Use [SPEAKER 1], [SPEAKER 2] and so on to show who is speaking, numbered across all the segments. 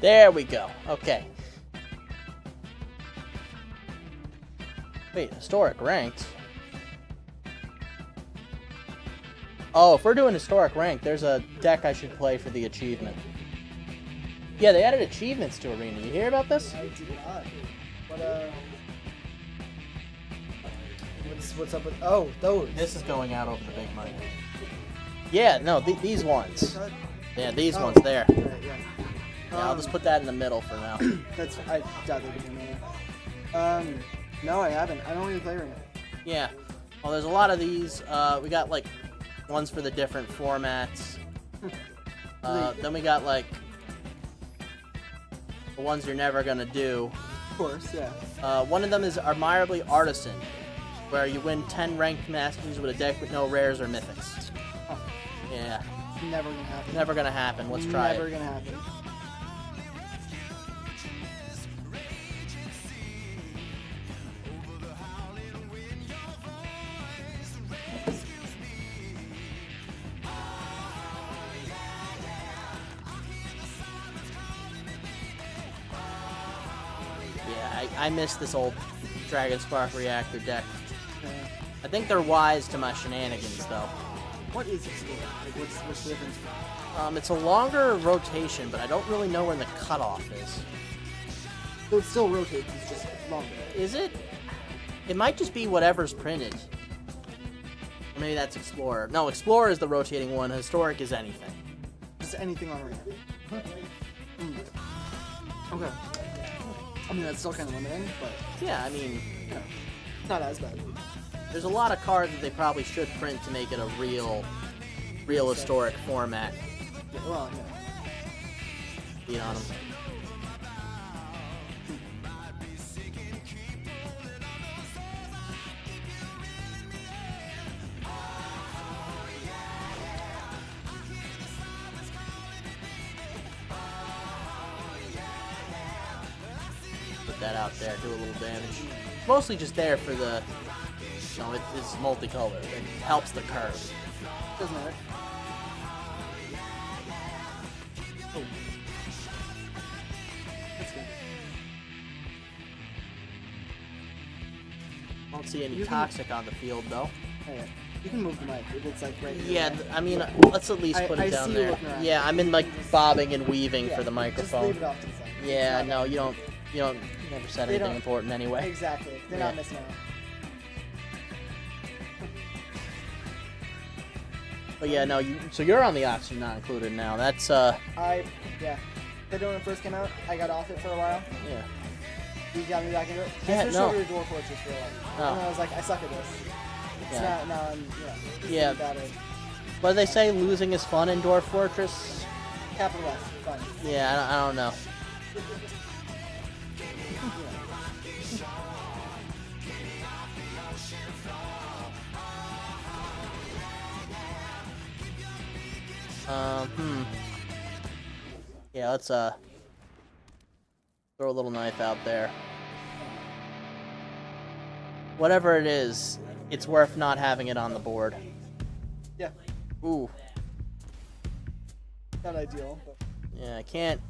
[SPEAKER 1] There we go. Okay. Wait, historic ranked? Oh, if we're doing historic rank, there's a deck I should play for the achievement. Yeah, they added achievements to Arena. You hear about this?
[SPEAKER 2] I did not. What, what's up with... Oh, those.
[SPEAKER 1] This is going out over the big money. Yeah, no, these ones. Yeah, these ones there.
[SPEAKER 2] Right, yeah.
[SPEAKER 1] Yeah, I'll just put that in the middle for now.
[SPEAKER 2] That's... I doubt they're gonna know that. No, I haven't. I don't really play Arena.
[SPEAKER 1] Yeah. Well, there's a lot of these. We got, like, ones for the different formats. Then we got, like, the ones you're never gonna do.
[SPEAKER 2] Of course, yeah.
[SPEAKER 1] One of them is Admirably Artisan, where you win 10 ranked masters with a deck with no rares or mythics.
[SPEAKER 2] Oh.
[SPEAKER 1] Yeah.
[SPEAKER 2] Never gonna happen.
[SPEAKER 1] Never gonna happen. Let's try
[SPEAKER 2] Never
[SPEAKER 1] it.
[SPEAKER 2] gonna happen.
[SPEAKER 1] Yeah, I miss this old Dragon Spark Reactor deck.
[SPEAKER 2] Yeah.
[SPEAKER 1] I think they're wise to my shenanigans, though.
[SPEAKER 2] What is this score? Like, what's the difference?
[SPEAKER 1] It's a longer rotation, but I don't really know when the cutoff is.
[SPEAKER 2] So it still rotates, it's just longer.
[SPEAKER 1] Is it? It might just be whatever's printed. Or maybe that's Explorer. No, Explorer is the rotating one. Historic is anything.
[SPEAKER 2] Just anything on Arena. Okay. I mean, that's still kind of limiting, but
[SPEAKER 1] Yeah, I mean,
[SPEAKER 2] you know, it's not as bad.
[SPEAKER 1] there's a lot of cards that they probably should print to make it a real historic format.
[SPEAKER 2] Yeah, well, yeah.
[SPEAKER 1] Beat on them. Put that out there, do a little damage. Mostly just there for the, you know, it's multicolored. It helps the curve.
[SPEAKER 2] Doesn't matter. Oh. That's good.
[SPEAKER 1] I don't see any
[SPEAKER 2] You can-
[SPEAKER 1] toxic on the field though.
[SPEAKER 2] Alright. You can move the mic if it's like right here.
[SPEAKER 1] Yeah, I mean, let's at least put
[SPEAKER 2] I
[SPEAKER 1] it down
[SPEAKER 2] see you
[SPEAKER 1] there.
[SPEAKER 2] looking around.
[SPEAKER 1] Yeah, I'm in like bobbing and weaving
[SPEAKER 2] Yeah,
[SPEAKER 1] for the
[SPEAKER 2] Just
[SPEAKER 1] microphone.
[SPEAKER 2] leave it off to the side.
[SPEAKER 1] Yeah,
[SPEAKER 2] It's not-
[SPEAKER 1] no, you never said
[SPEAKER 2] They
[SPEAKER 1] anything
[SPEAKER 2] don't-
[SPEAKER 1] important anyway.
[SPEAKER 2] Exactly. They're
[SPEAKER 1] Yeah.
[SPEAKER 2] not missing out.
[SPEAKER 1] But yeah, no, so you're on the option not included now. That's
[SPEAKER 2] Yeah. When it first came out, I got off it for a while.
[SPEAKER 1] yeah.
[SPEAKER 2] You got me back into it.
[SPEAKER 1] Yeah,
[SPEAKER 2] I switched
[SPEAKER 1] no.
[SPEAKER 2] over to Dwarf Fortress for a while.
[SPEAKER 1] Oh.
[SPEAKER 2] And I was like, I suck at this. So
[SPEAKER 1] Yeah.
[SPEAKER 2] now I'm,
[SPEAKER 1] Yeah.
[SPEAKER 2] bad at it.
[SPEAKER 1] What do they say? Losing is fun in Dwarf Fortress.
[SPEAKER 2] Capital F, fun.
[SPEAKER 1] Yeah, I don't know. Yeah, let's throw a little knife out there. Whatever it is, it's worth not having it on the board.
[SPEAKER 2] Yeah,
[SPEAKER 1] Ooh,
[SPEAKER 2] not ideal. But
[SPEAKER 1] yeah, I can't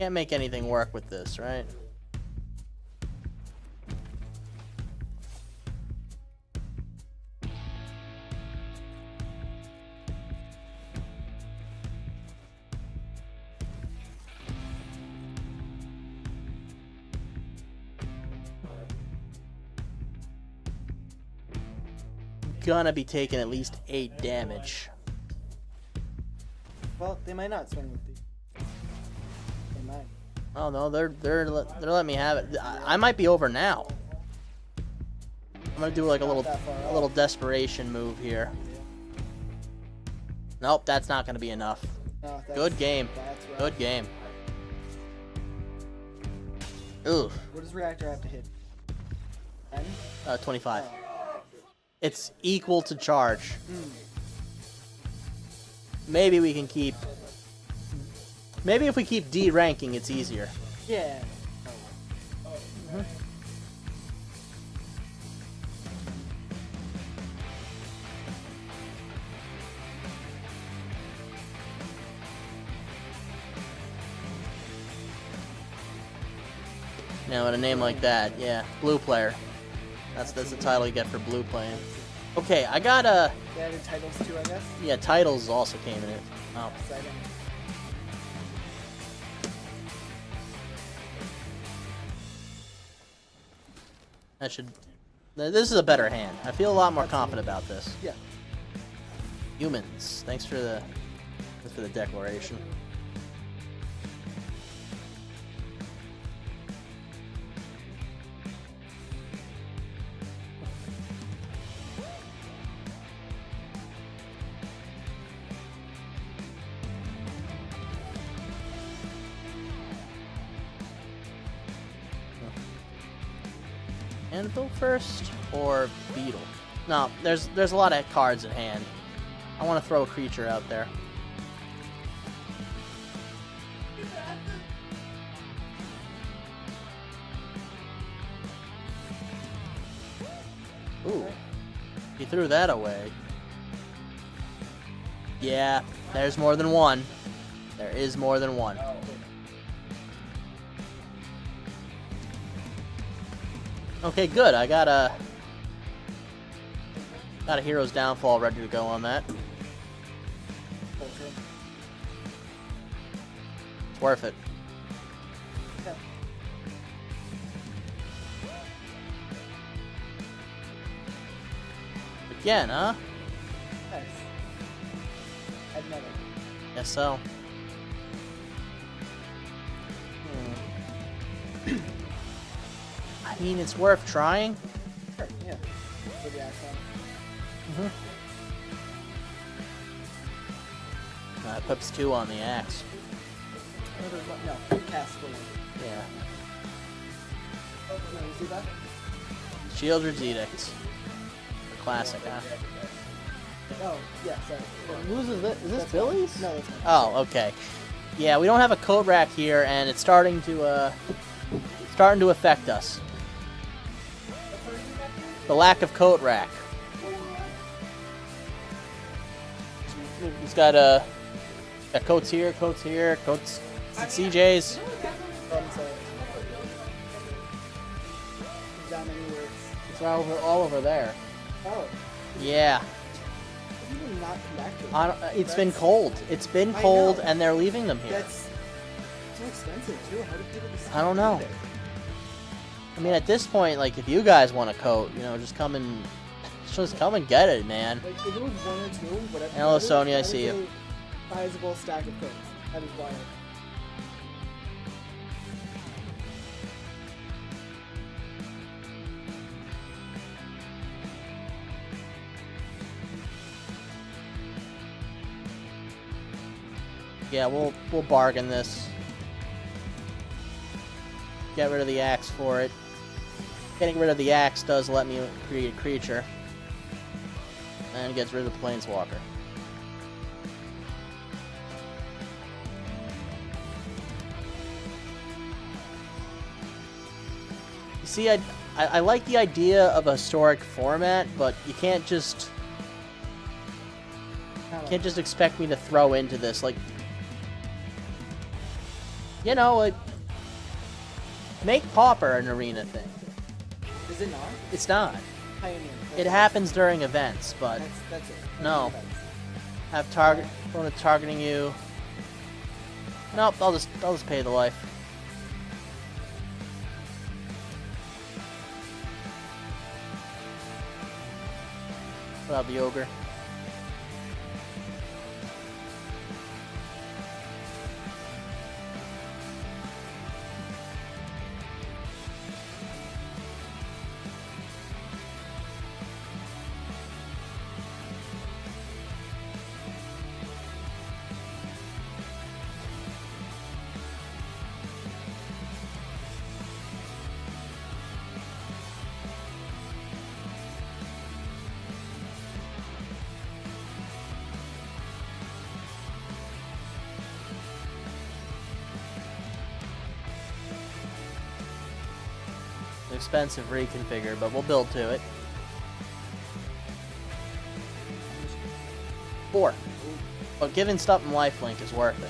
[SPEAKER 1] make anything work with this, right? Gonna be taking at least 8 damage.
[SPEAKER 2] well, they might not swing with the. They might.
[SPEAKER 1] Oh no, they're letting me have it. I might be over now. I'm gonna do like a
[SPEAKER 2] Not
[SPEAKER 1] little
[SPEAKER 2] that far off.
[SPEAKER 1] desperation move here. Nope, that's not gonna be enough.
[SPEAKER 2] No, that's,
[SPEAKER 1] Good game.
[SPEAKER 2] That's right.
[SPEAKER 1] Good game. Ooh,
[SPEAKER 2] What does Reactor have to hit? 10?
[SPEAKER 1] 25. It's equal to charge. Maybe we can keep. Maybe if we keep D ranking, it's easier.
[SPEAKER 2] Yeah.
[SPEAKER 1] know, with a name like that, yeah. Blue player. That's the title you get for blue playing. Okay, I got a...
[SPEAKER 2] They added titles too, I guess.
[SPEAKER 1] Yeah, titles also came in it. Oh.
[SPEAKER 2] Exciting.
[SPEAKER 1] That should... This is a better hand. I feel a lot more confident about this.
[SPEAKER 2] Yeah.
[SPEAKER 1] Humans. Thanks for the declaration. Anvil first or Beetle? No, there's a lot of cards at hand. I want to throw a creature out there. Ooh, he threw that away. Yeah, there's more than one. There is more than one. Okay, good. I got a Hero's Downfall ready to go on that. It's worth it.
[SPEAKER 2] Yeah.
[SPEAKER 1] Again, huh?
[SPEAKER 2] Nice. Another.
[SPEAKER 1] Guess so. I mean, it's worth trying.
[SPEAKER 2] Sure, yeah. With the accent.
[SPEAKER 1] Puts 2 on the axe.
[SPEAKER 2] Oh, there's one. No, cast for one.
[SPEAKER 1] Yeah.
[SPEAKER 2] Oh, no, you see that?
[SPEAKER 1] Shieldred's Edict. The classic, huh?
[SPEAKER 2] Oh, yeah, sorry.
[SPEAKER 1] Whose is this? Is this
[SPEAKER 2] That's
[SPEAKER 1] Billy's?
[SPEAKER 2] No, it's not.
[SPEAKER 1] Oh, okay. Yeah, we don't have a code rack here, and it's starting to affect us. The lack of coat rack. He's got coats here, coats at CJ's.
[SPEAKER 2] From down anywhere.
[SPEAKER 1] It's all over there.
[SPEAKER 2] Oh,
[SPEAKER 1] Yeah.
[SPEAKER 2] you did not come back to it.
[SPEAKER 1] It's been cold. It's been
[SPEAKER 2] I
[SPEAKER 1] cold,
[SPEAKER 2] know.
[SPEAKER 1] and they're leaving them here.
[SPEAKER 2] That's so expensive too. How do people decide?
[SPEAKER 1] I don't know.
[SPEAKER 2] to do
[SPEAKER 1] I mean, at this point, like, if you guys want a coat, just come and get it, man.
[SPEAKER 2] that? Like, if it was one or two, whatever.
[SPEAKER 1] Hello,
[SPEAKER 2] that is-
[SPEAKER 1] Sonya, I
[SPEAKER 2] that
[SPEAKER 1] see
[SPEAKER 2] is
[SPEAKER 1] you.
[SPEAKER 2] a sizable stack of coats. That is wild.
[SPEAKER 1] Yeah, we'll bargain this. Get rid of the axe for it. Getting rid of the axe does let me create a creature. And gets rid of the planeswalker. You see, I like the idea of a historic format, but you can't just expect me to throw into this. Like, like, make Pauper an arena thing.
[SPEAKER 2] Is it not?
[SPEAKER 1] It's not.
[SPEAKER 2] Pioneer.
[SPEAKER 1] It happens during events, but
[SPEAKER 2] That's it.
[SPEAKER 1] No.
[SPEAKER 2] That's-
[SPEAKER 1] have opponent targeting you. Nope, I'll just pay the life. Put out the ogre. Expensive reconfigure, but we'll build to it. 4. But giving stuff in lifelink is worth it.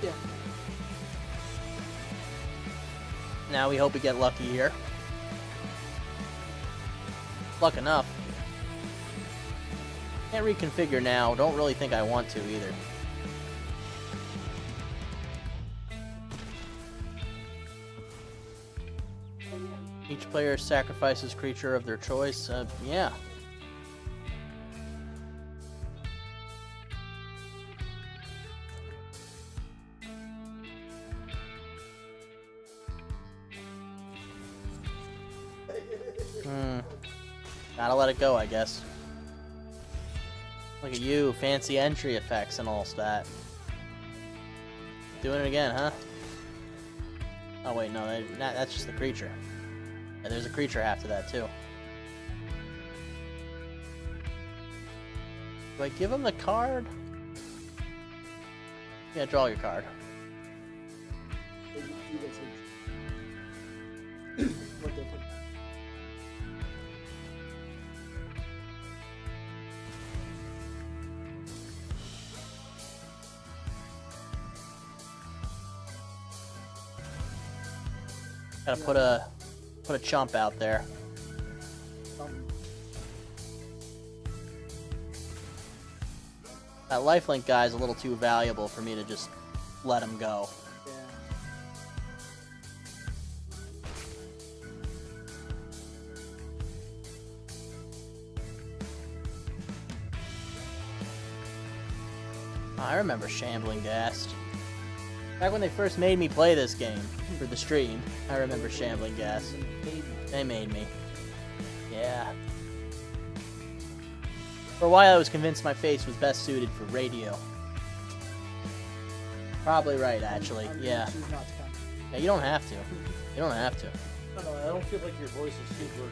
[SPEAKER 2] Yeah.
[SPEAKER 1] Now we hope we get lucky here. Luck enough. Can't reconfigure now. Don't really think I want to either. Each player sacrifices creature of their choice. Yeah. Gotta let it go, I guess. Look at you, fancy entry effects and all that. Doing it again, huh? Oh wait, no, that's just the creature. And there's a creature after that too. Do I give him the card? Yeah, draw your card. Gotta put a chump out there. That lifelink guy is a little too valuable for me to just let him go.
[SPEAKER 2] Yeah.
[SPEAKER 1] I remember Shambling Ghast. Back when they first made me play this game for the stream, I remember Shambling Ghast. They made me. Yeah. For a while I was convinced my face was best suited for radio. Probably right, actually. Yeah. Yeah, you don't have to. You don't have to.
[SPEAKER 3] I don't know, I don't feel like your voice is super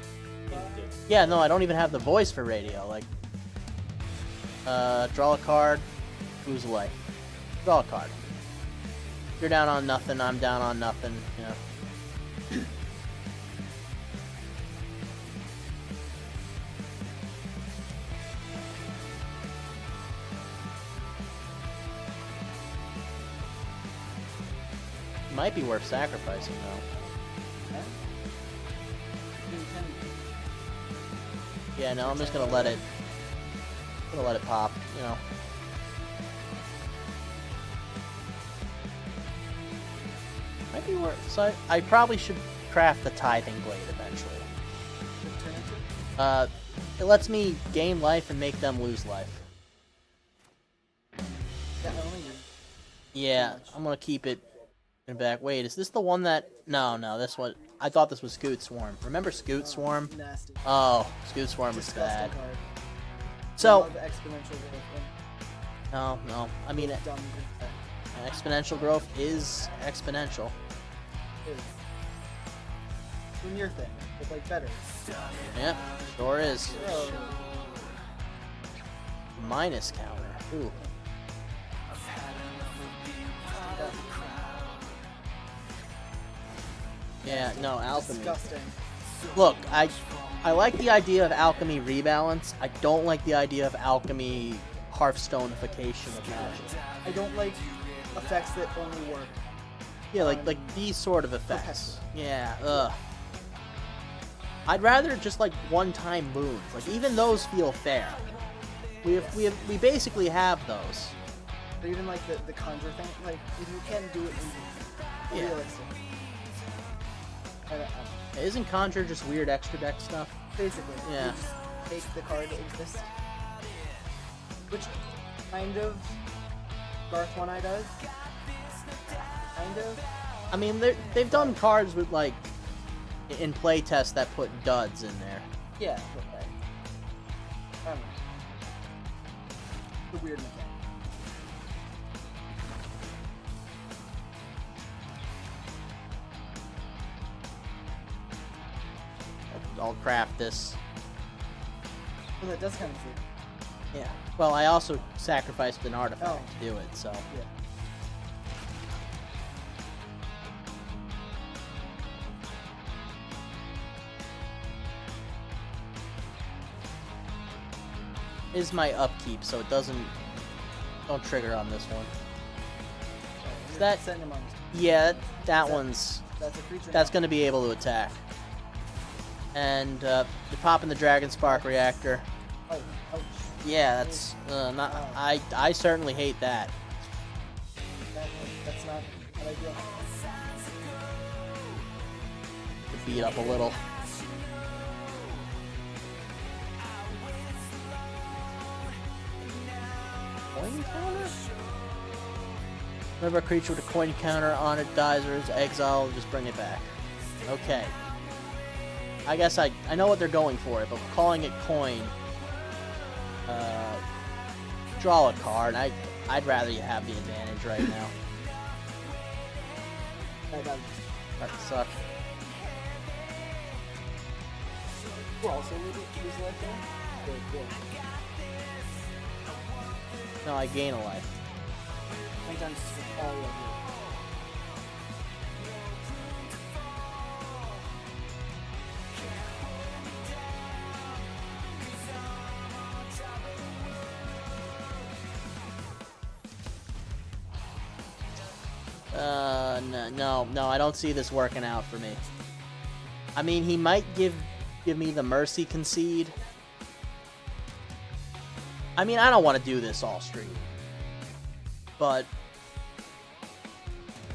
[SPEAKER 3] distinctive.
[SPEAKER 1] Yeah, no, I don't even have the voice for radio. Like, draw a card, who's away. Draw a card. You're down on nothing, I'm down on nothing, you know. Might be worth sacrificing, though. Yeah, no, I'm just gonna let it pop, you know. Might be worth. So I probably should craft the Tithing Blade eventually. It lets me gain life and make them lose life. Yeah, I'm gonna keep it in the back. Wait, is this the one that? No, this one. I thought this was Scoot Swarm. Remember Scoot Swarm?
[SPEAKER 2] Nasty.
[SPEAKER 1] Oh, Scoot Swarm was
[SPEAKER 2] Disgusting
[SPEAKER 1] bad.
[SPEAKER 2] card.
[SPEAKER 1] So.
[SPEAKER 2] Love exponential growth.
[SPEAKER 1] No. I mean,
[SPEAKER 2] Dumb.
[SPEAKER 1] exponential growth is exponential.
[SPEAKER 2] Doing your thing, but like better.
[SPEAKER 1] Yeah, sure is.
[SPEAKER 2] Oh.
[SPEAKER 1] Minus counter. Ooh. Yeah, no, alchemy.
[SPEAKER 2] Disgusting.
[SPEAKER 1] Look, I like the idea of alchemy rebalance. I don't like the idea of alchemy Hearthstone-ification of magic.
[SPEAKER 2] I don't like effects that only work.
[SPEAKER 1] Yeah, like these sort of effects. Yeah, ugh. I'd rather just like one-time moves. Like even those feel fair. We basically have those.
[SPEAKER 2] Or even like the conjure thing, like if you can do it in
[SPEAKER 1] Yeah.
[SPEAKER 2] realistic. I don't know.
[SPEAKER 1] Isn't Conjure just weird extra deck stuff?
[SPEAKER 2] Basically,
[SPEAKER 1] Yeah.
[SPEAKER 2] you just take the card that exists. Which kind of Garth One Eye does. Kind of.
[SPEAKER 1] I mean, they've done cards with like in playtest that put duds in there.
[SPEAKER 2] Yeah, but like, I don't know. It's a weird mechanic.
[SPEAKER 1] I'll craft this.
[SPEAKER 2] Well, that does kind of see.
[SPEAKER 1] Yeah. Well, I also sacrificed an artifact
[SPEAKER 2] Oh.
[SPEAKER 1] to do it, so.
[SPEAKER 2] Yeah.
[SPEAKER 1] Is my upkeep, so it don't trigger on this one.
[SPEAKER 2] So,
[SPEAKER 1] that-
[SPEAKER 2] send him on.
[SPEAKER 1] Yeah, that one's
[SPEAKER 2] That's a creature.
[SPEAKER 1] That's
[SPEAKER 2] now.
[SPEAKER 1] going to be able to attack. And you're popping the Dragon Spark Reactor.
[SPEAKER 2] Oh, ouch.
[SPEAKER 1] Yeah, that's not. I certainly hate that.
[SPEAKER 2] That's not ideal.
[SPEAKER 1] To beat up a little. Coin counter? Whenever a creature with a coin counter on it dies or is exiled, just bring it back. Okay. I guess I know what they're going for it, but calling it coin. Draw a card. I'd rather you have the advantage right now. That sucks.
[SPEAKER 2] Who also lose life there? Good, good.
[SPEAKER 1] No, I gain a life.
[SPEAKER 2] Sometimes, oh yeah.
[SPEAKER 1] No, I don't see this working out for me. I mean, he might give me the Mercy Concede. I mean, I don't want to do this all stream. But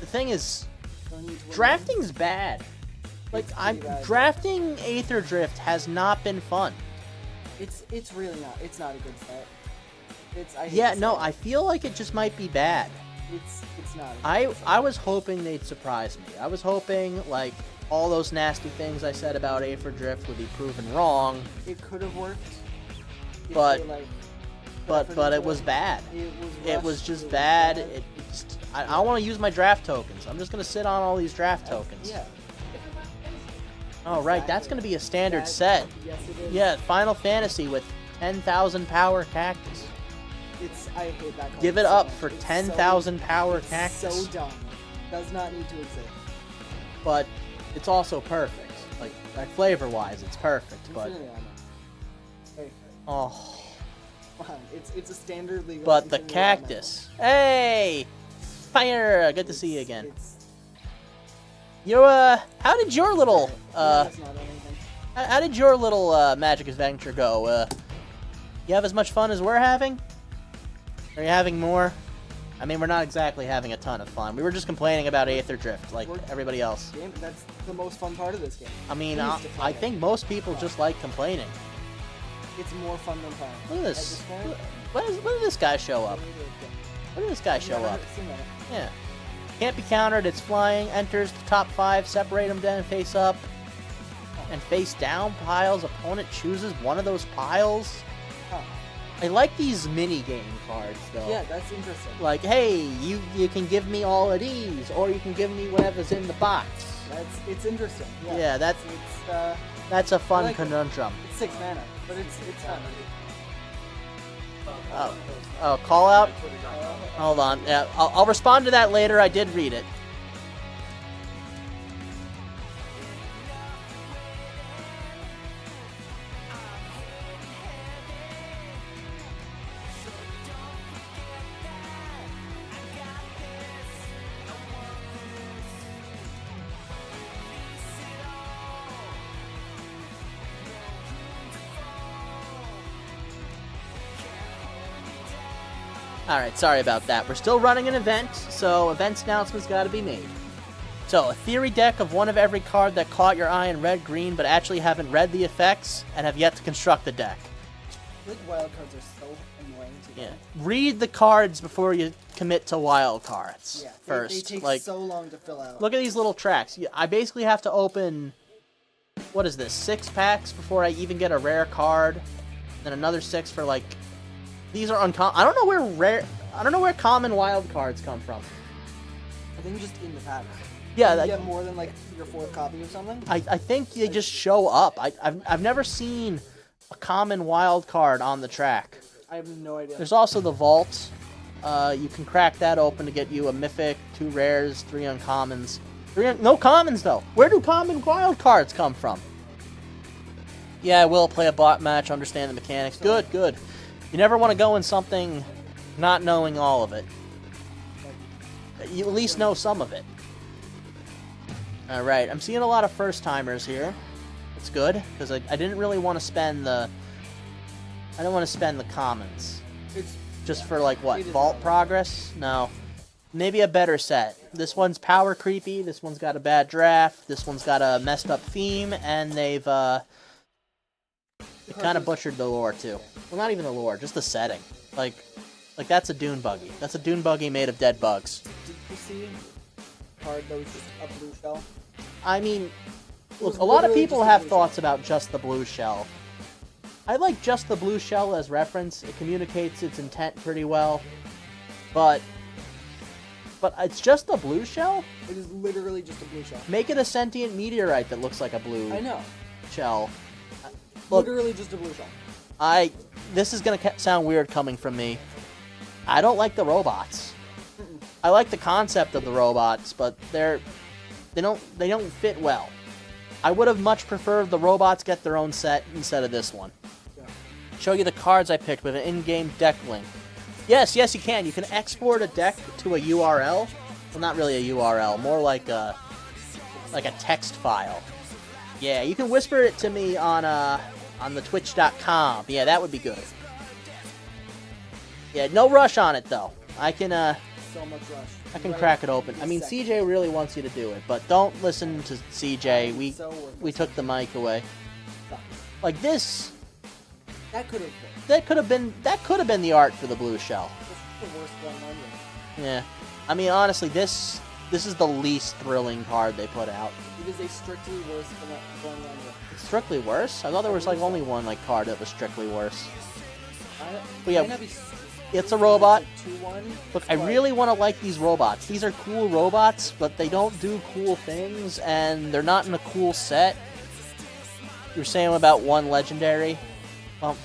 [SPEAKER 1] the thing is, drafting's bad. Like, drafting Aether Drift has not been fun.
[SPEAKER 2] It's really not. It's not a good set.
[SPEAKER 1] I feel like it just might be bad.
[SPEAKER 2] It's not.
[SPEAKER 1] I was hoping they'd surprise me. I was hoping, like, all those nasty things I said about Aether Drift would be proven wrong.
[SPEAKER 2] It could have worked.
[SPEAKER 1] But it was bad. It was just bad. I don't want to use my draft tokens. I'm just gonna sit on all these draft tokens.
[SPEAKER 2] Yeah.
[SPEAKER 1] Oh right, that's gonna be a standard set.
[SPEAKER 2] Yes, it is.
[SPEAKER 1] Yeah, Final Fantasy with 10,000 power cactus.
[SPEAKER 2] I hate that card.
[SPEAKER 1] Give it
[SPEAKER 2] so
[SPEAKER 1] up
[SPEAKER 2] much.
[SPEAKER 1] for
[SPEAKER 2] It's
[SPEAKER 1] 10,000
[SPEAKER 2] so,
[SPEAKER 1] power
[SPEAKER 2] it's
[SPEAKER 1] cactus.
[SPEAKER 2] So dumb. Does not need to exist.
[SPEAKER 1] But it's also perfect. Like flavor-wise, it's perfect. But
[SPEAKER 2] Hey,
[SPEAKER 1] oh.
[SPEAKER 2] come on. It's a standard legal.
[SPEAKER 1] But the
[SPEAKER 2] Infinity Elemental.
[SPEAKER 1] cactus. Hey, fire! Good to see you again. How did your little
[SPEAKER 2] That's not anything.
[SPEAKER 1] how did your little Magic Adventure go? You have as much fun as we're having? Are you having more? I mean, we're not exactly having a ton of fun. We were just complaining about Aether Drift, like everybody else.
[SPEAKER 2] That's the most fun part of this game.
[SPEAKER 1] I mean,
[SPEAKER 2] Please define
[SPEAKER 1] I
[SPEAKER 2] it.
[SPEAKER 1] think most people just like complaining.
[SPEAKER 2] It's more fun than fun.
[SPEAKER 1] Look at
[SPEAKER 2] At
[SPEAKER 1] this.
[SPEAKER 2] this point,
[SPEAKER 1] When did this guy show up? When did this guy show up? Yeah. Can't be countered, it's flying, enters the top 5, separate them then face up. And face down piles, opponent chooses one of those piles.
[SPEAKER 2] Huh.
[SPEAKER 1] I like these mini game cards though.
[SPEAKER 2] Yeah, that's interesting.
[SPEAKER 1] Like, hey, you can give me all of these, or you can give me whatever's in the box.
[SPEAKER 2] It's interesting. Yeah,
[SPEAKER 1] Yeah, that's
[SPEAKER 2] it's
[SPEAKER 1] that's a fun
[SPEAKER 2] I like it.
[SPEAKER 1] conundrum.
[SPEAKER 2] it's 6 mana, but it's fun.
[SPEAKER 1] Oh, call out? Hold on. Yeah, I'll respond to that later. I did read it. Alright, sorry about that. We're still running an event, so event announcements gotta be made. So, a theory deck of one of every card that caught your eye in red, green, but actually haven't read the effects and have yet to construct the deck.
[SPEAKER 2] I think wild cards are so annoying to
[SPEAKER 1] Yeah.
[SPEAKER 2] get.
[SPEAKER 1] Read the cards before you commit to wild cards
[SPEAKER 2] Yeah,
[SPEAKER 1] first.
[SPEAKER 2] They take
[SPEAKER 1] Like,
[SPEAKER 2] so long to fill out.
[SPEAKER 1] look at these little tracks. I basically have to open, what is this, 6 packs before I even get a rare card. Then another 6 for like, these are uncommon. I don't know where common wild cards come from.
[SPEAKER 2] I think just in the pack.
[SPEAKER 1] Yeah,
[SPEAKER 2] You
[SPEAKER 1] that,
[SPEAKER 2] get more than like your 4th copy of something.
[SPEAKER 1] I think they just show up. I've never seen a common wild card on the track.
[SPEAKER 2] I have no idea.
[SPEAKER 1] There's also the vault. You can crack that open to get you a mythic, 2 rares, 3 uncommons. No commons though. Where do common wild cards come from? Yeah, I will play a bot match, understand the mechanics. Good, good. You never want to go in something not knowing all of it. You at least know some of it. All right, I'm seeing a lot of first timers here. It's good because I didn't really want to spend the. I don't want to spend the commons.
[SPEAKER 2] It's
[SPEAKER 1] Just for like what?
[SPEAKER 2] It is
[SPEAKER 1] Vault
[SPEAKER 2] not.
[SPEAKER 1] progress? No. Maybe a better set. This one's power creepy. This one's got a bad draft. This one's got a messed up theme, and they've kind of butchered the lore too. Well, not even the lore, just the setting. Like that's a dune buggy. That's a dune buggy made of dead bugs.
[SPEAKER 2] Did you see a card that was just a blue shell?
[SPEAKER 1] I mean,
[SPEAKER 2] was
[SPEAKER 1] look, a lot of
[SPEAKER 2] literally
[SPEAKER 1] people
[SPEAKER 2] just a
[SPEAKER 1] have
[SPEAKER 2] blue
[SPEAKER 1] thoughts about just the blue shell. I like just the blue shell as reference. It communicates its intent pretty well, but it's just a blue shell?
[SPEAKER 2] It is literally just a blue shell.
[SPEAKER 1] Make it a sentient meteorite that looks like a blue
[SPEAKER 2] I know.
[SPEAKER 1] shell. Look,
[SPEAKER 2] Literally just a blue shell.
[SPEAKER 1] this is gonna sound weird coming from me. I don't like the robots. I like the concept of the robots, but they don't fit well. I would have much preferred the robots get their own set instead of this one.
[SPEAKER 2] Yeah.
[SPEAKER 1] Show you the cards I picked with an in-game deck link. Yes, you can. You can export a deck to a URL. Well, not really a URL, more like a text file. Yeah, you can whisper it to me on the Twitch.com. Yeah, that would be good. Yeah, no rush on it though. I can
[SPEAKER 2] So much rush.
[SPEAKER 1] I can
[SPEAKER 2] Right
[SPEAKER 1] crack it open. I mean,
[SPEAKER 2] second.
[SPEAKER 1] CJ really wants you to do it, but don't listen to CJ. We
[SPEAKER 2] So worthless.
[SPEAKER 1] we took the mic away.
[SPEAKER 2] Sucks.
[SPEAKER 1] Like this,
[SPEAKER 2] That could have been.
[SPEAKER 1] that could have been the art for the blue shell.
[SPEAKER 2] This is the worst one on here.
[SPEAKER 1] Yeah, I mean honestly, this is the least thrilling card they put out.
[SPEAKER 2] It is a strictly worse than one Lender.
[SPEAKER 1] It's strictly worse. I thought there was like only one like card that was strictly worse.
[SPEAKER 2] Might
[SPEAKER 1] yeah,
[SPEAKER 2] not be
[SPEAKER 1] it's a robot.
[SPEAKER 2] It's a 2-1,
[SPEAKER 1] Look, I
[SPEAKER 2] but
[SPEAKER 1] really want to like these robots. These are cool robots, but they don't do cool things, and they're not in a cool set. You're saying about one legendary? Well,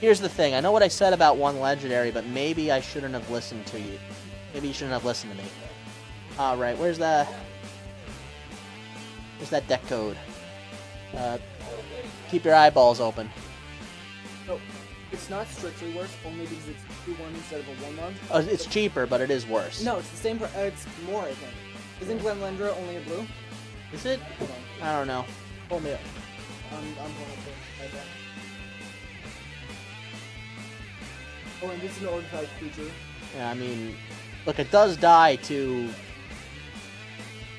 [SPEAKER 1] here's the thing. I know what I said about one legendary, but maybe I shouldn't have listened to you. Maybe you shouldn't have listened to me. Alright, where's that deck code? Keep your eyeballs open.
[SPEAKER 2] So, it's not strictly worse, only because it's 2-1 instead of a 1-1.
[SPEAKER 1] Oh, it's cheaper, but it is worse.
[SPEAKER 2] No, it's the same. It's more, I think. Isn't Glenlendra only a blue?
[SPEAKER 1] Is it?
[SPEAKER 2] Hold on.
[SPEAKER 1] I don't know. Pull me up.
[SPEAKER 2] I'm pulling it right there. Oh, and this is an artifact creature.
[SPEAKER 1] Yeah, I mean, look, it does die to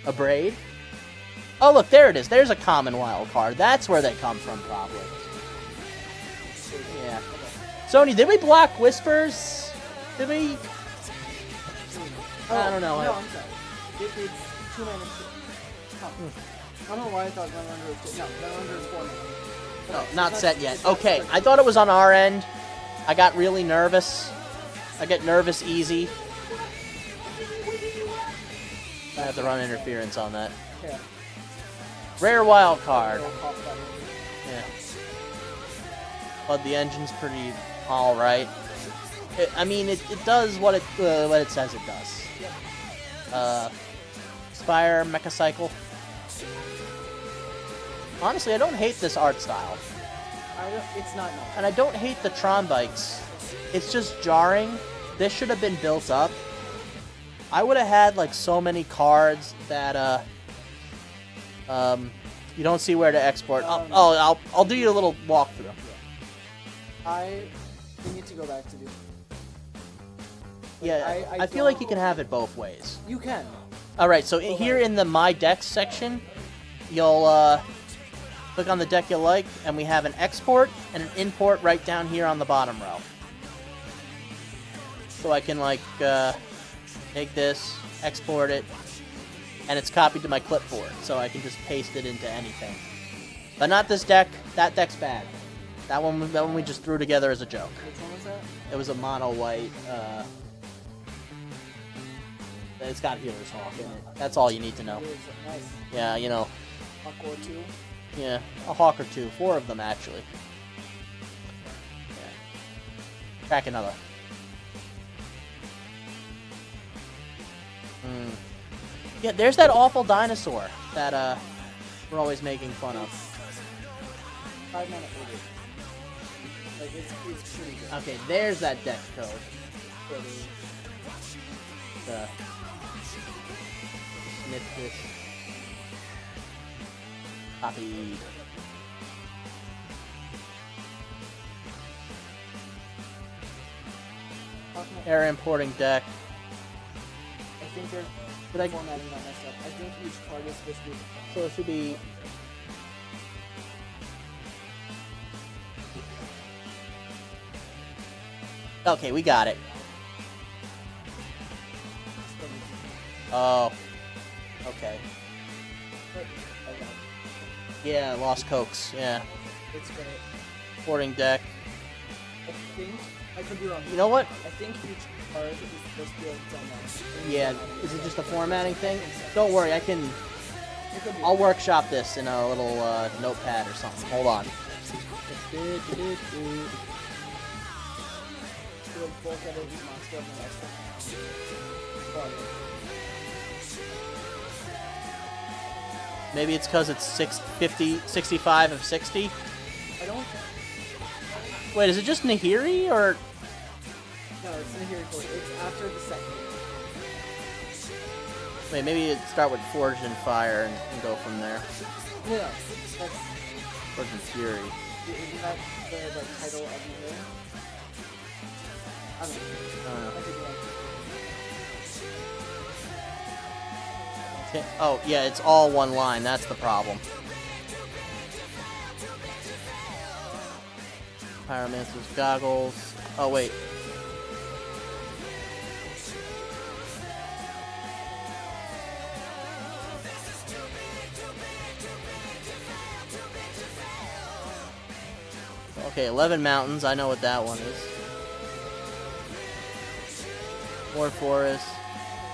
[SPEAKER 1] a braid. Oh, look, there it is. There's a common wild card. That's where they come from, probably. Yeah. Sony, did we block Whispers? Did we? I don't know.
[SPEAKER 2] No, I'm sorry. It's 2 mana. Oh. I don't know why I thought Glenlendra was 2. No, Glenlendra is 4 mana.
[SPEAKER 1] No,
[SPEAKER 2] Okay,
[SPEAKER 1] not
[SPEAKER 2] so
[SPEAKER 1] set
[SPEAKER 2] that's-
[SPEAKER 1] yet.
[SPEAKER 2] it's not
[SPEAKER 1] Okay,
[SPEAKER 2] strict.
[SPEAKER 1] I thought it was on our end. I got really nervous. I get nervous easy. I have to run interference on that.
[SPEAKER 2] Yeah.
[SPEAKER 1] Rare wild card.
[SPEAKER 2] It'll pop that in.
[SPEAKER 1] Yeah. But the engine's pretty alright. I mean, it does what it says it does. Spire, Mechacycle. Honestly, I don't hate this art style.
[SPEAKER 2] It's not nice.
[SPEAKER 1] And I don't hate the Tron bikes. It's just jarring. This should have been built up. I would have had like so many cards that you don't see where to export. I'll do you a little walkthrough.
[SPEAKER 2] We need to go back to do.
[SPEAKER 1] Yeah,
[SPEAKER 2] I
[SPEAKER 1] I feel like you can have it both ways.
[SPEAKER 2] You can.
[SPEAKER 1] Alright, so here in the My Decks section, you'll click on the deck you like, and we have an export and an import right down here on the bottom row. So I can like take this, export it, and it's copied to my clipboard, so I can just paste it into anything. But not this deck. That deck's bad. That one we just threw together as a joke.
[SPEAKER 2] Which one was that?
[SPEAKER 1] It was a mono white. It's got Healer's Hawk in it. That's all you need to know.
[SPEAKER 2] It was nice.
[SPEAKER 1] Yeah, you know.
[SPEAKER 2] Aqua 2.
[SPEAKER 1] Yeah, a hawk or two. 4 of them, actually. Yeah. Crack another. Yeah, there's that awful dinosaur that we're always making fun of.
[SPEAKER 2] 5 mana for it. Like, it's pretty good.
[SPEAKER 1] Okay, there's that deck code. Sniff this. Copy. Air importing deck.
[SPEAKER 2] I think they're
[SPEAKER 1] Did I?
[SPEAKER 2] formatting not messed up. I think each card is supposed to be.
[SPEAKER 1] So it should be. Okay, we got it. Oh. Okay. Yeah, Lost Cokes. Yeah.
[SPEAKER 2] It's great.
[SPEAKER 1] Porting deck.
[SPEAKER 2] I think I could be wrong.
[SPEAKER 1] You know what?
[SPEAKER 2] I think each card is supposed to be its own.
[SPEAKER 1] Yeah. Is it just a formatting thing? Don't worry, I can.
[SPEAKER 2] It could be.
[SPEAKER 1] I'll workshop this in a little notepad or something. Hold on.
[SPEAKER 2] We'll both get each monster of the next one.
[SPEAKER 1] Maybe it's because it's 65 of 60.
[SPEAKER 2] I don't.
[SPEAKER 1] Wait, is it just Nahiri or?
[SPEAKER 2] No, it's in here. It's after the second.
[SPEAKER 1] Wait, maybe it start with Forged in Fire and go from there.
[SPEAKER 2] No, that's.
[SPEAKER 1] Forged in Fury.
[SPEAKER 2] Isn't that the title of the game? I don't know. I think
[SPEAKER 1] Okay. Oh, yeah, it's all one line. That's the problem. Pyromancer's Goggles. Oh, wait. Okay, 11 Mountains. I know what that one is. More Forest.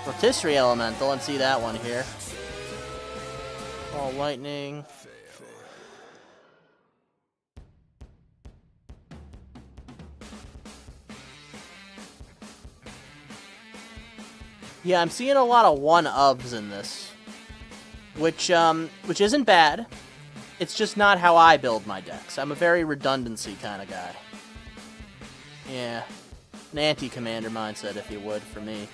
[SPEAKER 1] Rotisserie Elemental. Let's see that one here. All Lightning. Yeah, I'm seeing a lot of one-ofs in this. Which isn't bad. It's just not how I build my decks. I'm a very redundancy kind of guy. Yeah. An anti-commander mindset, if you would, for me.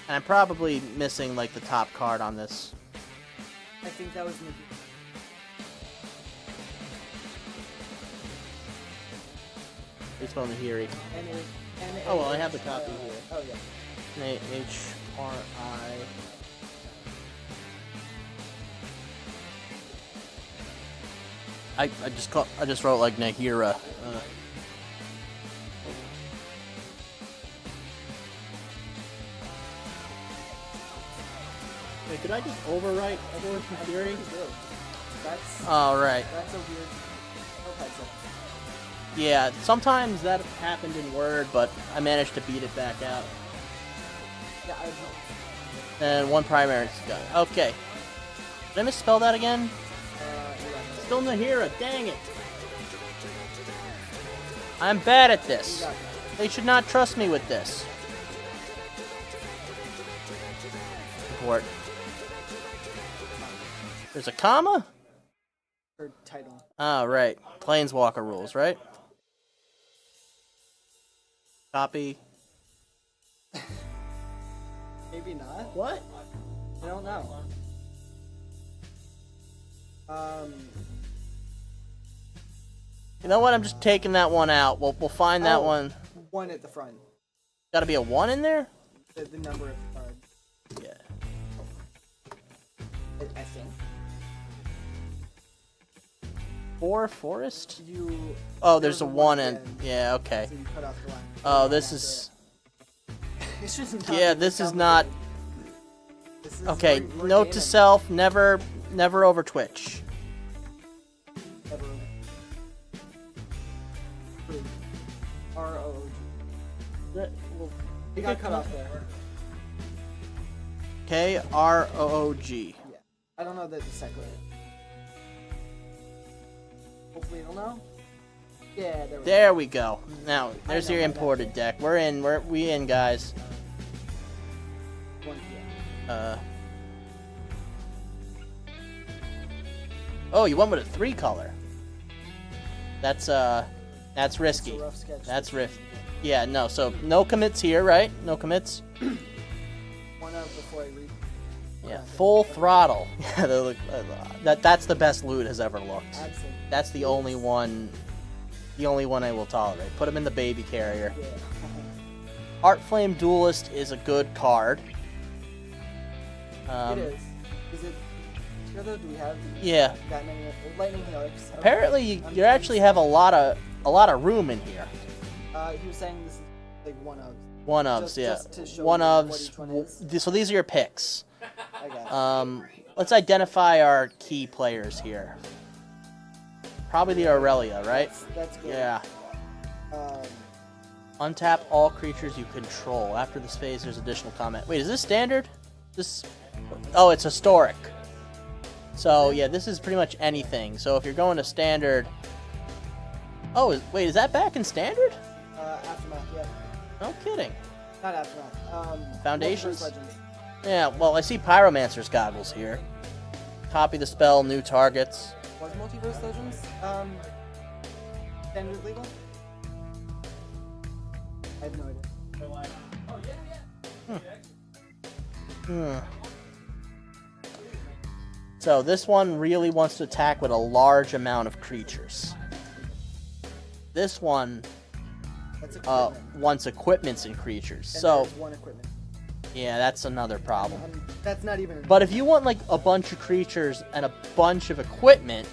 [SPEAKER 1] And I'm probably missing, like, the top card on this.
[SPEAKER 2] I think that was maybe.
[SPEAKER 1] It's on the Nahiri.
[SPEAKER 2] And
[SPEAKER 1] Oh, well, I have the copy here.
[SPEAKER 2] Oh, yeah.
[SPEAKER 1] H-R-I... I just wrote like Nahira. Wait, did I just overwrite Evolution Fury?
[SPEAKER 2] That's
[SPEAKER 1] Oh, right.
[SPEAKER 2] that's a weird. Okay, so
[SPEAKER 1] Yeah, sometimes that happened in Word, but I managed to beat it back out.
[SPEAKER 2] yeah, I know.
[SPEAKER 1] And one primary got it. Okay. Did I misspell that again?
[SPEAKER 2] Yeah.
[SPEAKER 1] Still Nahira, dang it. I'm bad at
[SPEAKER 2] You
[SPEAKER 1] this.
[SPEAKER 2] got it.
[SPEAKER 1] They should not trust me with this. Report. There's a comma?
[SPEAKER 2] Or title.
[SPEAKER 1] Oh, right. Planeswalker rules, right? Copy.
[SPEAKER 2] Maybe not.
[SPEAKER 1] What?
[SPEAKER 2] I don't know.
[SPEAKER 1] You know what? I'm just taking that one out. We'll find that
[SPEAKER 2] Oh.
[SPEAKER 1] one.
[SPEAKER 2] One at the front.
[SPEAKER 1] Got to be a 1 in there?
[SPEAKER 2] The number of the card.
[SPEAKER 1] Yeah.
[SPEAKER 2] I think.
[SPEAKER 1] 4 Forest?
[SPEAKER 2] You.
[SPEAKER 1] Oh, there's a
[SPEAKER 2] one
[SPEAKER 1] 1
[SPEAKER 2] at
[SPEAKER 1] in.
[SPEAKER 2] the end,
[SPEAKER 1] Yeah, okay.
[SPEAKER 2] So you cut off the line.
[SPEAKER 1] Oh, this is.
[SPEAKER 2] It's just not
[SPEAKER 1] Yeah, this is not.
[SPEAKER 2] This is
[SPEAKER 1] Okay,
[SPEAKER 2] we're
[SPEAKER 1] note
[SPEAKER 2] gaming.
[SPEAKER 1] to self: never over Twitch.
[SPEAKER 2] Never. R-O-O-G. He got cut off there.
[SPEAKER 1] K-R-O-O-G.
[SPEAKER 2] Yeah. I don't know the second. Hopefully it'll know. Yeah, there we go.
[SPEAKER 1] There we go. Now, there's
[SPEAKER 2] know
[SPEAKER 1] your
[SPEAKER 2] about that.
[SPEAKER 1] imported deck. We're in. We in, guys.
[SPEAKER 2] One, yeah.
[SPEAKER 1] Oh, you went with a 3 color. That's risky.
[SPEAKER 2] It's a rough sketch.
[SPEAKER 1] That's riff. Yeah, no. So no commits here, right? No commits.
[SPEAKER 2] One out before I read.
[SPEAKER 1] Yeah, full throttle. Yeah, they look, that's the best loot has ever looked.
[SPEAKER 2] Absolutely.
[SPEAKER 1] That's the only one I will tolerate. Put him in the baby carrier.
[SPEAKER 2] Yeah.
[SPEAKER 1] Heartflame Duelist is a good card.
[SPEAKER 2] It is. Is it? Do we have
[SPEAKER 1] Yeah.
[SPEAKER 2] that many lightning helix?
[SPEAKER 1] Apparently, you actually have a lot of room in here.
[SPEAKER 2] He was saying this is like one of.
[SPEAKER 1] One ofs,
[SPEAKER 2] Just-
[SPEAKER 1] yeah.
[SPEAKER 2] just to show
[SPEAKER 1] One
[SPEAKER 2] you
[SPEAKER 1] ofs.
[SPEAKER 2] what each one is.
[SPEAKER 1] So these are your picks.
[SPEAKER 2] I guess.
[SPEAKER 1] Let's identify our key players here. Probably the Aurelia, right?
[SPEAKER 2] That's good.
[SPEAKER 1] Yeah. Untap all creatures you control. After this phase, there's additional comment. Wait, is this standard? This? Oh, it's historic. So yeah, this is pretty much anything. So if you're going to standard, oh, wait, is that back in standard?
[SPEAKER 2] Aftermath. Yeah.
[SPEAKER 1] No kidding.
[SPEAKER 2] Not aftermath.
[SPEAKER 1] Foundations?
[SPEAKER 2] Multiverse Legends.
[SPEAKER 1] Yeah. Well, I see Pyromancer's goggles here. Copy the spell, new targets.
[SPEAKER 2] Was Multiverse Legends standard legal? I have no idea.
[SPEAKER 1] So this one really wants to attack with a large amount of creatures. This one
[SPEAKER 2] That's equipment.
[SPEAKER 1] wants equipments and creatures.
[SPEAKER 2] And
[SPEAKER 1] So
[SPEAKER 2] there's one equipment.
[SPEAKER 1] yeah, that's another problem.
[SPEAKER 2] That's not even.
[SPEAKER 1] But if you want like a bunch of creatures and a bunch of equipment,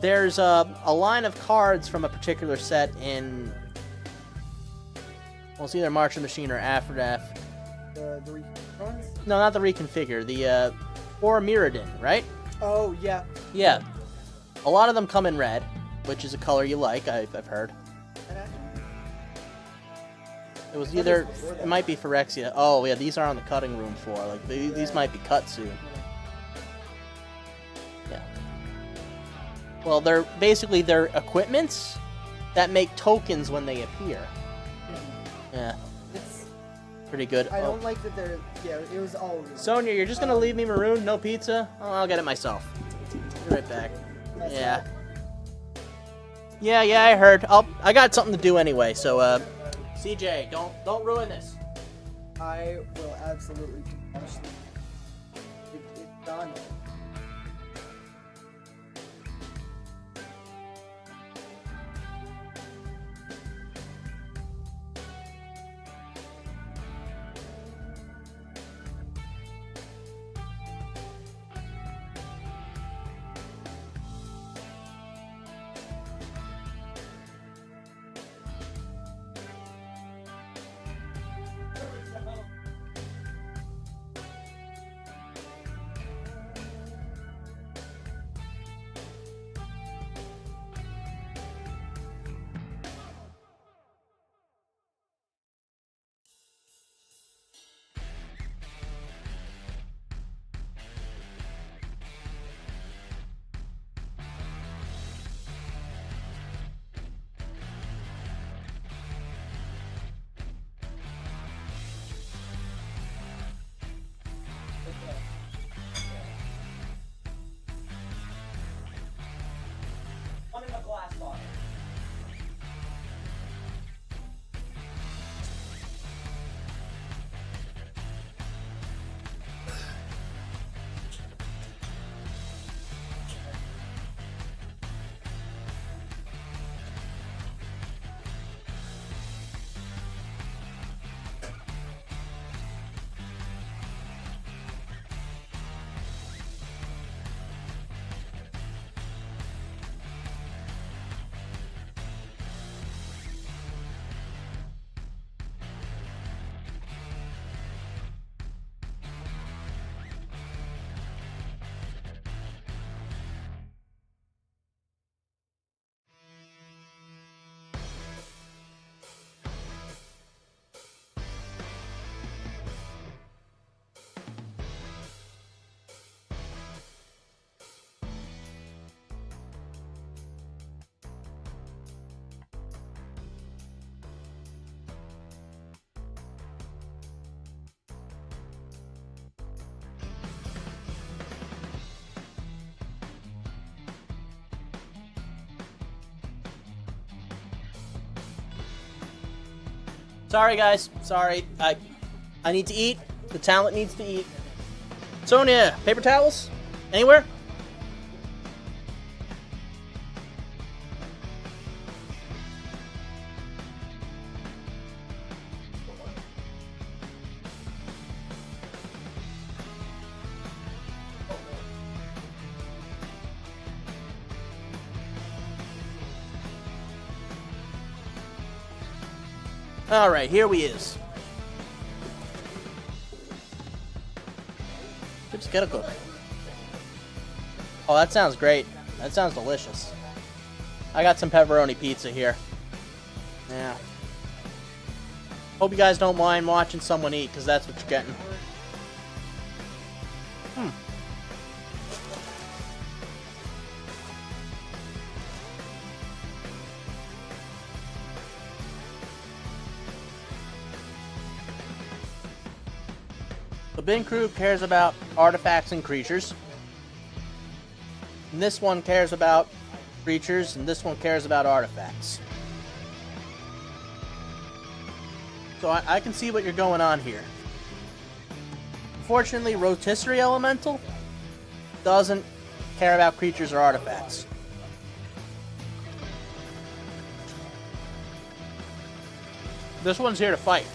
[SPEAKER 1] there's a line of cards from a particular set in, well, it's either March of the Machine or Aftermath.
[SPEAKER 2] the ones?
[SPEAKER 1] No, not the reconfigure. The or Mirrodin, right?
[SPEAKER 2] Oh yeah.
[SPEAKER 1] Yeah. A lot of them come in red, which is a color you like. I've heard.
[SPEAKER 2] And actually,
[SPEAKER 1] It was
[SPEAKER 2] That
[SPEAKER 1] either,
[SPEAKER 2] was before that.
[SPEAKER 1] it might be Phyrexia. Oh yeah, these are on the cutting room floor. Like these might be cut soon. Yeah. Well, they're basically they're equipments that make tokens when they appear. Yeah,
[SPEAKER 2] it's.
[SPEAKER 1] pretty good.
[SPEAKER 2] I
[SPEAKER 1] Oh.
[SPEAKER 2] don't like that they're. Yeah, it was all.
[SPEAKER 1] Sonia, you're just gonna leave me marooned? No pizza? Oh, I'll get it myself. Be right back.
[SPEAKER 2] That's
[SPEAKER 1] Yeah.
[SPEAKER 2] not-
[SPEAKER 1] Yeah, I heard. I got something to do anyway. So, CJ, don't ruin this.
[SPEAKER 2] I will absolutely. It's done.
[SPEAKER 1] I'm in my glass bottle. Sorry, guys. Sorry. I need to eat. The talent needs to eat. Sonia, paper towels? Anywhere? Alright, here we is. Chips get a cook. Oh, that sounds great. That sounds delicious. I got some pepperoni pizza here. Yeah. Hope you guys don't mind watching someone eat, because that's what you're getting. The bin crew cares about artifacts and creatures. And this one cares about creatures, and this one cares about artifacts. So I can see what you're going on here. Unfortunately, Rotisserie Elemental doesn't care about creatures or artifacts. This one's here to fight.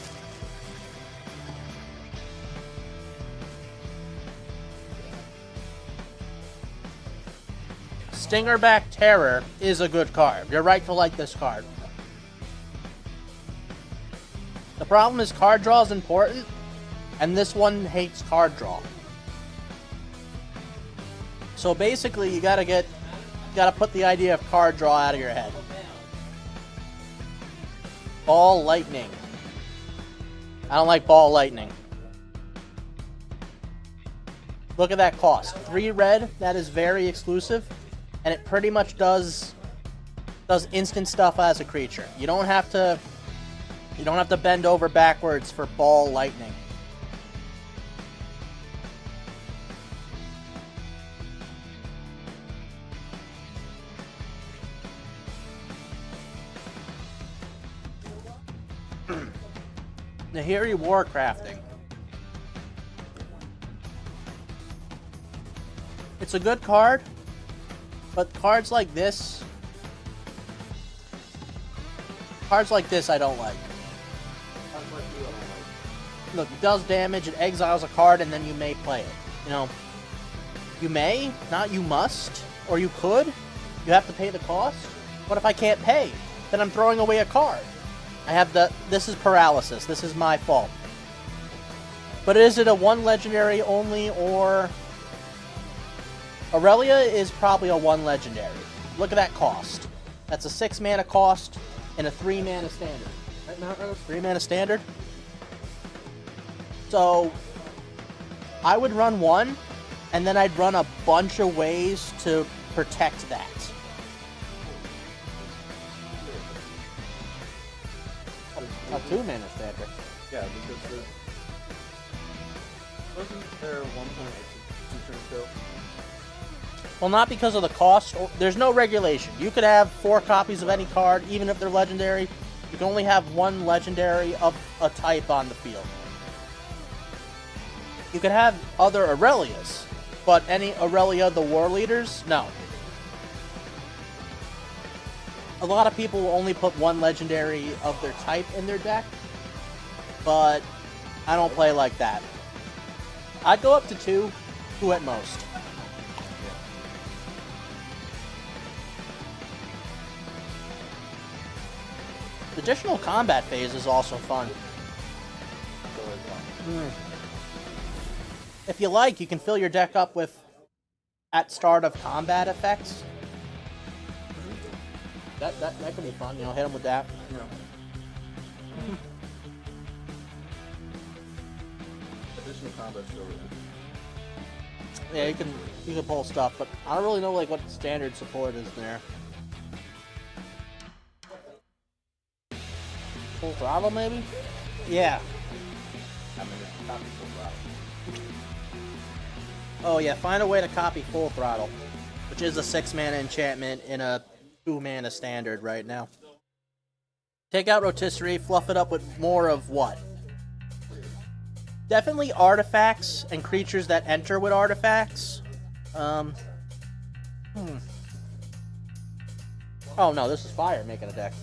[SPEAKER 1] Stingerback Terror is a good card. You're right to like this card. The problem is card draw is important, and this one hates card draw. So basically, you gotta put the idea of card draw out of your head. Ball Lightning. I don't like Ball Lightning. Look at that cost. 3 red, that is very exclusive. And it pretty much does instant stuff as a creature. You don't have to bend over backwards for Ball Lightning. Nahiri Warcrafting. It's a good card. But cards like this I don't like. Look, it does damage, it exiles a card, and then you may play it. You know, you may, not you must, or you could. You have to pay the cost. What if I can't pay? Then I'm throwing away a card. This is paralysis. This is my fault. But is it a 1 legendary only, or... Aurelia is probably a 1 legendary. Look at that cost. That's a 6 mana cost and a 3 mana standard. Right, Mount Rose? 3 mana standard? So, I would run 1, and then I'd run a bunch of ways to protect that. A 2 mana standard.
[SPEAKER 3] Yeah, because wasn't there 1.2 turns ago?
[SPEAKER 1] Well, not because of the cost. There's no regulation. You could have 4 copies of any card, even if they're legendary. You can only have 1 legendary of a type on the field. You could have other Aurelias, but any Aurelia the War Leaders, no. A lot of people will only put 1 legendary of their type in their deck, but I don't play like that. I'd go up to 2 at most. The additional combat phase is also fun. If you like, you can fill your deck up with at start of combat effects. That could be fun, you know, hit them with that.
[SPEAKER 3] Yeah. Additional combat's over there.
[SPEAKER 1] Yeah, you can pull stuff, but I don't really know like what standard support is there. Full throttle, maybe? Yeah.
[SPEAKER 3] I mean, it's copy full throttle.
[SPEAKER 1] Oh yeah, find a way to copy Full Throttle, which is a 6 mana enchantment in a 2 mana standard right now. Take out Rotisserie, fluff it up with more of what? Definitely artifacts and creatures that enter with artifacts. Oh no, this is fire making a deck.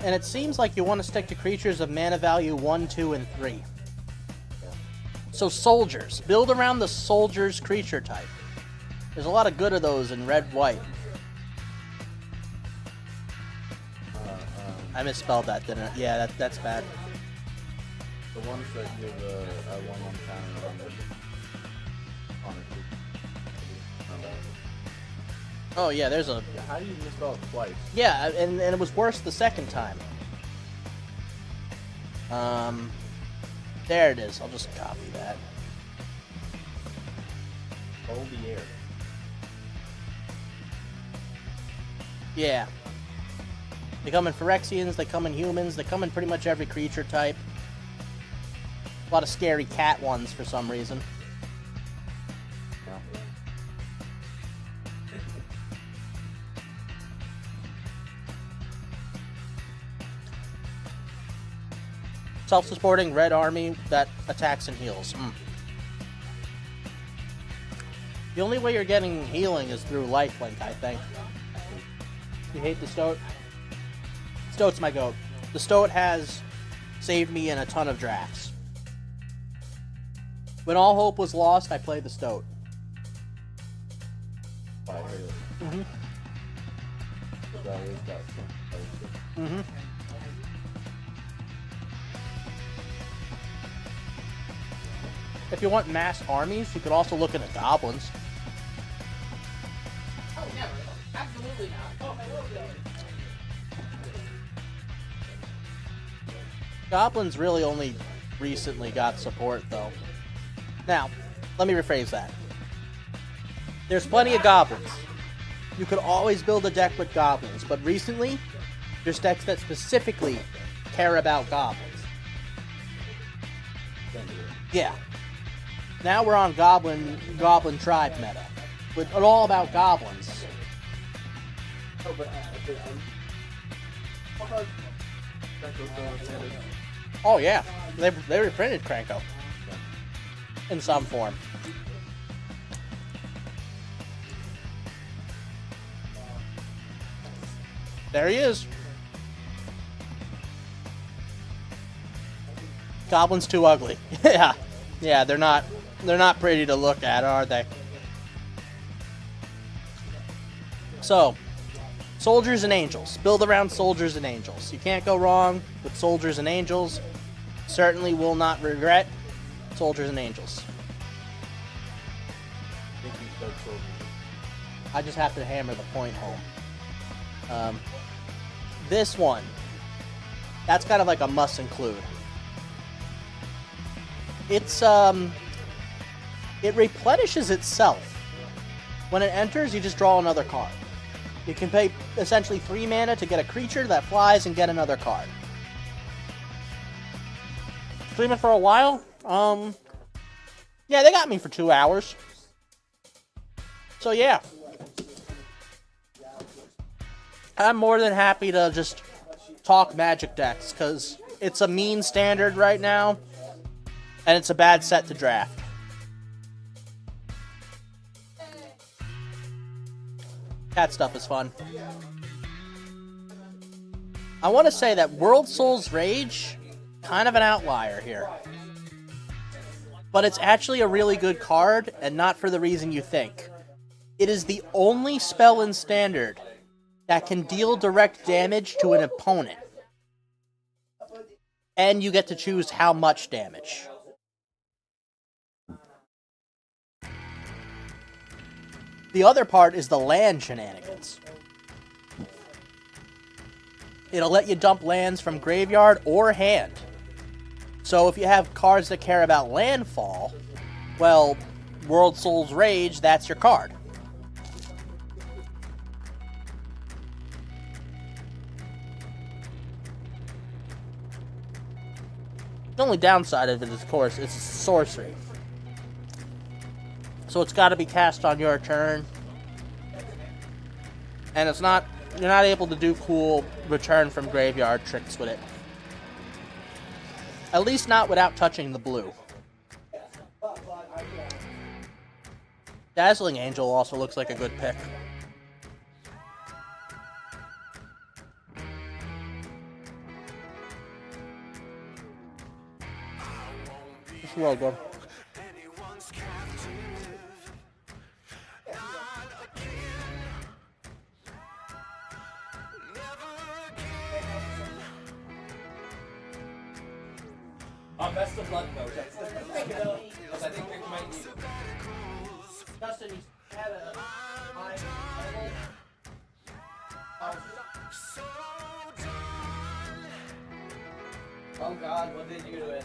[SPEAKER 1] And it seems like you want to stick to creatures of mana value 1, 2, and 3. So soldiers. Build around the soldiers creature type. There's a lot of good of those in red-white. I misspelled that, didn't I? Yeah, that's bad.
[SPEAKER 4] The ones that give a 1/1 counter on it.
[SPEAKER 1] Oh yeah, there's a...
[SPEAKER 4] How do you misspell it twice?
[SPEAKER 1] Yeah, and it was worse the second time. There it is. I'll just copy that.
[SPEAKER 4] Hold the air.
[SPEAKER 1] Yeah. They come in Phyrexians, they come in humans, they come in pretty much every creature type. A lot of scary cat ones for some reason.
[SPEAKER 4] Yeah.
[SPEAKER 1] Self-supporting red army that attacks and heals. The only way you're getting healing is through lifelink, I think. You hate the Stoat? Stoat's my goat. The Stoat has saved me in a ton of drafts. When all hope was lost, I played the Stoat.
[SPEAKER 4] Fire.
[SPEAKER 1] Mm-hmm.
[SPEAKER 4] That is that.
[SPEAKER 1] Mm-hmm. If you want mass armies, you could also look at the goblins.
[SPEAKER 2] Oh, never. Absolutely not. Oh,
[SPEAKER 1] Goblins really only recently got support, though. Now, let me rephrase that. There's plenty of goblins. You could always build a deck with goblins, but recently, there's decks that specifically care about goblins. Yeah. Now we're on Goblin Tribe meta. With all about goblins.
[SPEAKER 4] Oh, but how about
[SPEAKER 1] Oh yeah. They reprinted Kranko. In some form. There he is. Goblin's too ugly. Yeah. Yeah, they're not pretty to look at, are they? So, soldiers and angels. Build around soldiers and angels. You can't go wrong with soldiers and angels. Certainly will not regret soldiers and angels. I just have to hammer the point home. This one, that's kind of like a must include. It's it replenishes itself. When it enters, you just draw another card. You can pay essentially 3 mana to get a creature that flies and get another card. Stream it for a while? Yeah, they got me for 2 hours. So yeah. I'm more than happy to just talk Magic decks, because it's a mean standard right now, and it's a bad set to draft. Cat stuff is fun. I want to say that World Soul's Rage, kind of an outlier here. But it's actually a really good card, and not for the reason you think. It is the only spell in Standard that can deal direct damage to an opponent. And you get to choose how much damage. The other part is the land shenanigans. It'll let you dump lands from graveyard or hand. So if you have cards that care about landfall, well, World Soul's Rage, that's your card. The only downside of it, of course, is sorcery. So it's got to be cast on your turn. And it's not, you're not able to do cool return from graveyard tricks with it. At least not without touching the blue. Dazzling Angel also looks like a good pick. It's well good.
[SPEAKER 3] Best of luck, though. That's the thing, you know, because I think we might need it.
[SPEAKER 1] Dustin, you had a
[SPEAKER 2] Oh God, what did they do to it?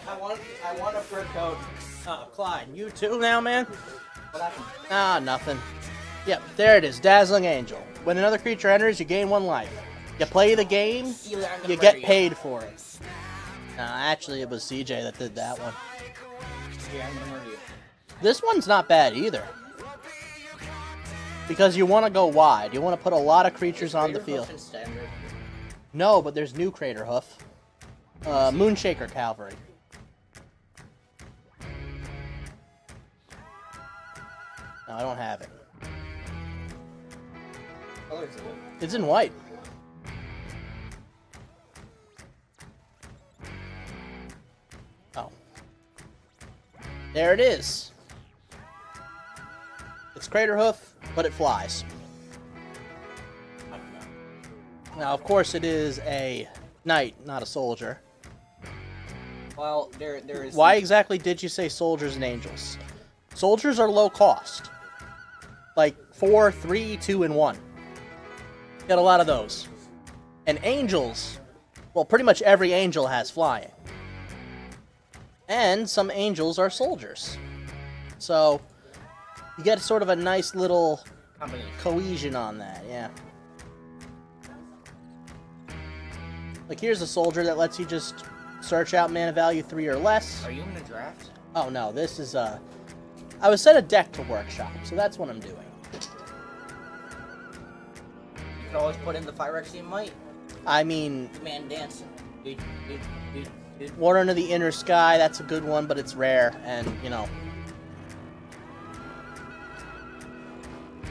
[SPEAKER 1] I want a fur coat. Oh, Clyde, you too now, man?
[SPEAKER 2] What happened?
[SPEAKER 1] Ah, nothing. Yep, there it is, Dazzling Angel. When another creature enters, you gain 1 life. You play the game, you get paid for it. Actually, it was CJ that did that one.
[SPEAKER 2] Yeah, I'm gonna murder you.
[SPEAKER 1] This one's not bad either. Because you want to go wide. You want to put a lot of creatures on the field.
[SPEAKER 2] Standard.
[SPEAKER 1] No, but there's new Crater Hoof. Moonshaker Cavalry. No, I don't have it.
[SPEAKER 2] Color is it?
[SPEAKER 1] It's in white. Oh. There it is. It's Crater Hoof, but it flies. Now, of course, it is a knight, not a soldier.
[SPEAKER 2] Well, there is.
[SPEAKER 1] Why exactly did you say soldiers and angels? Soldiers are low cost. Like 4, 3, 2, and 1. Get a lot of those. And angels, well, pretty much every angel has flying. And some angels are soldiers. So, you get sort of a nice little cohesion on that, yeah. Like, here's a soldier that lets you just search out mana value 3 or less.
[SPEAKER 2] Are you in the draft?
[SPEAKER 1] Oh, no, this is, I was sent a deck to workshop, so that's what I'm doing.
[SPEAKER 2] You could always put in the Phyrexian Might.
[SPEAKER 1] I mean,
[SPEAKER 2] Man dancing.
[SPEAKER 1] Water into the Inner Sky, that's a good one, but it's rare, and, you know.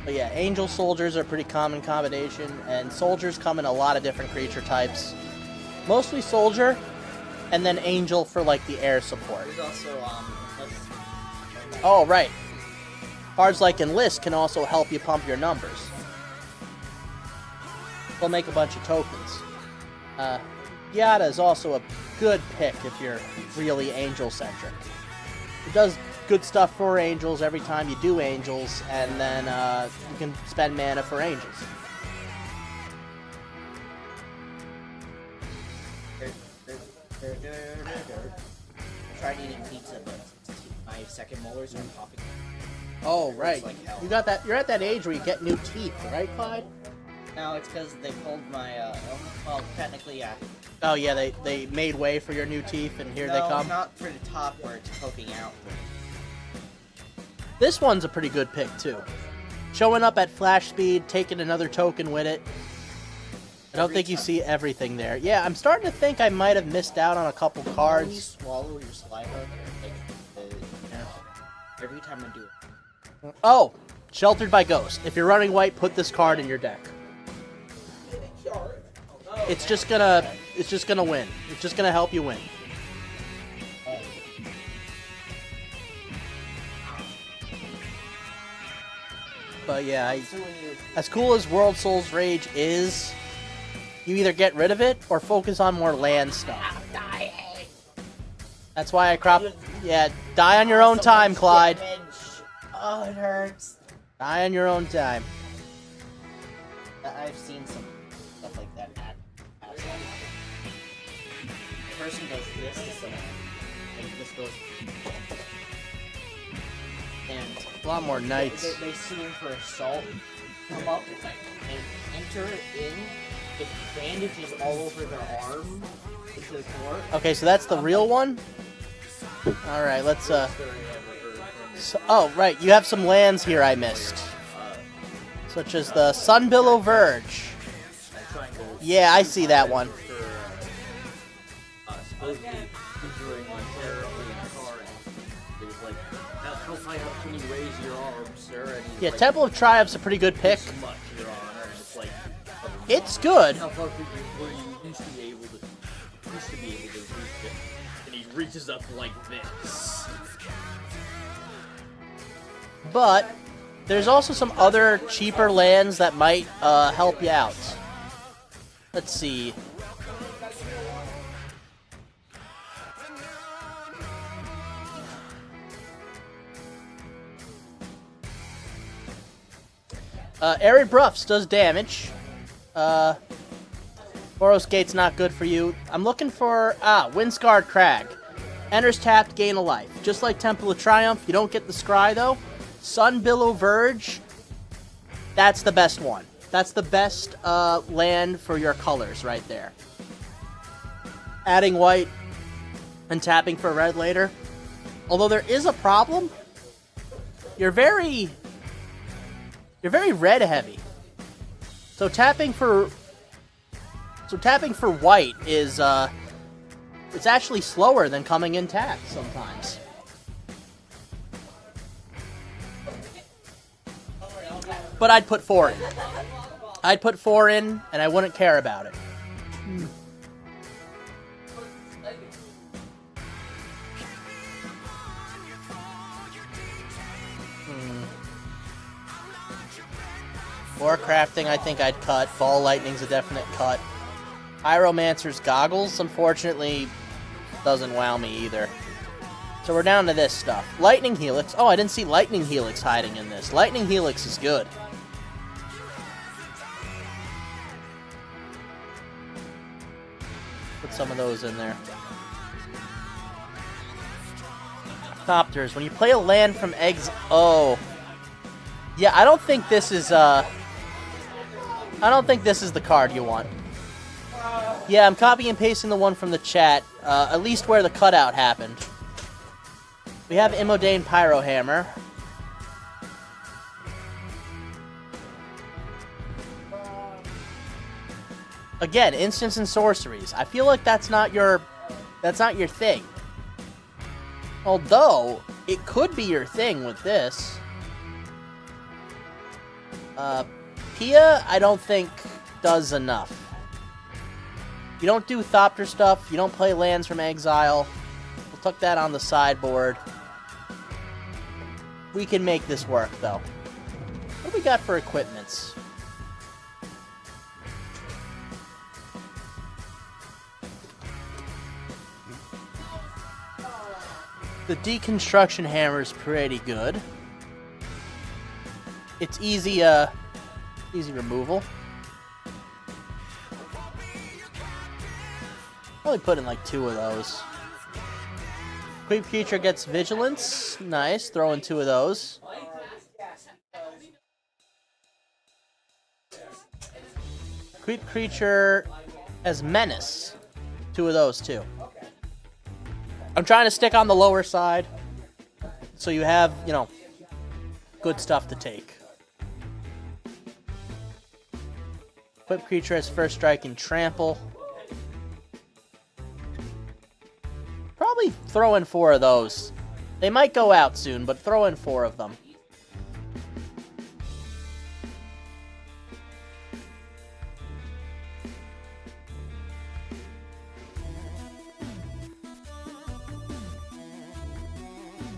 [SPEAKER 1] But yeah, Angel Soldiers are a pretty common combination, and Soldiers come in a lot of different creature types. Mostly Soldier, and then Angel for, like, the air support.
[SPEAKER 2] There's also,
[SPEAKER 1] Oh, right. Cards like Enlist can also help you pump your numbers. They'll make a bunch of tokens. Yada is also a good pick if you're really angel-centric. It does good stuff for angels every time you do angels, and then you can spend mana for angels.
[SPEAKER 2] I tried eating pizza, but my second molars are popping.
[SPEAKER 1] Oh, right.
[SPEAKER 2] Like hell.
[SPEAKER 1] You got that. You're at that age where you get new teeth, right, Clyde?
[SPEAKER 2] No, it's because they pulled my, well, technically, yeah.
[SPEAKER 1] Oh, yeah, they made way for your new teeth, and here they come.
[SPEAKER 2] No, not for the top where it's poking out.
[SPEAKER 1] This one's a pretty good pick, too. Showing up at flash speed, taking another token with it. I don't think you see everything there. Yeah, I'm starting to think I might have missed out on a couple
[SPEAKER 2] When you
[SPEAKER 1] cards.
[SPEAKER 2] swallow your saliva, every time I do it.
[SPEAKER 1] Oh, Sheltered by Ghost. If you're running white, put this card in your deck. It's just gonna win. It's just gonna help you win. But yeah, as cool as World Souls Rage is, you either get rid of it or focus on more land stuff. That's why I crop. Yeah, die on your own time, Clyde.
[SPEAKER 2] Oh, it hurts.
[SPEAKER 1] Die on your own time.
[SPEAKER 2] I've seen some stuff like that at the person does this to someone, and this goes, and
[SPEAKER 1] A lot more knights.
[SPEAKER 2] they see him for assault, come up and enter in with bandages all over their arm,
[SPEAKER 1] Okay, so that's the real one? Alright, let's, so, oh, right, you have some lands here I missed. Such as the Sunbillow Verge. Yeah, I see that one.
[SPEAKER 4] Supposedly enjoying my terribly in a car, and he was like, how high up can you raise your arms, sir? And he's
[SPEAKER 1] Yeah,
[SPEAKER 4] like,
[SPEAKER 1] Temple of Triumph's a pretty good pick.
[SPEAKER 4] so much, Your Honor, and it's like,
[SPEAKER 1] It's good.
[SPEAKER 4] how far could you, were you used to be able to reach it? And he reaches up like this.
[SPEAKER 1] But there's also some other cheaper lands that might help you out. Let's see. Arid Bruffs does damage. Boros Gate's not good for you. I'm looking for... Windscarred Crag. Enters tapped, gain a life. Just like Temple of Triumph, you don't get the scry, though. Sunbillow Verge, that's the best one. That's the best land for your colors right there. Adding white and tapping for red later. Although there is a problem. You're very red heavy. So tapping for white is it's actually slower than coming in tapped sometimes. But I'd put 4 in. I'd put 4 in, and I wouldn't care about it. Warcrafting, I think I'd cut. Ball Lightning's a definite cut. Pyromancer's Goggles, unfortunately, doesn't wow me either. So we're down to this stuff. Lightning Helix. Oh, I didn't see Lightning Helix hiding in this. Lightning Helix is good. Put some of those in there. Thopters. When you play a land from eggs... Oh. Yeah, I don't think this is, I don't think this is the card you want. Yeah, I'm copy and pasting the one from the chat. At least where the cutout happened. We have Immodane Pyrohammer. Again, instants and sorceries. I feel like that's not your thing. Although, it could be your thing with this. Pia, I don't think does enough. You don't do Thopter stuff, you don't play lands from exile. We'll tuck that on the sideboard. We can make this work, though. What do we got for equipments? The Deconstruction Hammer's pretty good. It's easy, easy removal. Probably put in like 2 of those. Creep Creature gets Vigilance. Nice. Throw in 2 of those. Creep Creature has Menace. 2 of those too. I'm trying to stick on the lower side. So you have, you know, good stuff to take. Equip Creature has First Strike and Trample. Probably throw in 4 of those. They might go out soon, but throw in 4 of them.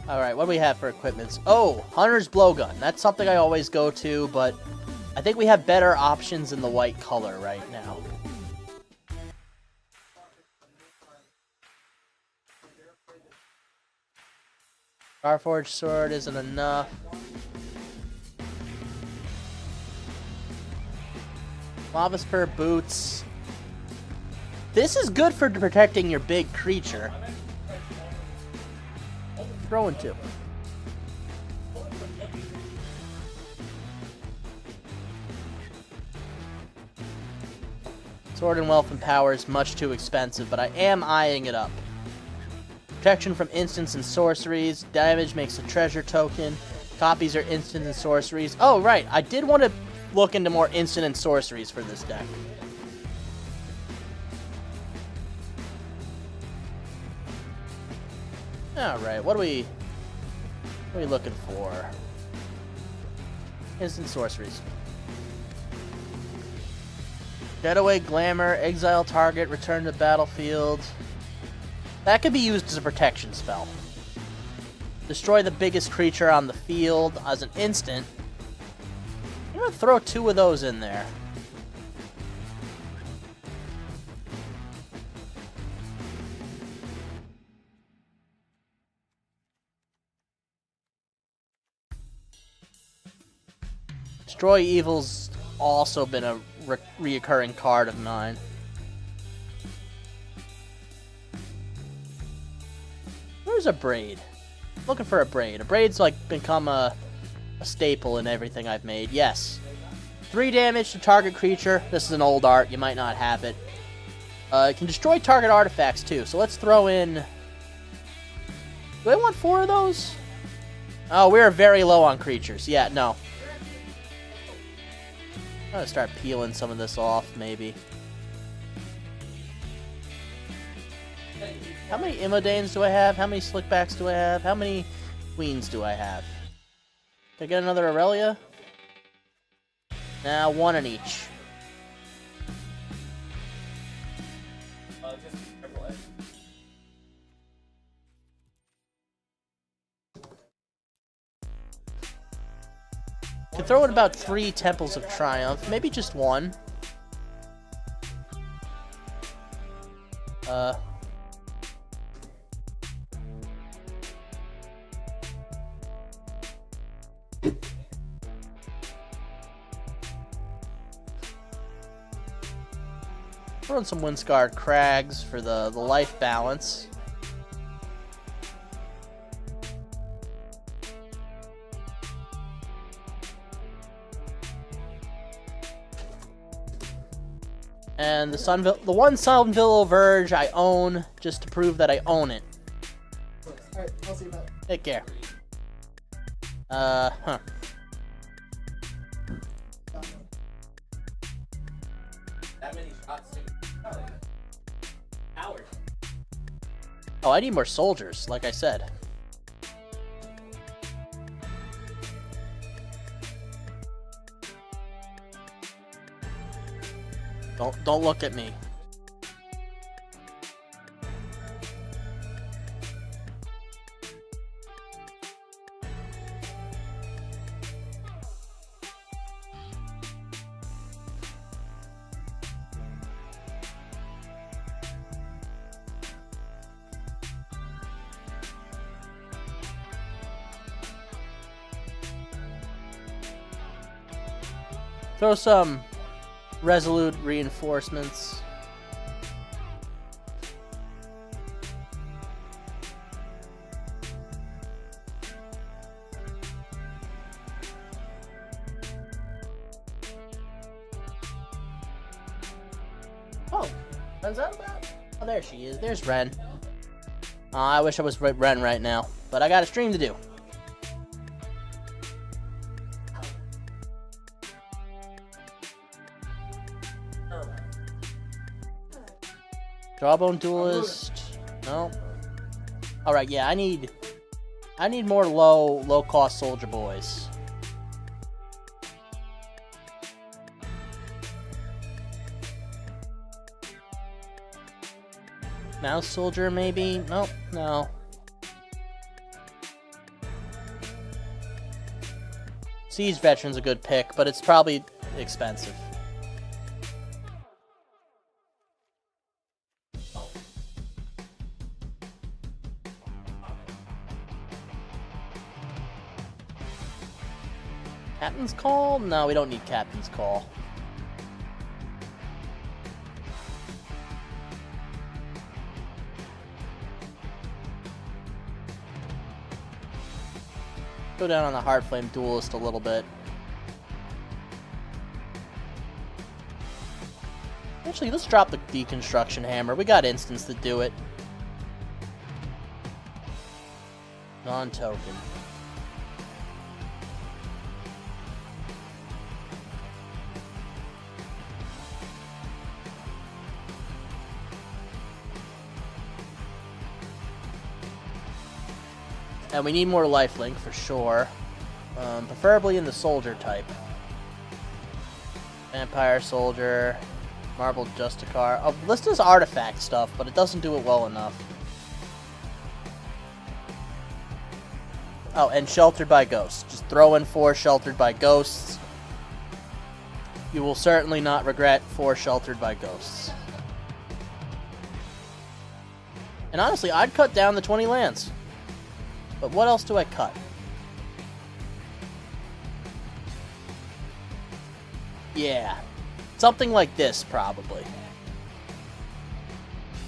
[SPEAKER 1] Alright, what do we have for equipments? Oh, Hunter's Blowgun. That's something I always go to, but I think we have better options in the white color right now. Farforged Sword isn't enough. Lava Spur Boots. This is good for protecting your big creature. Throw in 2. Sword and Wealth and Power is much too expensive, but I am eyeing it up. Protection from instants and sorceries. Damage makes a treasure token. Copies are instant and sorceries. Oh, right. I did want to look into more instant and sorceries for this deck. Alright, what are we looking for? Instant sorceries. Getaway, Glamour, exile target, return to battlefield. That could be used as a protection spell. Destroy the biggest creature on the field as an instant. I'm gonna throw 2 of those in there. Destroy Evil's also been a reoccurring card of mine. Where's a Braid? Looking for a Braid. A Braid's like become a staple in everything I've made. Yes. 3 damage to target creature. This is an old art. You might not have it. It can destroy target artifacts too. So let's throw in... Do I want 4 of those? Oh, we're very low on creatures. Yeah, no. I'm gonna start peeling some of this off, maybe. How many Imodanes do I have? How many Slickbacks do I have? How many Queens do I have? Can I get another Aurelia? Nah, 1 in each.
[SPEAKER 3] Just triple it.
[SPEAKER 1] Could throw in about 3 Temples of Triumph. Maybe just 1. Throw in some Windscarred Crags for the life balance. And the one Sunville Verge I own, just to prove that I own it.
[SPEAKER 2] Alright, I'll see you about it.
[SPEAKER 1] Take care.
[SPEAKER 3] That many shots too. Howard.
[SPEAKER 1] Oh, I need more soldiers, like I said. Don't look at me. Throw some Resolute reinforcements. Oh, Ren's out about? Oh, there she is. There's Ren. I wish I was Ren right now, but I got a stream to do. Jawbone Duelist. No. Alright, yeah, I need more low cost soldier boys. Mouse soldier maybe? Nope, no. Siege Veteran's a good pick, but it's probably expensive. Captain's Call? No, we don't need Captain's Call. Go down on the Heartflame Duelist a little bit. Actually, let's drop the deconstruction hammer. We got instants to do it. Non-token. And we need more lifelink for sure. Preferably in the soldier type. Vampire soldier, marble justicar. Oh, this does artifact stuff, but it doesn't do it well enough. Oh, and sheltered by ghosts. Just throw in 4 sheltered by ghosts. You will certainly not regret 4 sheltered by ghosts. And honestly, I'd cut down the 20 lands. But what else do I cut? Yeah, something like this, probably.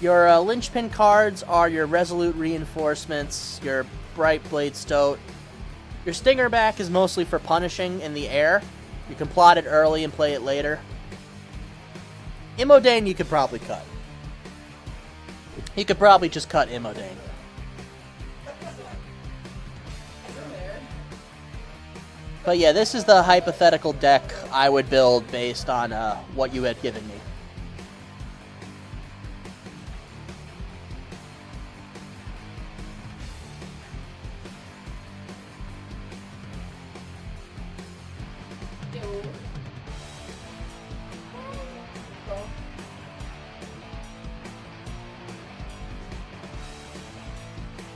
[SPEAKER 1] Your linchpin cards are your Resolute Reinforcements, your Bright Blade Stoat. Your Stingerback is mostly for punishing in the air. You can plot it early and play it later. Immodane you could probably cut. You could probably just cut Immodane. But yeah, this is the hypothetical deck I would build based on what you had given me.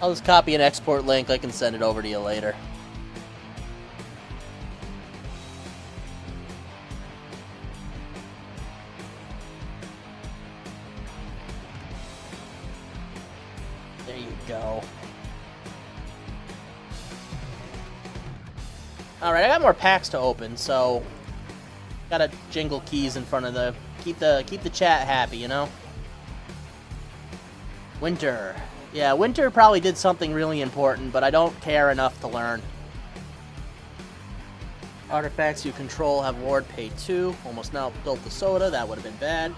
[SPEAKER 1] I'll just copy an export link. I can send it over to you later. There you go. Alright, I got more packs to open, so gotta jingle keys in front of the keep the chat happy, you know? Winter. Yeah, Winter probably did something really important, but I don't care enough to learn. Artifacts you control have ward pay 2. Almost now built the soda, that would have been bad.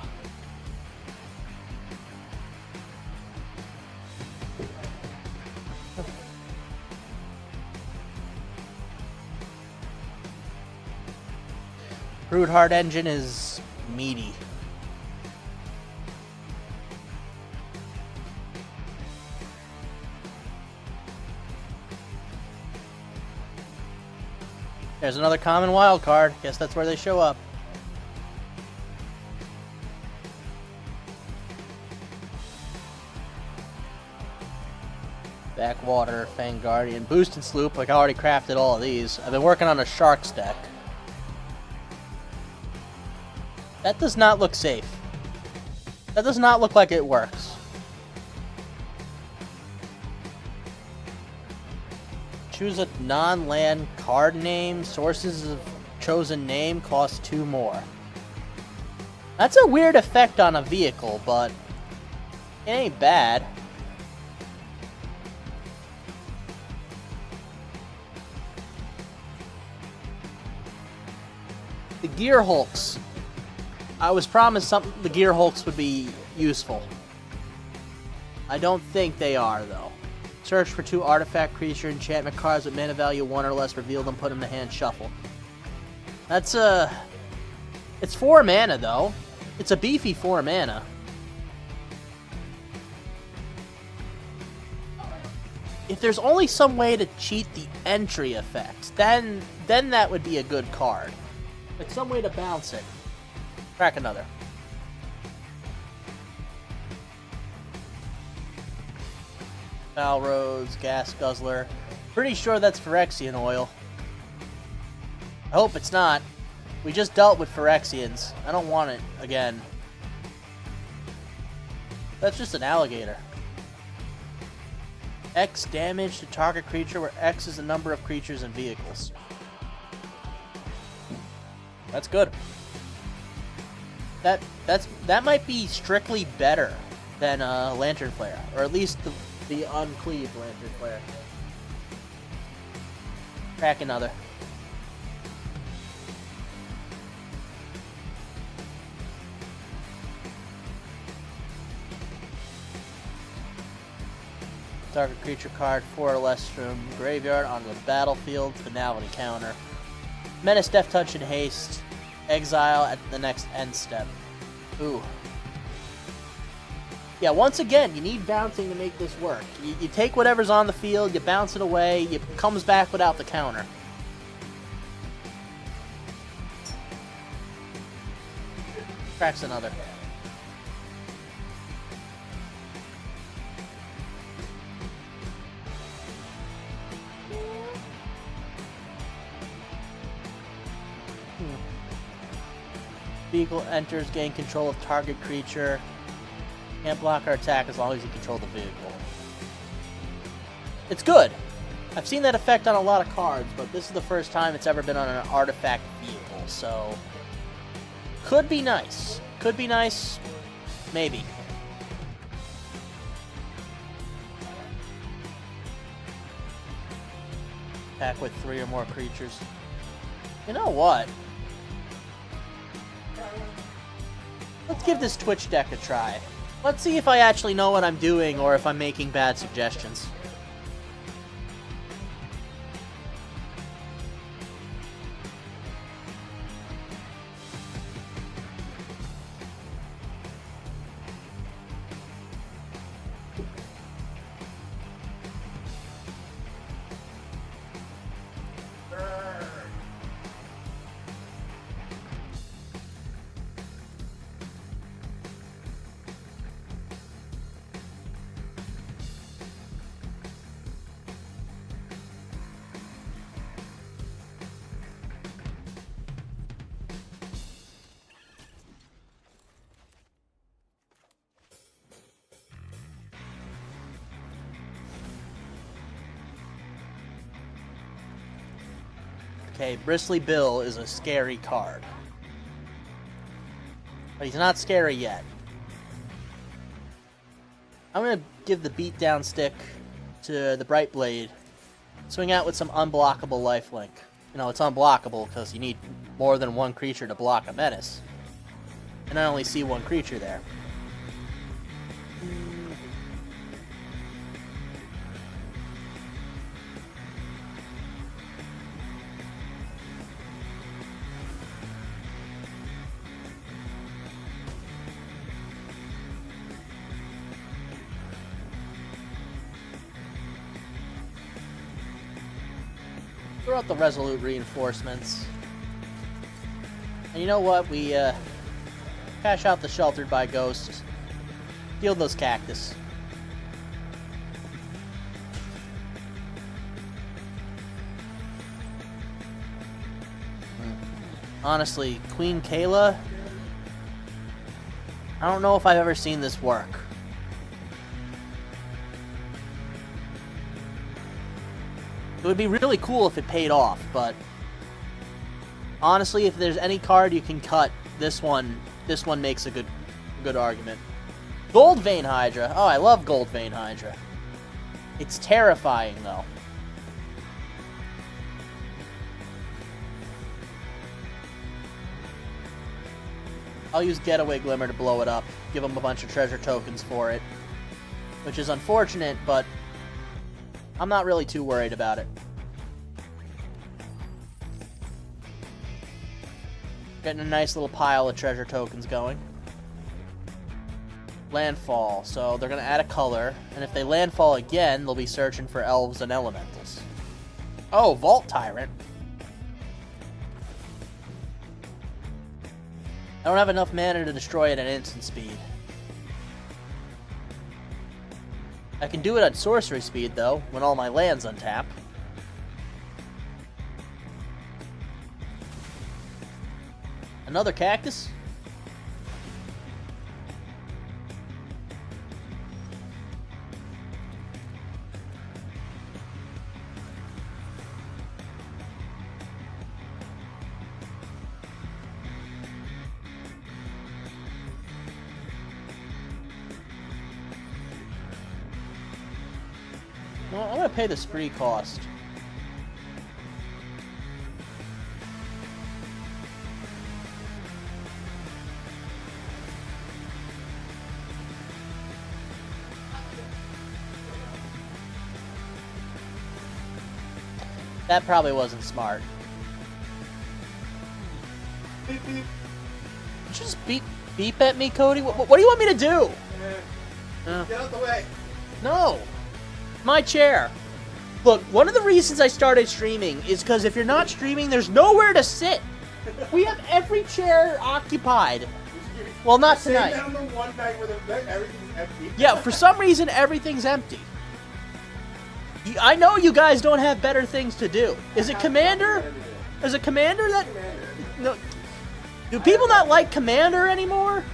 [SPEAKER 1] Broodheart Engine is meaty. There's another common wild card. Guess that's where they show up. Backwater, Fang Guardian, Boost and Sloop. Like I already crafted all of these. I've been working on a Sharks deck. That does not look safe. That does not look like it works. Choose a non-land card name. Sources of chosen name cost 2 more. That's a weird effect on a vehicle, but it ain't bad. The Gear Hulks. I was promised the Gear Hulks would be useful. I don't think they are, though. Search for 2 artifact creature enchantment cards with mana value 1 or less, reveal them, put them in the hand, shuffle. That's it's 4 mana, though. It's a beefy 4 mana. If there's only some way to cheat the entry effects, then that would be a good card. Like some way to bounce it. Crack another. Balrose, Gas Guzzler. Pretty sure that's Phyrexian oil. I hope it's not. We just dealt with Phyrexians. I don't want it again. That's just an alligator. X damage to target creature where X is the number of creatures and vehicles. That's good. That might be strictly better than Lantern Flare, or at least the uncleaved Lantern Flare. Crack another. Target creature card 4 or less from graveyard onto the battlefield. Finality counter. Menace, Death Touch, and Haste. Exile at the next end step. Ooh. Yeah, once again, you need bouncing to make this work. You take whatever's on the field, you bounce it away, it comes back without the counter. Cracks another. Vehicle enters, gain control of target creature. Can't block or attack as long as you control the vehicle. It's good. I've seen that effect on a lot of cards, but this is the first time it's ever been on an artifact vehicle, so... Could be nice. Could be nice. Maybe. Attack with 3 or more creatures. You know what? Let's give this Twitch deck a try. Let's see if I actually know what I'm doing or if I'm making bad suggestions. Okay, Bristly Bill is a scary card. But he's not scary yet. I'm going to give the beatdown stick to the Bright Blade. Swing out with some unblockable lifelink. You know, it's unblockable because you need more than one creature to block a menace. And I only see one creature there. Throw out the Resolute Reinforcements. And you know what? We cash out the Sheltered by Ghost. Deal those Cactus. Honestly, Queen Kayla, I don't know if I've ever seen this work. It would be really cool if it paid off, but honestly, if there's any card you can cut, this one makes a good argument. Gold Vein Hydra. Oh, I love Gold Vein Hydra. It's terrifying, though. I'll use Getaway Glimmer to blow it up, give them a bunch of treasure tokens for it, which is unfortunate, but I'm not really too worried about it. Getting a nice little pile of treasure tokens going. Landfall, so they're going to add a color, and if they landfall again, they'll be searching for elves and elementals. Oh, Vault Tyrant. I don't have enough mana to destroy it at instant speed. I can do it at sorcery speed, though, when all my lands untap. Another Cactus? Well, I'm gonna pay the spree cost. That probably wasn't smart.
[SPEAKER 3] Beep, beep.
[SPEAKER 1] Did you just beep at me, Cody? What do you want me to do?
[SPEAKER 3] Get out the way.
[SPEAKER 1] No. My chair. Look, one of the reasons I started streaming is because if you're not streaming, there's nowhere to sit. We have every chair occupied. Well, not tonight.
[SPEAKER 3] Sitting down the one night where everything's empty.
[SPEAKER 1] Yeah, for some reason, everything's empty. I know you guys don't have better things to do. Is it Commander? Is it Commander that... No. Do people not like Commander anymore?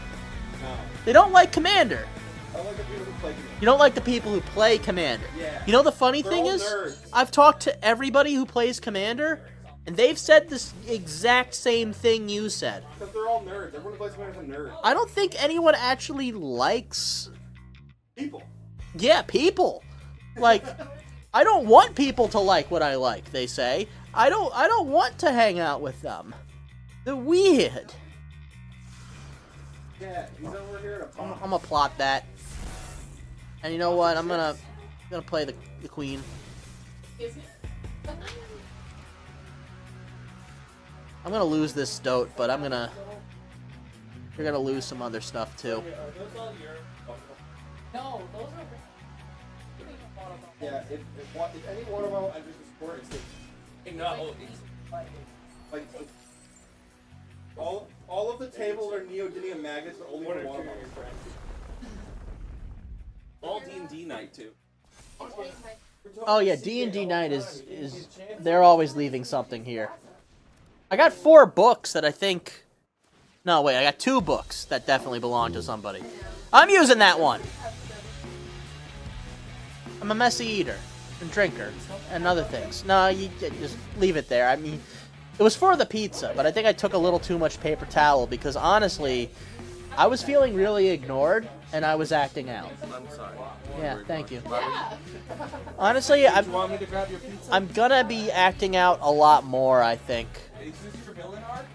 [SPEAKER 3] No.
[SPEAKER 1] They don't like Commander.
[SPEAKER 3] I like the people who play Commander.
[SPEAKER 1] You don't like the people who play Commander.
[SPEAKER 3] Yeah.
[SPEAKER 1] You know the funny
[SPEAKER 3] They're
[SPEAKER 1] thing
[SPEAKER 3] all
[SPEAKER 1] is,
[SPEAKER 3] nerds.
[SPEAKER 1] I've talked to everybody who plays Commander, and they've said this exact same thing you said.
[SPEAKER 3] Because they're all nerds. Everyone who plays Commander is a nerd.
[SPEAKER 1] I don't think anyone actually likes...
[SPEAKER 3] People.
[SPEAKER 1] Yeah, people. Like, I don't want people to like what I like, they say. I don't want to hang out with them. They're weird.
[SPEAKER 3] Yeah, he's over here to
[SPEAKER 1] I'm
[SPEAKER 3] pop.
[SPEAKER 1] gonna plot that. And you know what? I'm gonna play the queen. I'm gonna lose this stoat, but you're gonna lose some other stuff too.
[SPEAKER 2] No, those are.
[SPEAKER 3] Yeah, if any water bottle enters the sport, it's
[SPEAKER 4] No,
[SPEAKER 3] like all of the tables are neodymium magnets, but only for water bottles.
[SPEAKER 4] all D&D night too.
[SPEAKER 1] Oh yeah, D&D night is they're always leaving something here. I got 4 books that I think. No wait, I got 2 books that definitely belong to somebody. I'm using that one. I'm a messy eater and drinker and other things. No, you just leave it there. I mean, it was for the pizza, but I think I took a little too much paper towel because honestly, I was feeling really ignored and I was acting out.
[SPEAKER 4] I'm sorry.
[SPEAKER 1] Yeah, thank you. Honestly,
[SPEAKER 3] You want me to grab your pizza?
[SPEAKER 1] I'm gonna be acting out a lot more, I think.
[SPEAKER 3] Is this your villain arc?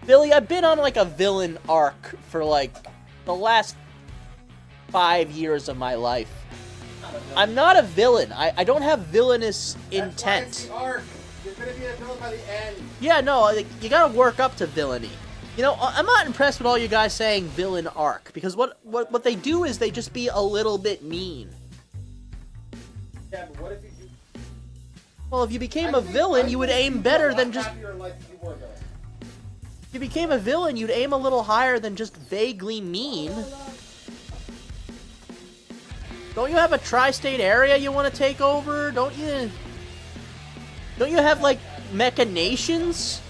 [SPEAKER 1] Billy, I've been on like a villain arc for like the last 5 years of my life. I'm not a villain. I don't have villainous intent.
[SPEAKER 3] That's why it's the arc. You're gonna be a villain by the end.
[SPEAKER 1] Yeah, no, like, you gotta work up to villainy. You know, I'm not impressed with all you guys saying villain arc, because what they do is they just be a little bit mean.
[SPEAKER 3] Yeah, but what if you do?
[SPEAKER 1] Well, if you became a villain, you would aim better than just...
[SPEAKER 3] Happier in life if you were a villain.
[SPEAKER 1] If you became a villain, you'd aim a little higher than just vaguely mean. Don't you have a tri-state area you want to take over? Don't you have, like, machinations?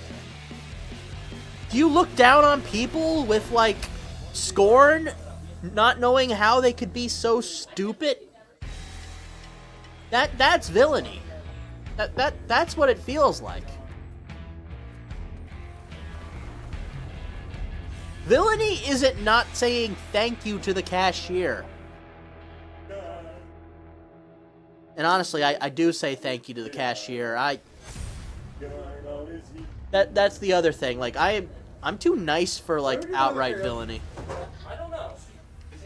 [SPEAKER 1] Do you look down on people with, like, scorn, not knowing how they could be so stupid? That's villainy. That's what it feels like. Villainy isn't not saying thank you to the cashier. And honestly, I do say thank you to the cashier. That's the other thing. Like, I'm too nice for, like, outright villainy.
[SPEAKER 4] I don't know.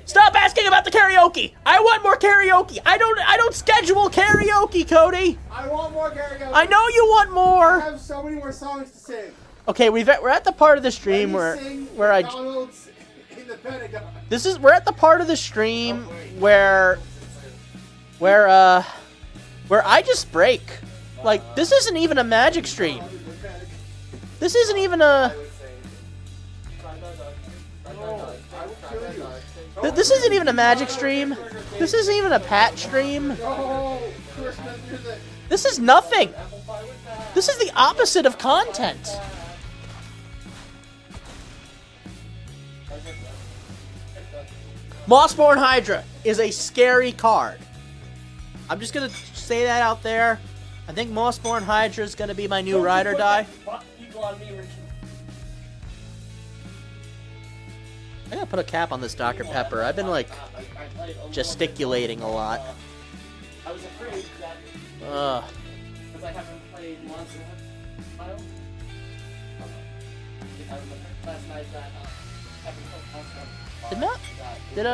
[SPEAKER 1] Stop asking about the karaoke! I want more karaoke! I don't schedule karaoke, Cody!
[SPEAKER 3] I want more karaoke.
[SPEAKER 1] I know you want
[SPEAKER 3] I
[SPEAKER 1] more!
[SPEAKER 3] have so many more songs to sing.
[SPEAKER 1] Okay, we're at the part of the stream
[SPEAKER 3] Let me sing
[SPEAKER 1] where I...
[SPEAKER 3] McDonald's in the Pentagon.
[SPEAKER 1] We're at the part of the stream where I just break. Like, this isn't even a magic stream. This isn't even a... This isn't even a magic stream. This isn't even a Pat stream.
[SPEAKER 3] Oh, Christmas music.
[SPEAKER 1] This is nothing. This is the opposite of content. Mossborn Hydra is a scary card. I'm just gonna say that out there. I think Mossborn Hydra is gonna be my new ride or die. I gotta put a cap on this Dr. Pepper. I've been like gesticulating a lot.
[SPEAKER 4] I was afraid that
[SPEAKER 1] Ugh.
[SPEAKER 4] because I haven't played Monster Hunter last night that
[SPEAKER 1] Did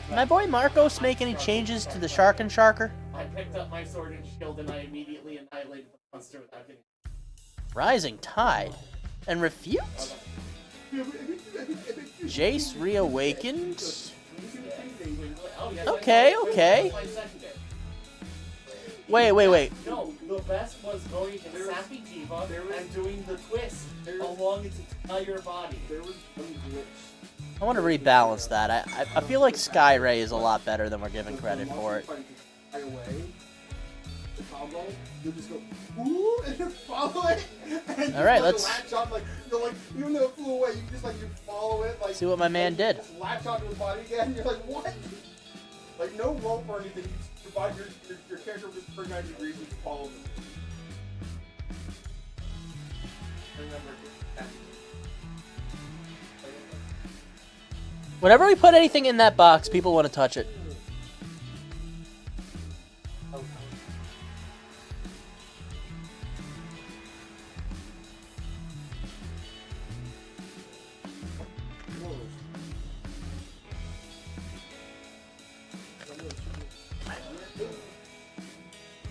[SPEAKER 1] my boy Marcos make any changes to the Shark and Sharker?
[SPEAKER 4] I picked up my sword and shield and I immediately annihilated the
[SPEAKER 3] monster without getting.
[SPEAKER 1] Rising Tide. And Refute? Jace reawakened?
[SPEAKER 3] Oh, yeah,
[SPEAKER 1] Okay, okay. Wait.
[SPEAKER 3] No, the best was going to Sappy Diva and doing the twist along its entire body.
[SPEAKER 4] There was one glitch.
[SPEAKER 1] I want to rebalance that. I feel like Sky Ray is a lot better than we're giving credit for it.
[SPEAKER 4] Right away, the combo, you'll just go, ooh, and you follow it. And
[SPEAKER 1] All right,
[SPEAKER 4] just,
[SPEAKER 1] let's
[SPEAKER 4] latch on, like, you're like, even though it flew away, you just like, you follow it, like.
[SPEAKER 1] see what my man did.
[SPEAKER 4] Just latch onto his body again, and you're like, what? Like, no rope or anything, you just divide your character with 39 degrees and you follow them. Remember,
[SPEAKER 1] Whenever we put anything in that box, people want to touch it.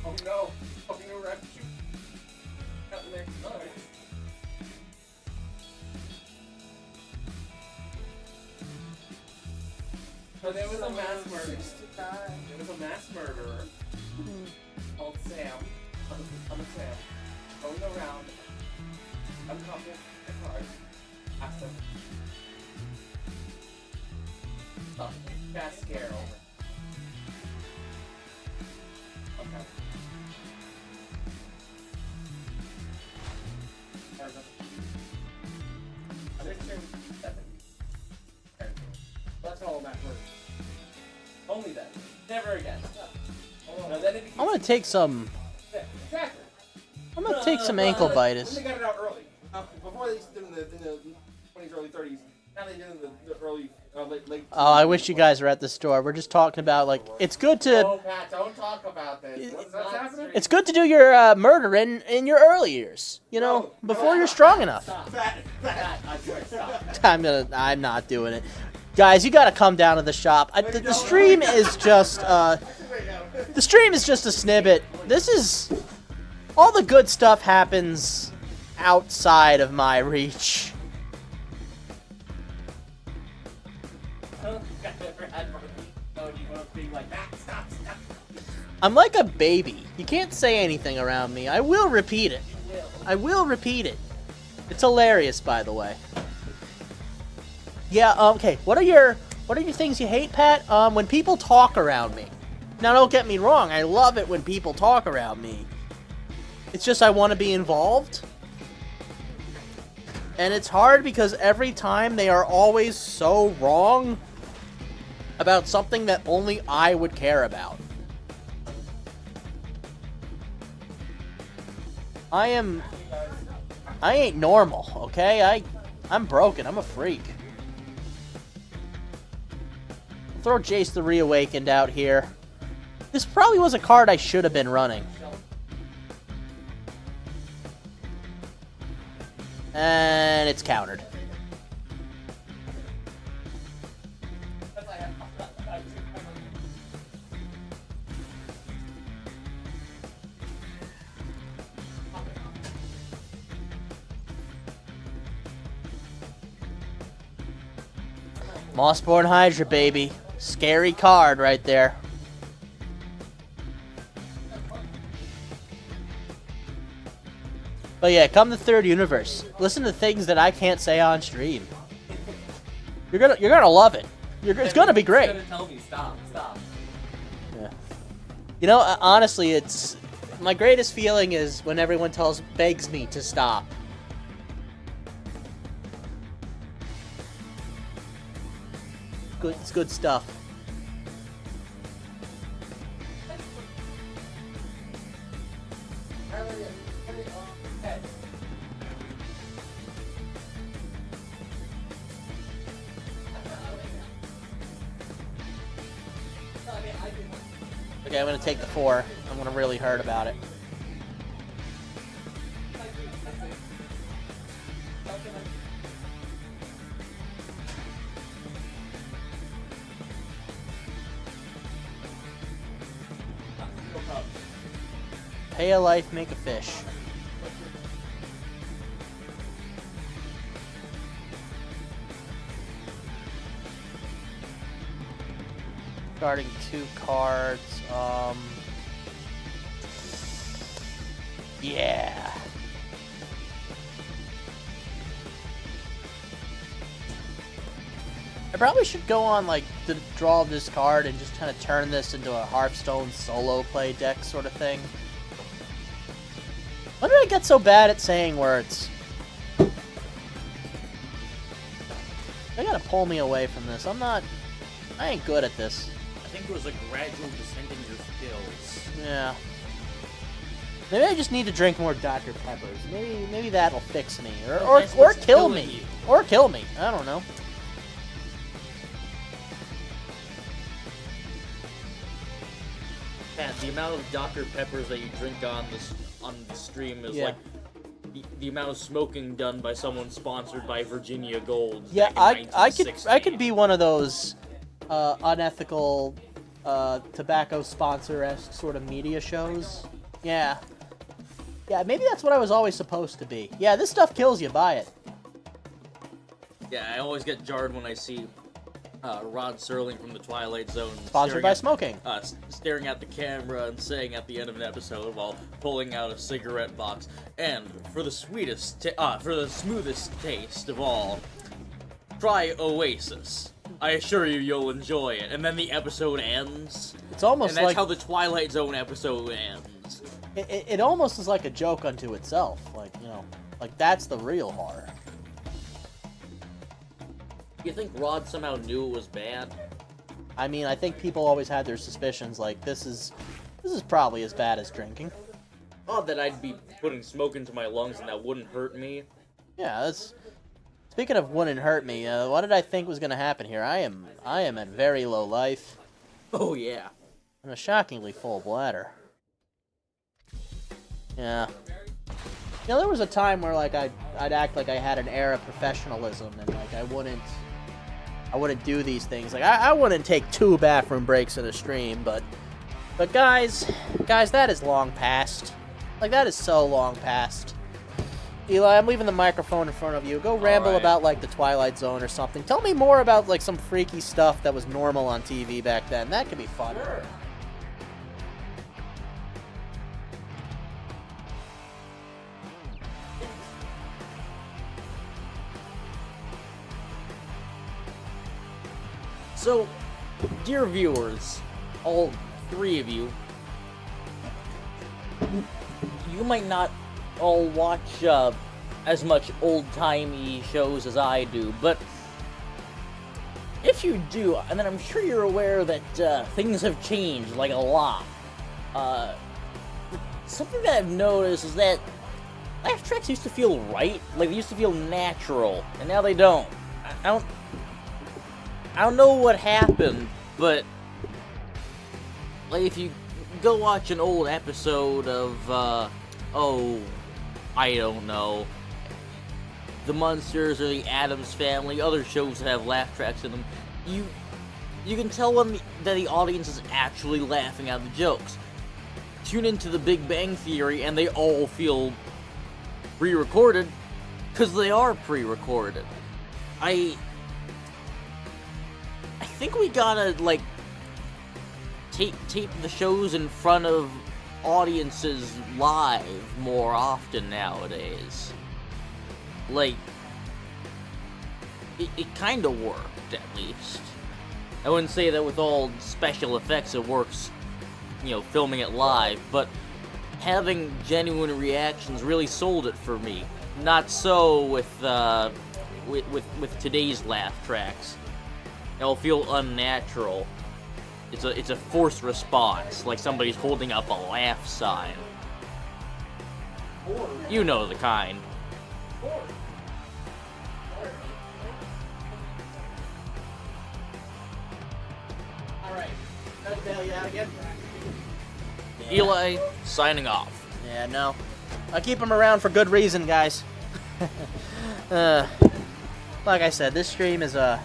[SPEAKER 3] Oh no! Fucking no refuge. Nothing there. Alright. So there was a mass murderer. There was a mass murderer called Sam. I'm a Sam. Going around. Uncoupled the card. Asked him. Oh, fast scare over. Okay. I'm going to turn 70.
[SPEAKER 4] that's all that works.
[SPEAKER 3] Only then. Never again. No, then it
[SPEAKER 1] I'm gonna take some.
[SPEAKER 3] Exactly.
[SPEAKER 1] I'm gonna take some ankle
[SPEAKER 4] When
[SPEAKER 1] bitus.
[SPEAKER 4] they got it out early. Before they did in the 20s, early 30s. Now they did in the early, late.
[SPEAKER 1] Oh, I wish you guys were at the store. We're just talking about like it's good to
[SPEAKER 3] Oh, Pat, don't talk about this. What's happening?
[SPEAKER 1] it's good to do your murder in your early years. You know, before you're strong enough.
[SPEAKER 3] Pat, I swear, stop.
[SPEAKER 1] I'm not doing it. Guys, you gotta come down to the shop. The stream is just the stream is just a snippet. This is all the good stuff happens outside of my reach. I'm like a baby. You can't say anything around me. I will repeat it. I will repeat it. It's hilarious, by the way. Yeah, okay. What are your things you hate, Pat? When people talk around me. Now, don't get me wrong. I love it when people talk around me. It's just I want to be involved. And it's hard because every time they are always so wrong about something that only I would care about. I ain't normal, okay? I'm broken. I'm a freak. Throw Jace the Reawakened out here. This probably was a card I should have been running. And it's countered. Mossborn Hydra, baby. Scary card right there. But yeah, come the third universe. Listen to things that I can't say on stream. You're gonna love it. It's gonna be great.
[SPEAKER 3] You're gonna tell me stop.
[SPEAKER 1] Yeah. You know, honestly, it's my greatest feeling is when everyone begs me to stop. Good, it's good stuff. Okay, I'm gonna take the 4. I'm gonna really hurt about it. Pay a life, make a fish. Discarding 2 cards. Yeah. I probably should go on, like, the draw of this card and just kind of turn this into a Hearthstone solo play deck sort of thing. When did I get so bad at saying words? They gotta pull me away from this. I ain't good at this.
[SPEAKER 4] I think it was a gradual descent in your skills.
[SPEAKER 1] Yeah. Maybe I just need to drink more Dr. Peppers. Maybe that'll fix me. Or kill me. Or kill me. I don't know.
[SPEAKER 4] Pat, the amount of Dr. Peppers that you drink on the stream is like the amount of smoking done by someone sponsored by Virginia Gold.
[SPEAKER 1] Yeah,
[SPEAKER 4] back in
[SPEAKER 1] I
[SPEAKER 4] 1960.
[SPEAKER 1] could be one of those unethical tobacco sponsor-esque sort of media shows. Yeah. Yeah, maybe that's what I was always supposed to be. Yeah, this stuff kills you. Buy it.
[SPEAKER 4] Yeah, I always get jarred when I see Rod Serling from the Twilight Zone
[SPEAKER 1] Sponsored by smoking.
[SPEAKER 4] staring at the camera and saying at the end of an episode while pulling out a cigarette box, and for the smoothest taste of all, try Oasis. I assure you, you'll enjoy it. And then the episode ends.
[SPEAKER 1] It's almost
[SPEAKER 4] and that's
[SPEAKER 1] like
[SPEAKER 4] how the Twilight Zone episode ends.
[SPEAKER 1] it almost is like a joke unto itself. Like, you know, like that's the real horror.
[SPEAKER 4] You think Rod somehow knew it was bad?
[SPEAKER 1] I mean, I think people always had their suspicions. Like, this is probably as bad as drinking.
[SPEAKER 4] Odd that I'd be putting smoke into my lungs and that wouldn't hurt me.
[SPEAKER 1] Yeah, that's. Speaking of wouldn't hurt me, what did I think was going to happen here? I am at very low life.
[SPEAKER 4] Oh yeah.
[SPEAKER 1] And a shockingly full bladder. Yeah. You know, there was a time where like I'd act like I had an air of professionalism and like I wouldn't do these things. Like I wouldn't take 2 bathroom breaks in a stream, but guys, that is long past. Like that is so long past. Eli, I'm leaving the microphone in front of you. Go ramble
[SPEAKER 4] right.
[SPEAKER 1] about like the Twilight Zone or something. Tell me more about like some freaky stuff that was normal on TV back then. That could be fun.
[SPEAKER 3] Sure.
[SPEAKER 4] So, dear viewers, all 3 of you, you might not all watch as much old-timey shows as I do, but if you do, and then I'm sure you're aware that things have changed, like, a lot. Something that I've noticed is that laugh tracks used to feel right, like they used to feel natural, and now they don't. I don't know what happened, but like if you go watch an old episode of I don't know, The Munsters or The Addams Family, other shows that have laugh tracks in them, you can tell that the audience is actually laughing at the jokes. Tune into The Big Bang Theory and they all feel pre-recorded, because they are pre-recorded. I think we gotta, like, tape the shows in front of audiences live more often nowadays. Like, it kinda worked, at least. I wouldn't say that with all special effects it works, you know, filming it live, but having genuine reactions really sold it for me. Not so with today's laugh tracks. It'll feel unnatural. It's a forced response, like somebody's holding up a laugh sign. You know the kind.
[SPEAKER 1] Alright. Let's bail you out again.
[SPEAKER 4] Eli, signing off.
[SPEAKER 1] Yeah, no. I keep them around for good reason, guys. Like I said, this stream is a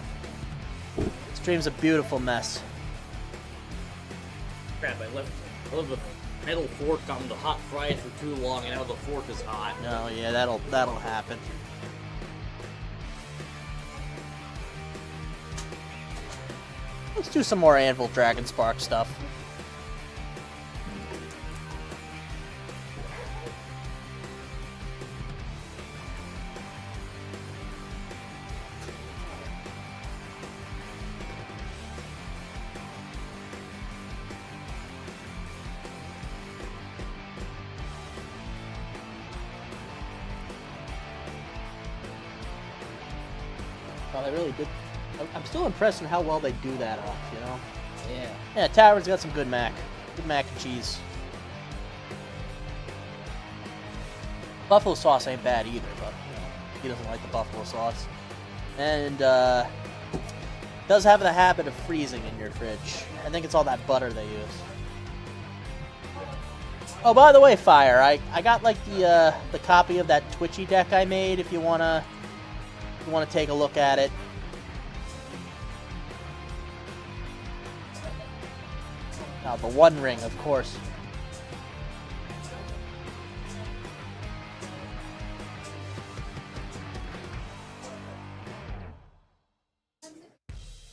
[SPEAKER 1] beautiful mess.
[SPEAKER 4] Crap, I left the metal fork on the hot fries for too long, and now the fork is hot.
[SPEAKER 1] Oh yeah, that'll happen. Let's do some more Anvil Dragon Spark stuff. Well, they really did. I'm still impressed in how well they do that off, you know?
[SPEAKER 4] Yeah.
[SPEAKER 1] Yeah, Tavern's got some good mac. Good mac and cheese. Buffalo sauce ain't bad either, but, you know, he doesn't like the buffalo sauce. And, does have the habit of freezing in your fridge. I think it's all that butter they use. Oh, by the way, Fire, I got, like, the copy of that Twitchy deck I made if you wanna take a look at it. Now, the One Ring, of course.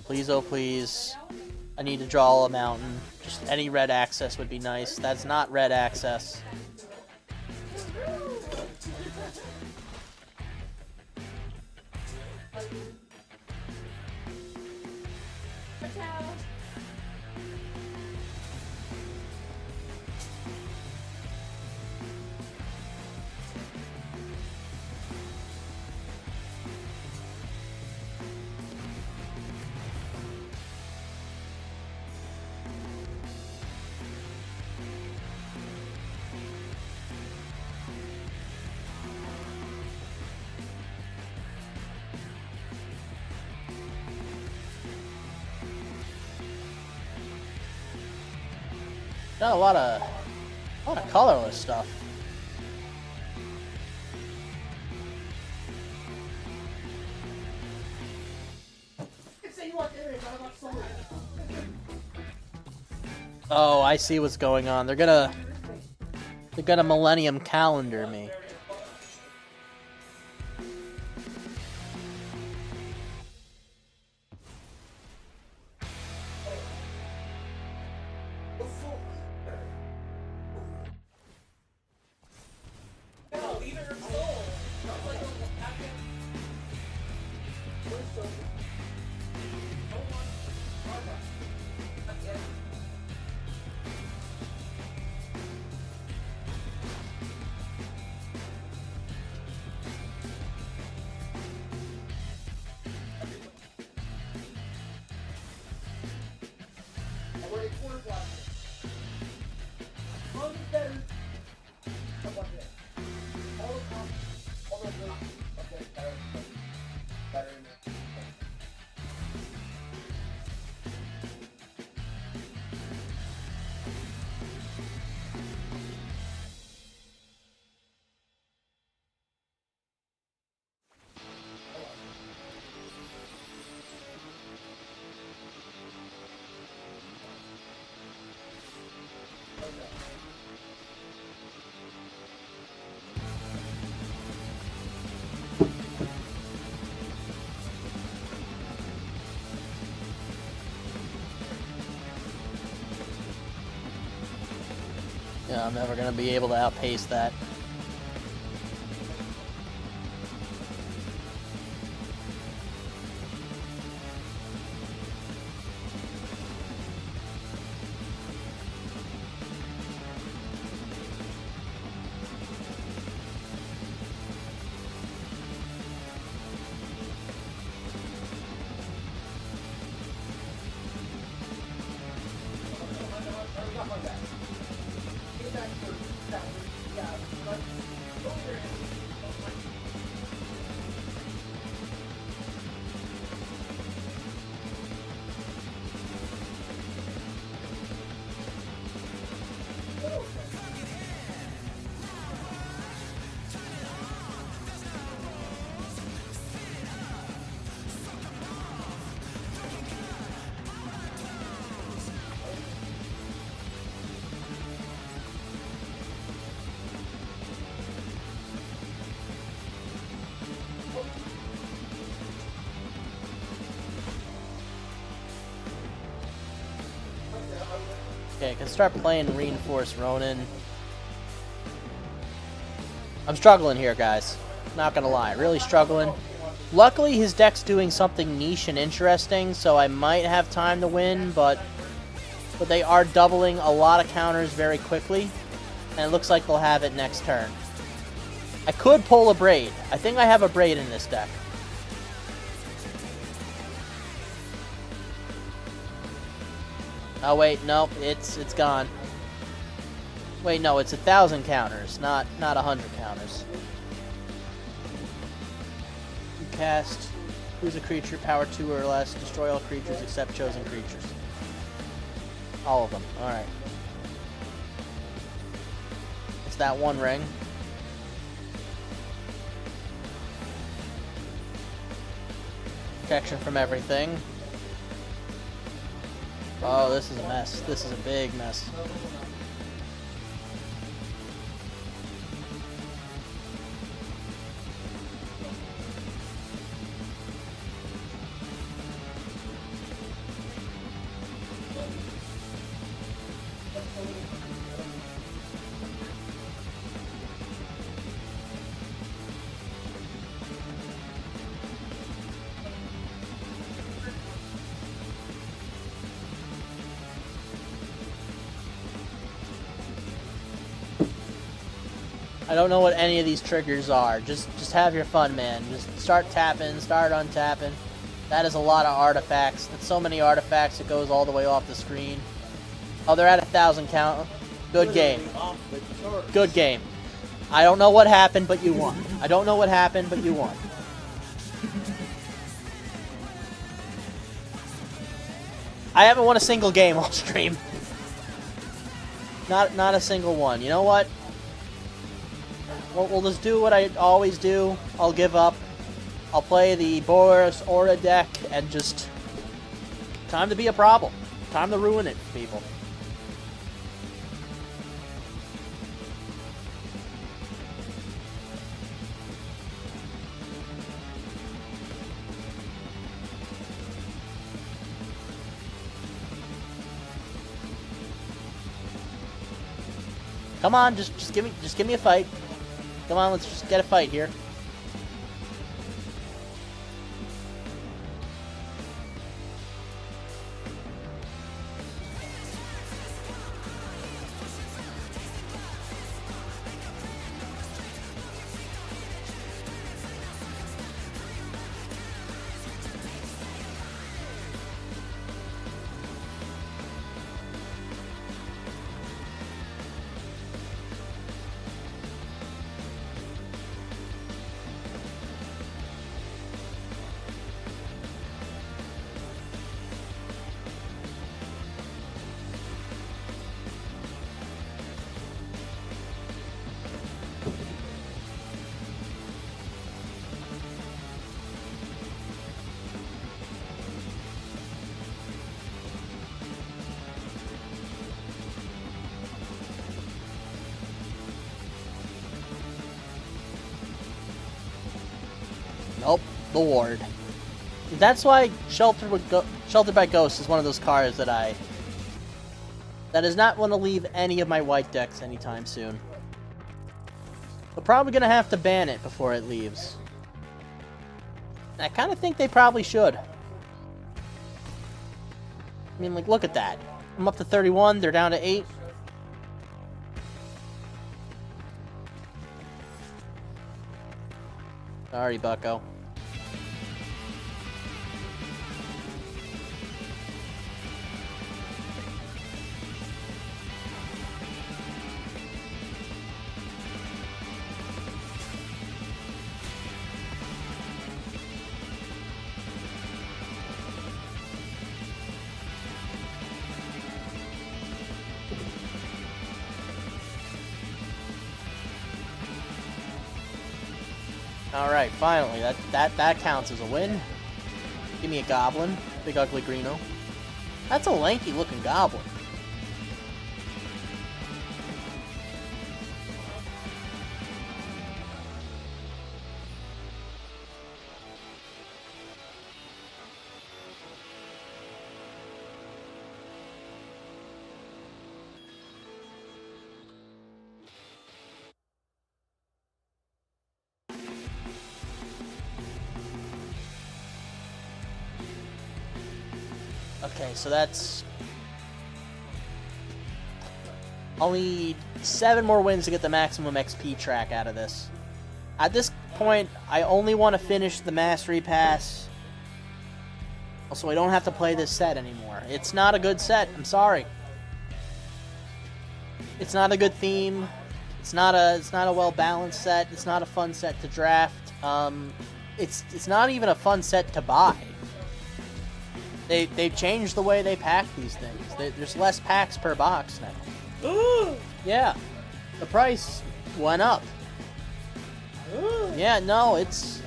[SPEAKER 1] Please, oh please. I need to draw a mountain. Just any red access would be nice. That's not red access. Got a lot of colorless stuff. Oh, I see what's going on. They're gonna Millennium Calendar me. Yeah, I'm never gonna be able to outpace that. Okay, I can start playing Reinforced Ronin. I'm struggling here, guys. Not gonna lie, really struggling. Luckily, his deck's doing something niche and interesting, so I might have time to win, but they are doubling a lot of counters very quickly, and it looks like they'll have it next turn. I could pull a Braid. I think I have a Braid in this deck. Oh wait, nope, it's gone. Wait, no, it's 1,000 counters, not 100 counters. You cast, choose a creature, power 2 or less, destroy all creatures except chosen creatures. All of them, alright. It's that one ring. Protection from everything. Oh, this is a mess. This is a big mess. I don't know what any of these triggers are. Just have your fun, man. Just start tapping, start untapping. That is a lot of artifacts. That's so many artifacts, it goes all the way off the screen. Oh, they're at 1,000 count. Good game. Good game. I don't know what happened, but you won. I don't know what happened, but you won. I haven't won a single game all stream. Not a single one. You know what? We'll just do what I always do. I'll give up. I'll play the Boros Aura deck and just... Time to be a problem. Time to ruin it, people. Come on, just give me a fight. Come on, let's just get a fight here. Nope, the ward. That's why Sheltered by Ghosts is one of those cards that is not going to leave any of my white decks anytime soon. We're probably going to have to ban it before it leaves. And I kind of think they probably should. I mean, like, look at that. I'm up to 31, they're down to 8. Sorry, bucko. Alright, finally, that counts as a win. Give me a goblin. Big ugly greeno. That's a lanky looking goblin. Okay, so that's... I'll need 7 more wins to get the maximum XP track out of this. At this point, I only want to finish the Mastery Pass, so I don't have to play this set anymore. It's not a good set. I'm sorry. It's not a good theme. It's not a well-balanced set. It's not a fun set to draft. It's not even a fun set to buy. They've changed the way they pack these things. There's less packs per box now. Yeah, the price went up. Yeah, no, it's...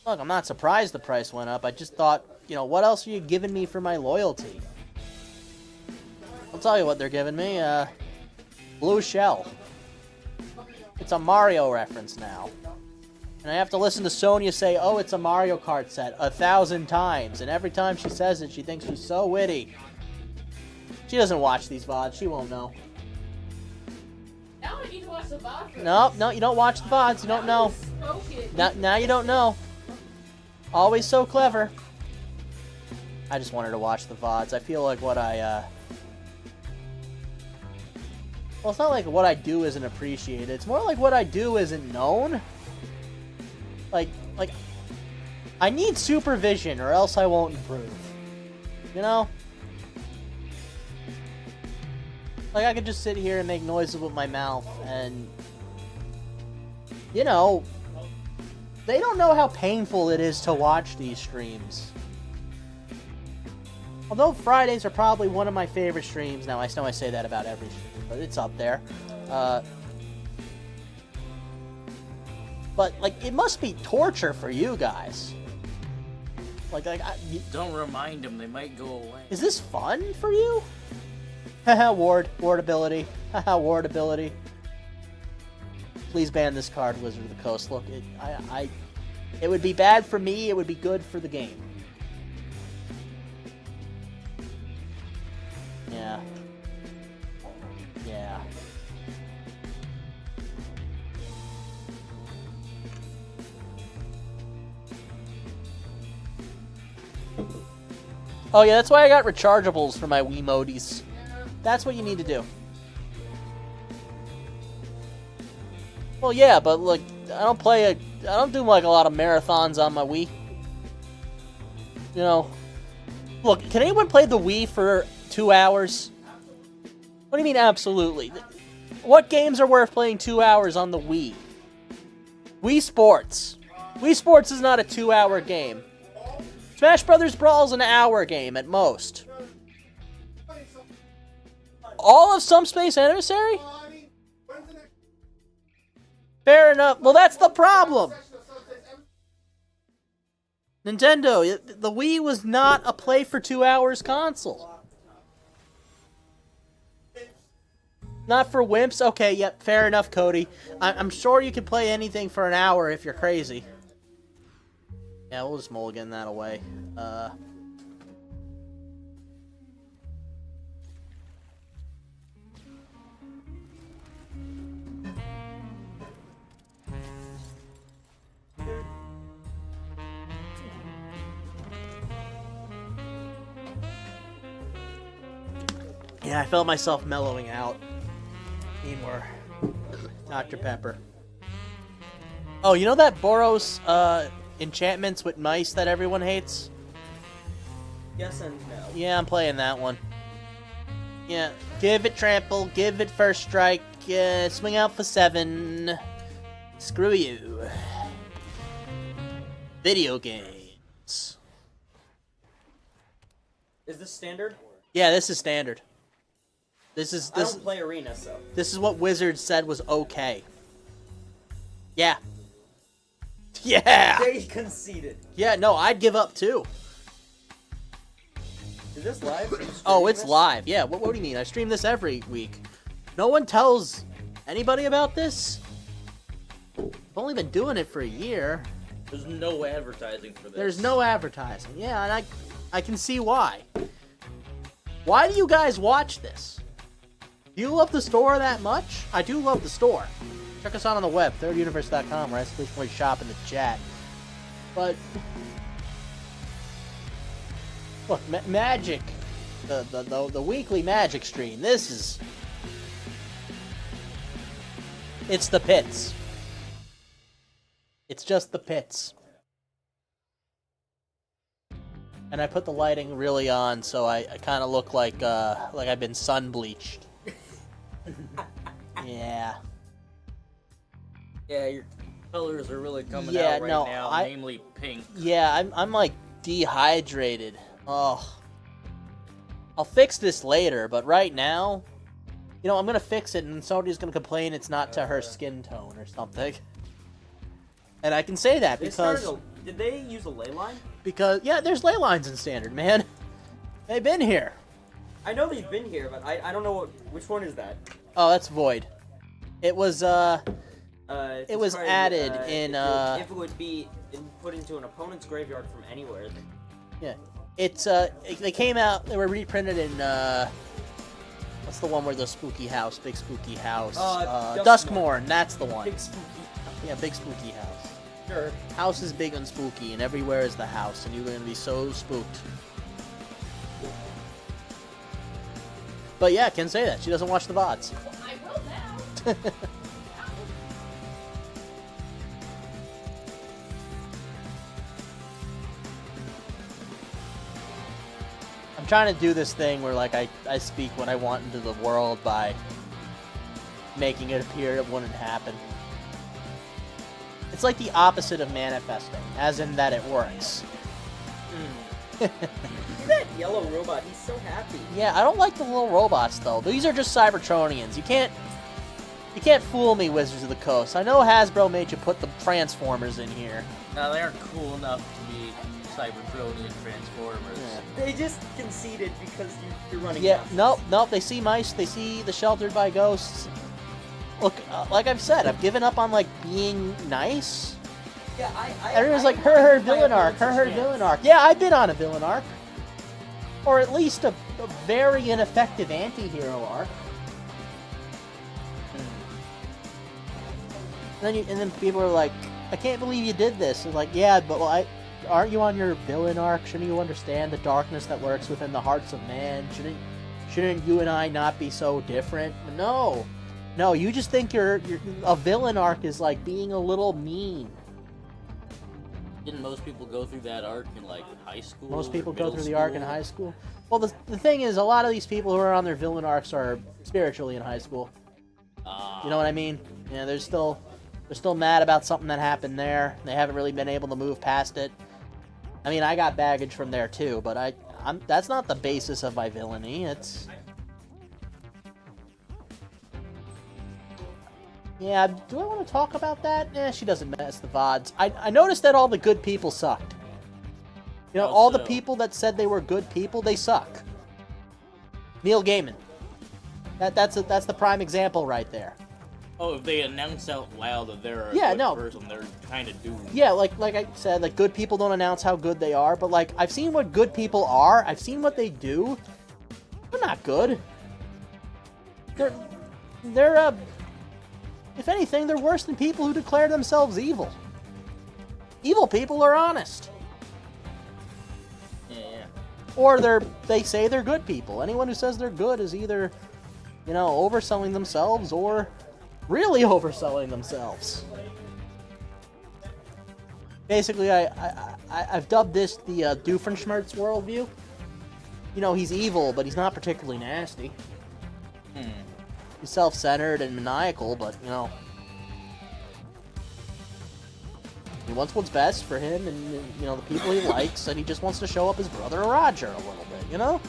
[SPEAKER 1] Look, I'm not surprised the price went up. I just thought, you know, what else are you giving me for my loyalty? I'll tell you what they're giving me. Blue Shell. It's a Mario reference now. And I have to listen to Sonya say, oh, it's a Mario Kart set 1,000 times. And every time she says it, she thinks she's so witty. She doesn't watch these VODs. She won't know.
[SPEAKER 5] Now I need to watch the VOD.
[SPEAKER 1] No, you don't watch the VODs. You don't know. Now you don't know. Always so clever. I just want her to watch the VODs. I feel like what I, Well, it's not like what I do isn't appreciated. It's more like what I do isn't known. Like, I need supervision or else I won't improve. You know? Like, I could just sit here and make noises with my mouth and... You know, they don't know how painful it is to watch these streams. Although Fridays are probably one of my favorite streams. Now, I know I say that about every stream, but it's up there. But, like, it must be torture for you guys.
[SPEAKER 4] Don't remind them, they might go away.
[SPEAKER 1] Is this fun for you? Haha, ward ability. Haha, ward ability. Please ban this card, Wizard of the Coast. Look, it would be bad for me, it would be good for the game. Yeah. Yeah. Oh yeah, that's why I got rechargeables for my Wiimotes. That's what you need to do. Well, yeah, but look, I don't do like a lot of marathons on my Wii. You know, look, can anyone play the Wii for 2 hours? What do you mean, absolutely? What games are worth playing 2 hours on the Wii? Wii Sports. Wii Sports is not a 2-hour game. Smash Brothers Brawl is an hour game at most. All of Some Space Emissary? Fair enough. Well, that's the problem. Nintendo, the Wii was not a play for 2 hours console. Not for wimps? Okay, yep, fair enough, Cody. I'm sure you can play anything for an hour if you're crazy. Yeah, we'll just mulligan that away. Yeah, I felt myself mellowing out. Need more Dr. Pepper. Oh, you know that Boros enchantments with mice that everyone hates?
[SPEAKER 2] Yes and no.
[SPEAKER 1] Yeah, I'm playing that one. Yeah, give it trample, give it first strike, swing out for 7. Screw you. Video games.
[SPEAKER 2] Is this standard?
[SPEAKER 1] Yeah, this is standard.
[SPEAKER 2] I don't play Arena, so.
[SPEAKER 1] This is what Wizards said was okay. Yeah. Yeah!
[SPEAKER 2] They conceded.
[SPEAKER 1] Yeah, no, I'd give up too.
[SPEAKER 2] Is this live? Are you
[SPEAKER 1] Oh, it's
[SPEAKER 2] streaming this?
[SPEAKER 1] live. Yeah, what do you mean? I stream this every week. No one tells anybody about this? I've only been doing it for a year.
[SPEAKER 4] There's no advertising for this.
[SPEAKER 1] There's no advertising. Yeah, and I can see why. Why do you guys watch this? Do you love the store that much? I do love the store. Check us out on the web, thirduniverse.com, where I exclusively shop in the chat. But Look, magic, the weekly magic stream. This is, it's the pits. It's just the pits. And I put the lighting really on, so I kind of look like I've been sun bleached. Yeah.
[SPEAKER 4] Yeah, your colors are really coming
[SPEAKER 1] Yeah,
[SPEAKER 4] out right
[SPEAKER 1] no,
[SPEAKER 4] now, namely pink.
[SPEAKER 1] Yeah, I'm like dehydrated. Oh. I'll fix this later, but right now, you know, I'm gonna fix it and somebody's gonna complain it's not to her skin tone or something. And I can say that because
[SPEAKER 6] Did they use a ley line?
[SPEAKER 1] yeah, there's ley lines in Standard, man. They've been here.
[SPEAKER 6] I know they've been here, but I don't know which one is that.
[SPEAKER 1] Oh, that's Void. It was
[SPEAKER 6] It
[SPEAKER 1] was added in,
[SPEAKER 6] if it would be put into an opponent's graveyard from anywhere. Then...
[SPEAKER 1] yeah. It's they came out, they were reprinted in what's the one where the spooky house, big spooky house? Duskmourn, that's the one.
[SPEAKER 6] Big spooky.
[SPEAKER 1] Yeah, big spooky house.
[SPEAKER 6] Sure.
[SPEAKER 1] House is big and spooky, and everywhere is the house, and you're gonna be so spooked. But yeah, can say that. She doesn't watch the VODs.
[SPEAKER 5] I will now.
[SPEAKER 1] I'm trying to do this thing where like I speak what I want into the world by making it appear it wouldn't happen. It's like the opposite of manifesting, as in that it works.
[SPEAKER 6] Look at that yellow robot. He's so happy.
[SPEAKER 1] Yeah, I don't like the little robots though. These are just Cybertronians. You can't fool me, Wizards of the Coast. I know Hasbro made you put the Transformers in here.
[SPEAKER 4] No, they aren't cool enough to be Cybertronian Transformers.
[SPEAKER 1] Yeah.
[SPEAKER 6] They just conceded because you're running.
[SPEAKER 1] Yeah,
[SPEAKER 6] masses.
[SPEAKER 1] nope. They see mice. They see the Sheltered by Ghosts. Look, like I've said, I've given up on like being nice.
[SPEAKER 6] Yeah,
[SPEAKER 1] Everyone's like, her villain arc, her villain arc. Yeah, I've been on a villain arc, or at least a very ineffective anti-hero arc. And then people are like, I can't believe you did this. And like, yeah, but aren't you on your villain arc? Shouldn't you understand the darkness that lurks within the hearts of man? Shouldn't you and I not be so different? No, you just think you're a villain arc is like being a little mean.
[SPEAKER 4] Didn't most people go through that arc in like high school?
[SPEAKER 1] Most people
[SPEAKER 4] or
[SPEAKER 1] go
[SPEAKER 4] middle
[SPEAKER 1] through the arc in
[SPEAKER 4] school?
[SPEAKER 1] high school. Well, the thing is, a lot of these people who are on their villain arcs are spiritually in high school. You know what I mean? Yeah, they're still mad about something that happened there. They haven't really been able to move past it. I mean, I got baggage from there too, but that's not the basis of my villainy. It's yeah. Do I want to talk about that? She doesn't mess the VODs. I noticed that all the good people sucked. You know, all the people that said they were good people, they suck. Neil Gaiman. That's the prime example right there.
[SPEAKER 4] Oh, if they announce out loud that they're a
[SPEAKER 1] Yeah,
[SPEAKER 4] good
[SPEAKER 1] no.
[SPEAKER 4] person, they're kind of doomed.
[SPEAKER 1] Yeah, like I said, like good people don't announce how good they are, but like I've seen what good people are. I've seen what they do. They're not good. They're if anything, they're worse than people who declare themselves evil. Evil people are honest.
[SPEAKER 4] Yeah.
[SPEAKER 1] Or they say they're good people. Anyone who says they're good is either, you know, overselling themselves or really overselling themselves. Basically, I've dubbed this the Doofenshmirtz worldview. You know, he's evil, but he's not particularly nasty. He's self-centered and maniacal, but, you know, he wants what's best for him and, you know, the people he likes, and he just wants to show up his brother Roger a little bit, you know?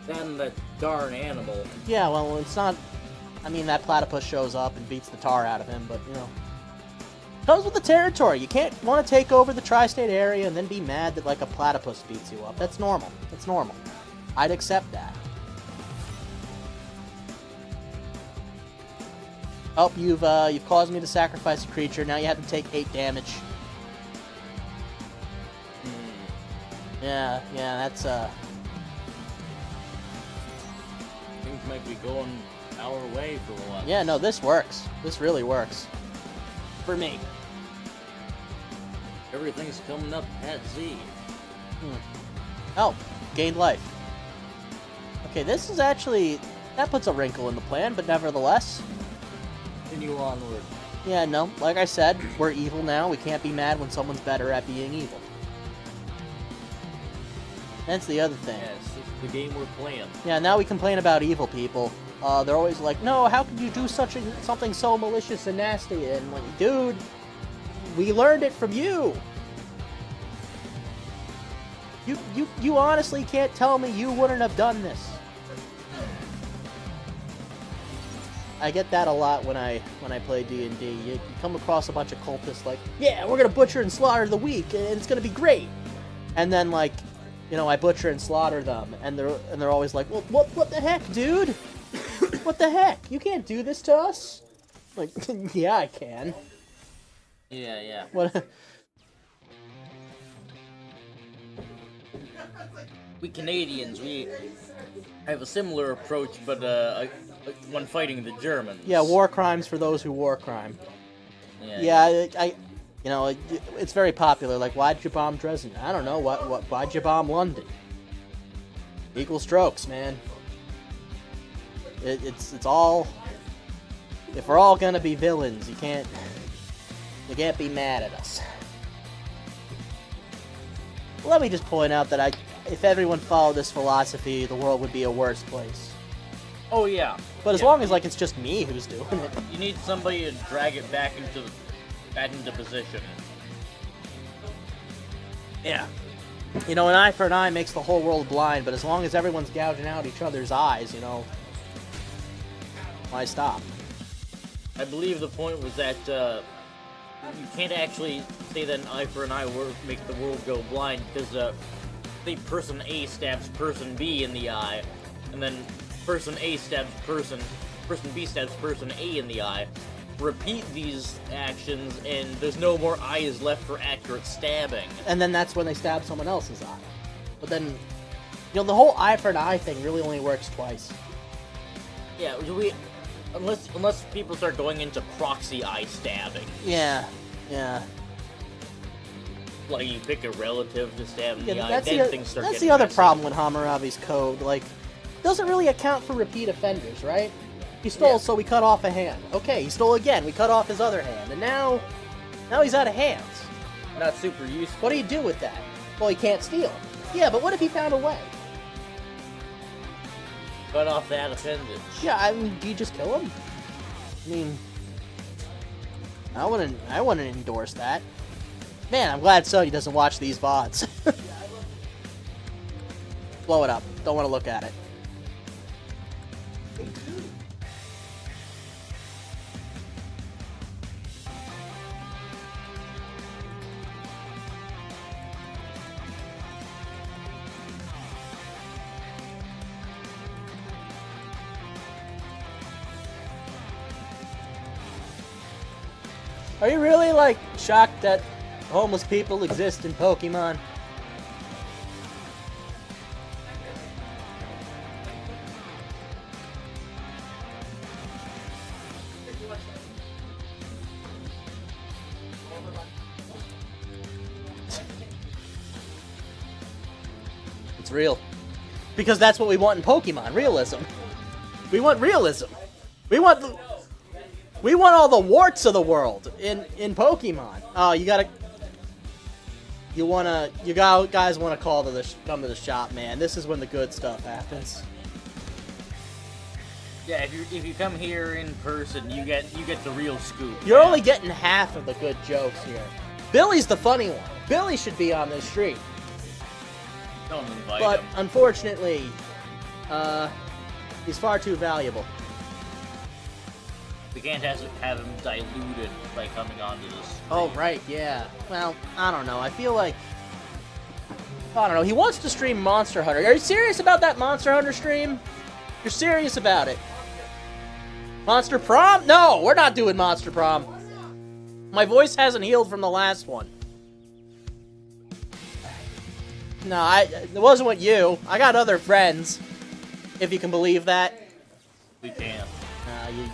[SPEAKER 4] Then the darn animal.
[SPEAKER 1] Yeah, well, it's not... I mean, that platypus shows up and beats the tar out of him, but, you know... Comes with the territory. You can't want to take over the tri-state area and then be mad that, like, a platypus beats you up. That's normal. That's normal. I'd accept that. Oh, you've caused me to sacrifice a creature. Now you have to take 8 damage. Yeah, that's,
[SPEAKER 4] Things might be going our way for a while.
[SPEAKER 1] Yeah, no, this works. This really works. For me.
[SPEAKER 4] Everything's coming up at Z.
[SPEAKER 1] Oh, gained life. Okay, this is actually... That puts a wrinkle in the plan, but nevertheless...
[SPEAKER 4] Continue onward.
[SPEAKER 1] Yeah, no, like I said, we're evil now. We can't be mad when someone's better at being evil. That's the other thing.
[SPEAKER 4] Yes, this is the game we're playing.
[SPEAKER 1] Yeah, now we complain about evil people. They're always like, no, how could you do something so malicious and nasty? And like, dude, we learned it from you. You honestly can't tell me you wouldn't have done this. I get that a lot when I play D&D. You come across a bunch of cultists like, yeah, we're gonna butcher and slaughter the weak, and it's gonna be great. And then like, you know, I butcher and slaughter them, and they're always like, well, what the heck, dude? What the heck? You can't do this to us. Like, yeah, I can.
[SPEAKER 4] Yeah.
[SPEAKER 1] What?
[SPEAKER 4] We Canadians, we have a similar approach, but when fighting the Germans.
[SPEAKER 1] Yeah, war crimes for those who war crime.
[SPEAKER 4] Yeah.
[SPEAKER 1] Yeah, you know, it's very popular. Like, why'd you bomb Dresden? I don't know. Why'd you bomb London? Equal strokes, man. It's all. If we're all gonna be villains, you can't be mad at us. Let me just point out that if everyone followed this philosophy, the world would be a worse place.
[SPEAKER 4] Oh yeah.
[SPEAKER 1] But as long as like it's just me who's doing it.
[SPEAKER 4] You need somebody to drag it back into position.
[SPEAKER 1] Yeah. You know, an eye for an eye makes the whole world blind, but as long as everyone's gouging out each other's eyes, you know, why stop?
[SPEAKER 4] I believe the point was that you can't actually say that an eye for an eye will make the world go blind, because say person A stabs person B in the eye, and then person A stabs person B stabs person A in the eye. Repeat these actions, and there's no more eyes left for accurate stabbing.
[SPEAKER 1] And then that's when they stab someone else's eye. But then, you know, the whole eye for an eye thing really only works twice.
[SPEAKER 4] Yeah, unless people start going into proxy eye stabbing.
[SPEAKER 1] Yeah.
[SPEAKER 4] Like you pick a relative to stab in the eye,
[SPEAKER 1] That's
[SPEAKER 4] then things start
[SPEAKER 1] the
[SPEAKER 4] getting
[SPEAKER 1] other
[SPEAKER 4] messy.
[SPEAKER 1] problem with Hammurabi's code. Like, doesn't really account for repeat offenders, right? He stole, so we cut off a hand. Okay, he stole again. We cut off his other hand, and now he's out of hands.
[SPEAKER 4] Not super useful.
[SPEAKER 1] What do you do with that? Well, he can't steal. Yeah, but what if he found a way?
[SPEAKER 4] Cut off that appendage.
[SPEAKER 1] Yeah, I mean, do you just kill him? I mean, I wouldn't endorse that. Man, I'm glad Sony doesn't watch these VODs. Blow it up. Don't want to look at it. Are you really, like, shocked that homeless people exist in Pokemon? It's real. Because that's what we want in Pokemon, realism. We want realism. We want all the warts of the world in Pokemon. Oh, you guys want to come to the shop, man. This is when the good stuff happens.
[SPEAKER 4] Yeah, if you come here in person, you get the real scoop.
[SPEAKER 1] You're
[SPEAKER 4] man.
[SPEAKER 1] only getting half of the good jokes here. Billy's the funny one. Billy should be on this stream.
[SPEAKER 4] Don't invite
[SPEAKER 1] But
[SPEAKER 4] him.
[SPEAKER 1] unfortunately, he's far too valuable.
[SPEAKER 4] We can't have him diluted by coming onto this.
[SPEAKER 1] Oh, right, yeah. Well, I don't know. I feel like... I don't know. He wants to stream Monster Hunter. Are you serious about that Monster Hunter stream? You're serious about it? Monster Prom? No, we're not doing Monster Prom. My voice hasn't healed from the last one. No, it wasn't with you. I got other friends. If you can believe that.
[SPEAKER 4] We can't.
[SPEAKER 1] You should.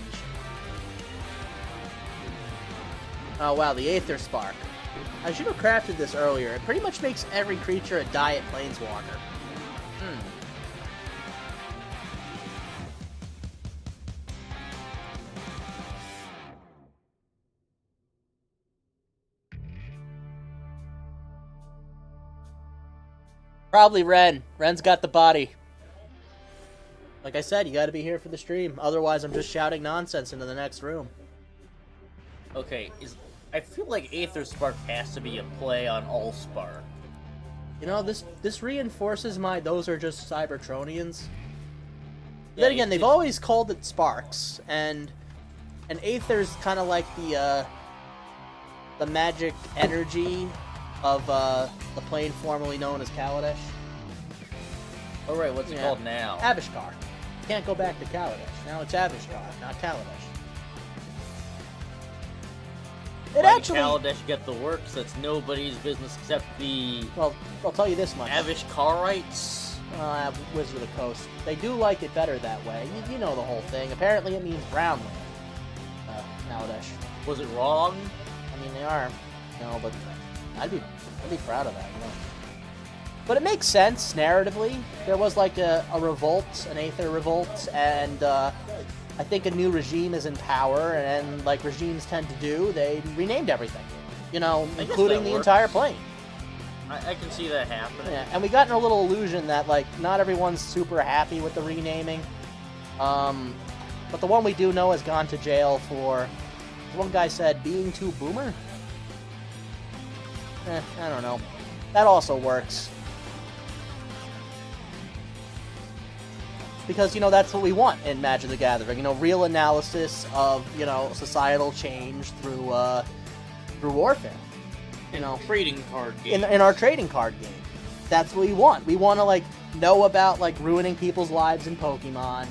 [SPEAKER 1] Oh, wow, the Aether Spark. I should have crafted this earlier. It pretty much makes every creature a diet planeswalker. Probably Ren. Ren's got the body. Like I said, you gotta be here for the stream. Otherwise, I'm just shouting nonsense into the next room.
[SPEAKER 4] Okay, I feel like Aether Spark has to be a play on Allspark.
[SPEAKER 1] You know, this reinforces my those are just Cybertronians.
[SPEAKER 4] Yeah,
[SPEAKER 1] Then again, they've always called it Sparks, and Aether's kind of like the magic energy of the plane formerly known as Kaladesh.
[SPEAKER 4] Oh right, what's it
[SPEAKER 1] Yeah.
[SPEAKER 4] called now?
[SPEAKER 1] Avishkar. Can't go back to Kaladesh. Now it's Avishkar, not Kaladesh. It
[SPEAKER 4] Why did
[SPEAKER 1] actually.
[SPEAKER 4] Kaladesh get the works? That's nobody's business except the
[SPEAKER 1] Well, I'll tell you this much.
[SPEAKER 4] Avishkarites.
[SPEAKER 1] Wizard of the Coast. They do like it better that way. You know the whole thing. Apparently it means brown land. Kaladesh.
[SPEAKER 4] Was it wrong?
[SPEAKER 1] I mean, they are. No, but I'd be proud of that. You know. But it makes sense narratively. There was like a revolt, an Aether revolt, and I think a new regime is in power. And like regimes tend to do, they renamed everything. You know,
[SPEAKER 4] I guess
[SPEAKER 1] including
[SPEAKER 4] that
[SPEAKER 1] the
[SPEAKER 4] works.
[SPEAKER 1] entire plane.
[SPEAKER 4] I can see that happening.
[SPEAKER 1] Yeah, and we got in a little illusion that like not everyone's super happy with the renaming. But the one we do know has gone to jail for. One guy said being too boomer. I don't know. That also works. Because, you know, that's what we want in Magic the Gathering. You know, real analysis of, you know, societal change through warfare. You know,
[SPEAKER 4] Trading card game.
[SPEAKER 1] in our trading card game. That's what we want. We want to, like, know about, like, ruining people's lives in Pokemon,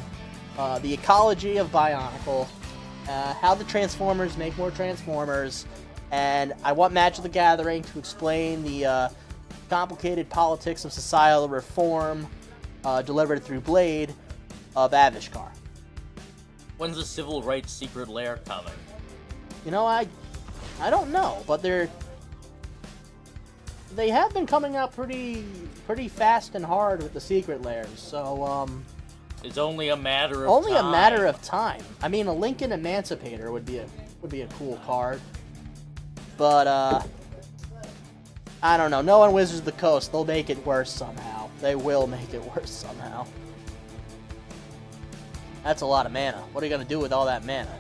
[SPEAKER 1] the ecology of Bionicle, how the Transformers make more Transformers, and I want Magic the Gathering to explain the complicated politics of societal reform delivered through Blade of Avishkar.
[SPEAKER 4] When's the Civil Rights Secret Lair coming?
[SPEAKER 1] You know, I don't know, but they have been coming out pretty fast and hard with the secret lairs. So
[SPEAKER 4] It's only a matter of
[SPEAKER 1] only
[SPEAKER 4] time.
[SPEAKER 1] a matter of time. I mean, a Lincoln Emancipator would be a cool card, but I don't know. Knowing Wizards of the Coast, they'll make it worse somehow. They will make it worse somehow. That's a lot of mana. What are you gonna do with all that mana?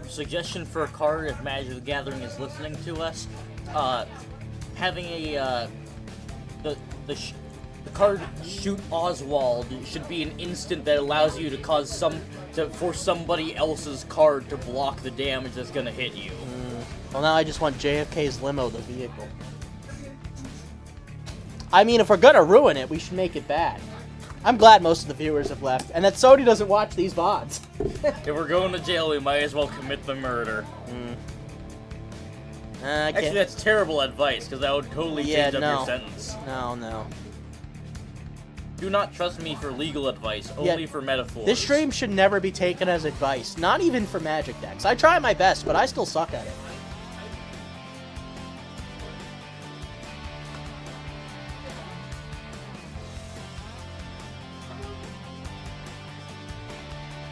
[SPEAKER 4] Suggestion for a card if Magic the Gathering is listening to us, having a the card Shoot Oswald should be an instant that allows you to force somebody else's card to block the damage that's gonna hit you.
[SPEAKER 1] Well, now I just want JFK's limo, the vehicle. I mean, if we're gonna ruin it, we should make it bad. I'm glad most of the viewers have left, and that Sony doesn't watch these VODs.
[SPEAKER 4] If we're going to jail, we might as well commit the murder. Actually, that's terrible advice, because that would totally change up your sentence.
[SPEAKER 1] No.
[SPEAKER 4] Do not trust me for legal advice, only for metaphors.
[SPEAKER 1] This stream should never be taken as advice, not even for Magic decks. I try my best, but I still suck at it.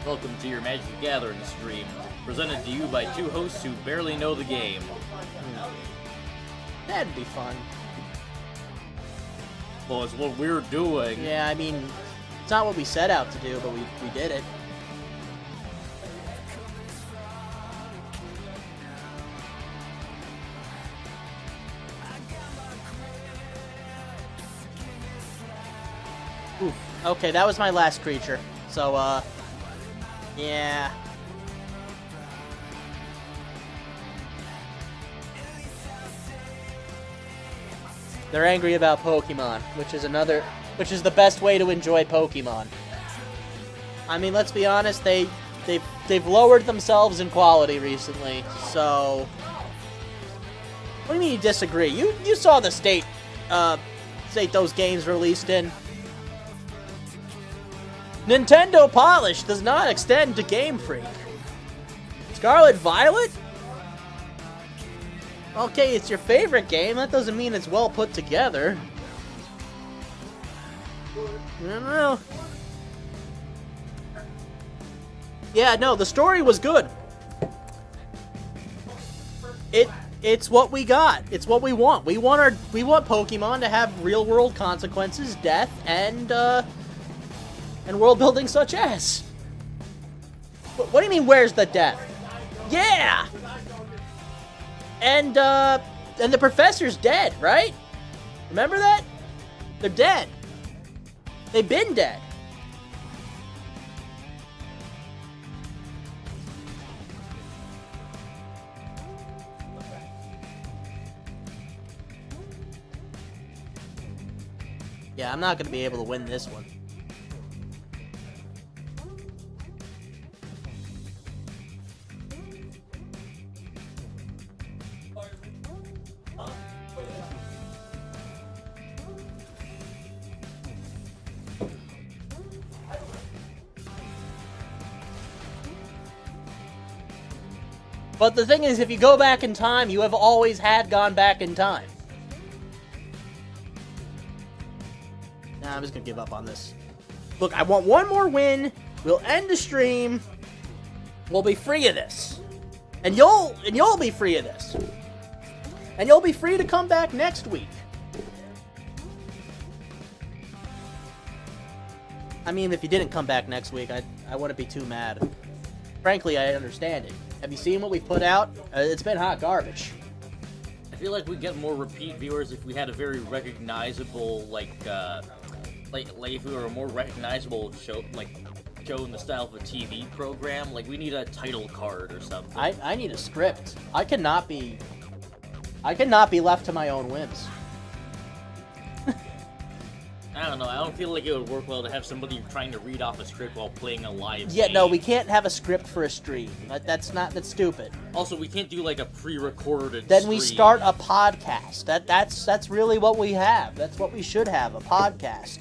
[SPEAKER 4] Welcome to your Magic the Gathering stream, presented to you by two hosts who barely know the game.
[SPEAKER 1] That'd be fun.
[SPEAKER 4] Well, it's what we're doing.
[SPEAKER 1] Yeah, I mean, it's not what we set out to do, but we did it. Oof. Okay, that was my last creature. So, yeah. They're angry about Pokemon, which is the best way to enjoy Pokemon. I mean, let's be honest, they've lowered themselves in quality recently, so What do you mean you disagree? You saw the state those games released in. Nintendo polish does not extend to Game Freak. Scarlet Violet? Okay, it's your favorite game. That doesn't mean it's well put together. I don't know. Yeah, no, the story was good. It's what we got. It's what we want. We want Pokemon to have real world consequences, death, and world building such as. What do you mean? Where's the death? Yeah. And the professor's dead, right? Remember that? They're dead. They've been dead. Yeah, I'm not going to be able to win this one. But the thing is, if you go back in time, you have always had gone back in time. Nah, I'm just gonna give up on this. Look, I want one more win. We'll end the stream. We'll be free of this. And you'll be free of this. And you'll be free to come back next week. I mean, if you didn't come back next week, I wouldn't be too mad. Frankly, I understand it. Have you seen what we put out? It's been hot garbage.
[SPEAKER 4] I feel like we get more repeat viewers if we had a very recognizable, like if we were a more recognizable show, show in the style of a TV program. Like, we need a title card or something.
[SPEAKER 1] I need a script. I cannot be left to my own whims.
[SPEAKER 4] I don't know. I don't feel like it would work well to have somebody trying to read off a script while playing a live
[SPEAKER 1] Yeah,
[SPEAKER 4] game.
[SPEAKER 1] no, we can't have a script for a stream. That's stupid.
[SPEAKER 4] Also, we can't do like a pre-recorded
[SPEAKER 1] Then we
[SPEAKER 4] stream.
[SPEAKER 1] start a podcast. That's really what we have. That's what we should have, a podcast.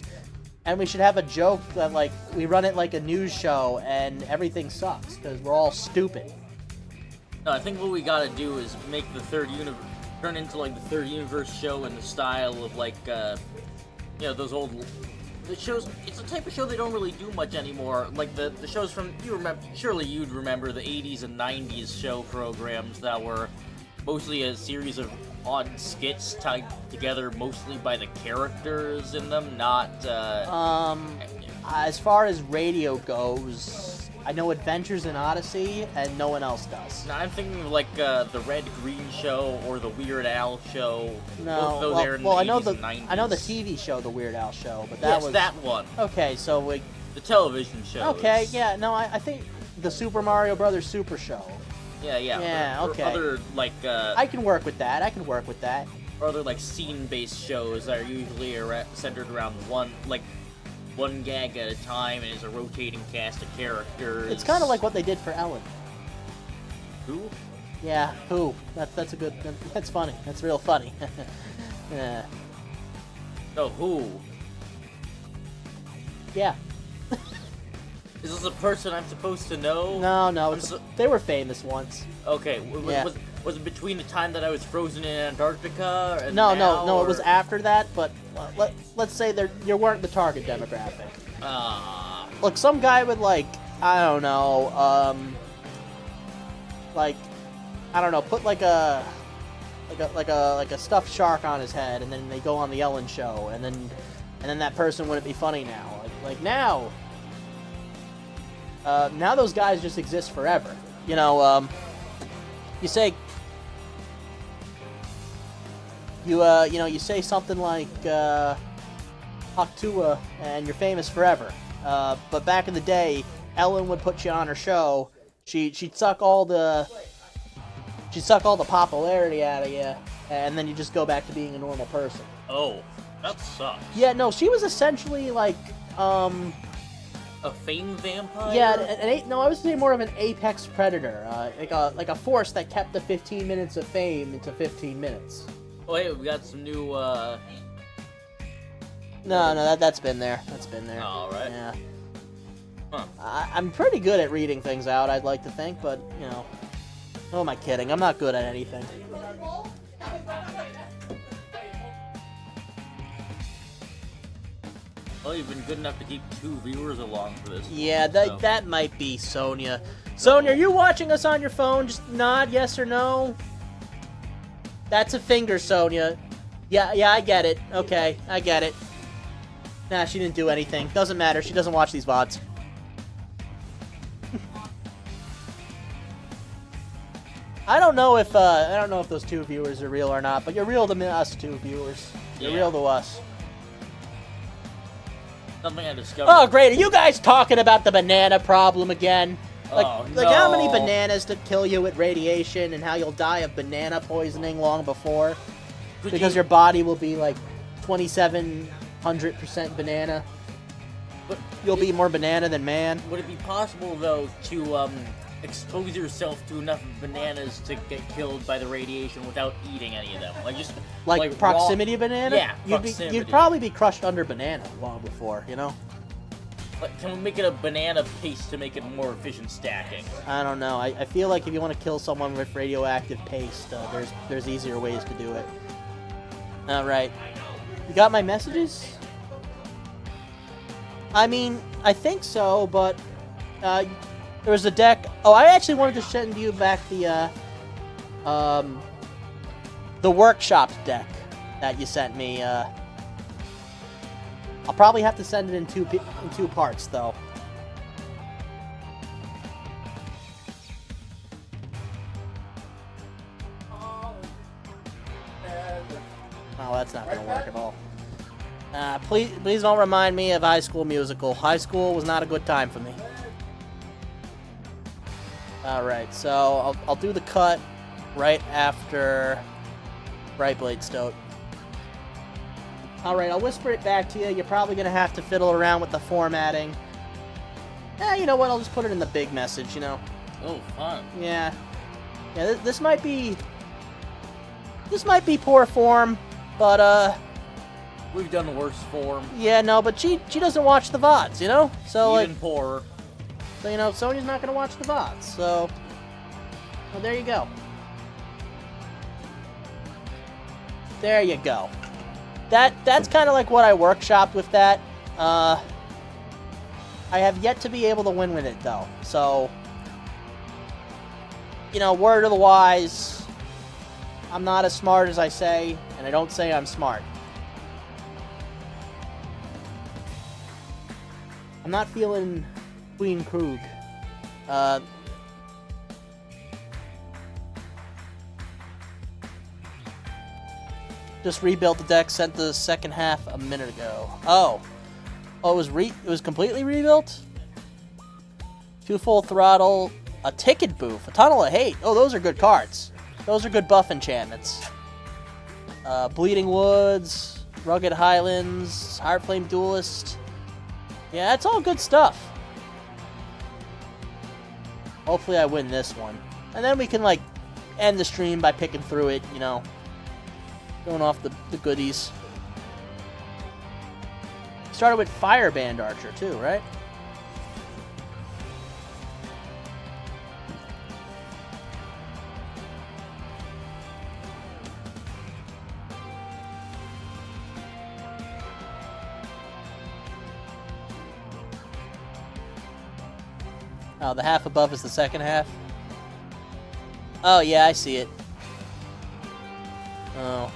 [SPEAKER 1] And we should have a joke that, like, we run it like a news show and everything sucks because we're all stupid.
[SPEAKER 4] No, I think what we gotta do is make the third universe turn into like the third universe show in the style of like those old the shows. It's a type of show they don't really do much anymore. Like the shows from surely you'd remember the 80s and 90s show programs that were mostly a series of odd skits tied together mostly by the characters in them, not
[SPEAKER 1] as far as radio goes, I know Adventures in Odyssey, and no one else does.
[SPEAKER 4] No, I'm thinking of like the Red Green Show or the Weird Al Show.
[SPEAKER 1] No,
[SPEAKER 4] both of those aired in the
[SPEAKER 1] I know
[SPEAKER 4] 80s
[SPEAKER 1] the
[SPEAKER 4] and 90s.
[SPEAKER 1] I know the TV show, the Weird Al Show, but that
[SPEAKER 4] Yes,
[SPEAKER 1] was
[SPEAKER 4] that one.
[SPEAKER 1] okay. So we
[SPEAKER 4] The television show.
[SPEAKER 1] okay, yeah, no, I think the Super Mario Brothers Super Show.
[SPEAKER 4] Yeah.
[SPEAKER 1] Yeah,
[SPEAKER 4] or
[SPEAKER 1] okay.
[SPEAKER 4] other like
[SPEAKER 1] I can work with that.
[SPEAKER 4] or other like scene-based shows that are usually centered around one gag at a time and is a rotating cast of characters.
[SPEAKER 1] It's kind of like what they did for Ellen.
[SPEAKER 4] Who?
[SPEAKER 1] Yeah, who? That's a good. That's funny. That's real funny. Yeah.
[SPEAKER 4] No, who?
[SPEAKER 1] Yeah.
[SPEAKER 4] Is this a person I'm supposed to know?
[SPEAKER 1] No. They were famous once.
[SPEAKER 4] Okay.
[SPEAKER 1] Yeah.
[SPEAKER 4] Was it between the time that I was frozen in Antarctica and
[SPEAKER 1] No.
[SPEAKER 4] now,
[SPEAKER 1] It was
[SPEAKER 4] or-
[SPEAKER 1] after that. But let's say you weren't the target demographic. Look, some guy with like I don't know, put like a stuffed shark on his head, and then they go on the Ellen show, and then that person wouldn't be funny now. Like now those guys just exist forever. You know, you say you say something like Haktua, and you're famous forever. But back in the day, Ellen would put you on her show. She'd suck all the popularity out of you, and then you just go back to being a normal person.
[SPEAKER 4] Oh, that sucks.
[SPEAKER 1] Yeah, no, she was essentially like
[SPEAKER 4] A fame vampire?
[SPEAKER 1] Yeah, no, I was saying more of an apex predator, like a force that kept the 15 minutes of fame into 15 minutes.
[SPEAKER 4] Oh, hey, we got some new,
[SPEAKER 1] No, that's been there. That's been there.
[SPEAKER 4] All right.
[SPEAKER 1] Yeah.
[SPEAKER 4] Huh.
[SPEAKER 1] I'm pretty good at reading things out, I'd like to think, but, you know. Who am I kidding? I'm not good at anything.
[SPEAKER 4] Well, you've been good enough to keep 2 viewers along for this.
[SPEAKER 1] Yeah,
[SPEAKER 4] so.
[SPEAKER 1] that might be Sonia. Sonia, are you watching us on your phone? Just nod yes or no. That's a finger, Sonia. Yeah, I get it. Okay, I get it. Nah, she didn't do anything. Doesn't matter. She doesn't watch these VODs. I don't know if those 2 viewers are real or not, but you're real to us 2 viewers. You're real to us.
[SPEAKER 4] Something I discovered.
[SPEAKER 1] Oh, great. Are you guys talking about the banana problem again? Like how many
[SPEAKER 4] no.
[SPEAKER 1] bananas to kill you with radiation and how you'll die of banana poisoning long before? Because your body will be like 2,700% banana.
[SPEAKER 4] But
[SPEAKER 1] You'll be more banana than man.
[SPEAKER 4] Would it be possible, though, to expose yourself to enough bananas to get killed by the radiation without eating any of them? Like just
[SPEAKER 1] Like proximity
[SPEAKER 4] raw...
[SPEAKER 1] of banana?
[SPEAKER 4] Yeah,
[SPEAKER 1] You'd
[SPEAKER 4] proximity.
[SPEAKER 1] probably be crushed under banana long before, you know?
[SPEAKER 4] Like, can we make it a banana paste to make it more efficient stacking?
[SPEAKER 1] I don't know. I feel like if you want to kill someone with radioactive paste, there's easier ways to do it. Alright. You got my messages? I mean, I think so, but there was a deck. Oh, I actually wanted to send you back the workshop deck that you sent me. I'll probably have to send it in two parts, though. Oh, that's not gonna work at all. Please don't remind me of High School Musical. High school was not a good time for me. Alright, so I'll do the cut right after Brightblade Stoat. Alright, I'll whisper it back to you. You're probably going to have to fiddle around with the formatting. You know what? I'll just put it in the big message, you know.
[SPEAKER 4] Oh, fun.
[SPEAKER 1] Yeah. Yeah, this might be... This might be poor form, but,
[SPEAKER 4] We've done worse form.
[SPEAKER 1] yeah, no, but she doesn't watch the VODs, you know? So,
[SPEAKER 4] Even poorer.
[SPEAKER 1] So, you know, Sonia's not going to watch the VODs, so... Well, there you go. There you go. That's kind of like what I workshopped with that. I have yet to be able to win with it, though. So, you know, word of the wise, I'm not as smart as I say, and I don't say I'm smart. I'm not feeling Queen Krug. Just rebuilt the deck, sent the second half a minute ago. Oh, it was completely rebuilt? 2 Full Throttle, a Ticket Booth, a Tunnel of Hate. Oh, those are good cards. Those are good buff enchantments. Bleeding Woods, Rugged Highlands, Heartflame Duelist. Yeah, that's all good stuff. Hopefully I win this one. And then we can, like, end the stream by picking through it, you know. Going off the goodies. Started with Fireband Archer, too, right? Oh, the half above is the second half? Oh, yeah, I see it. Oh.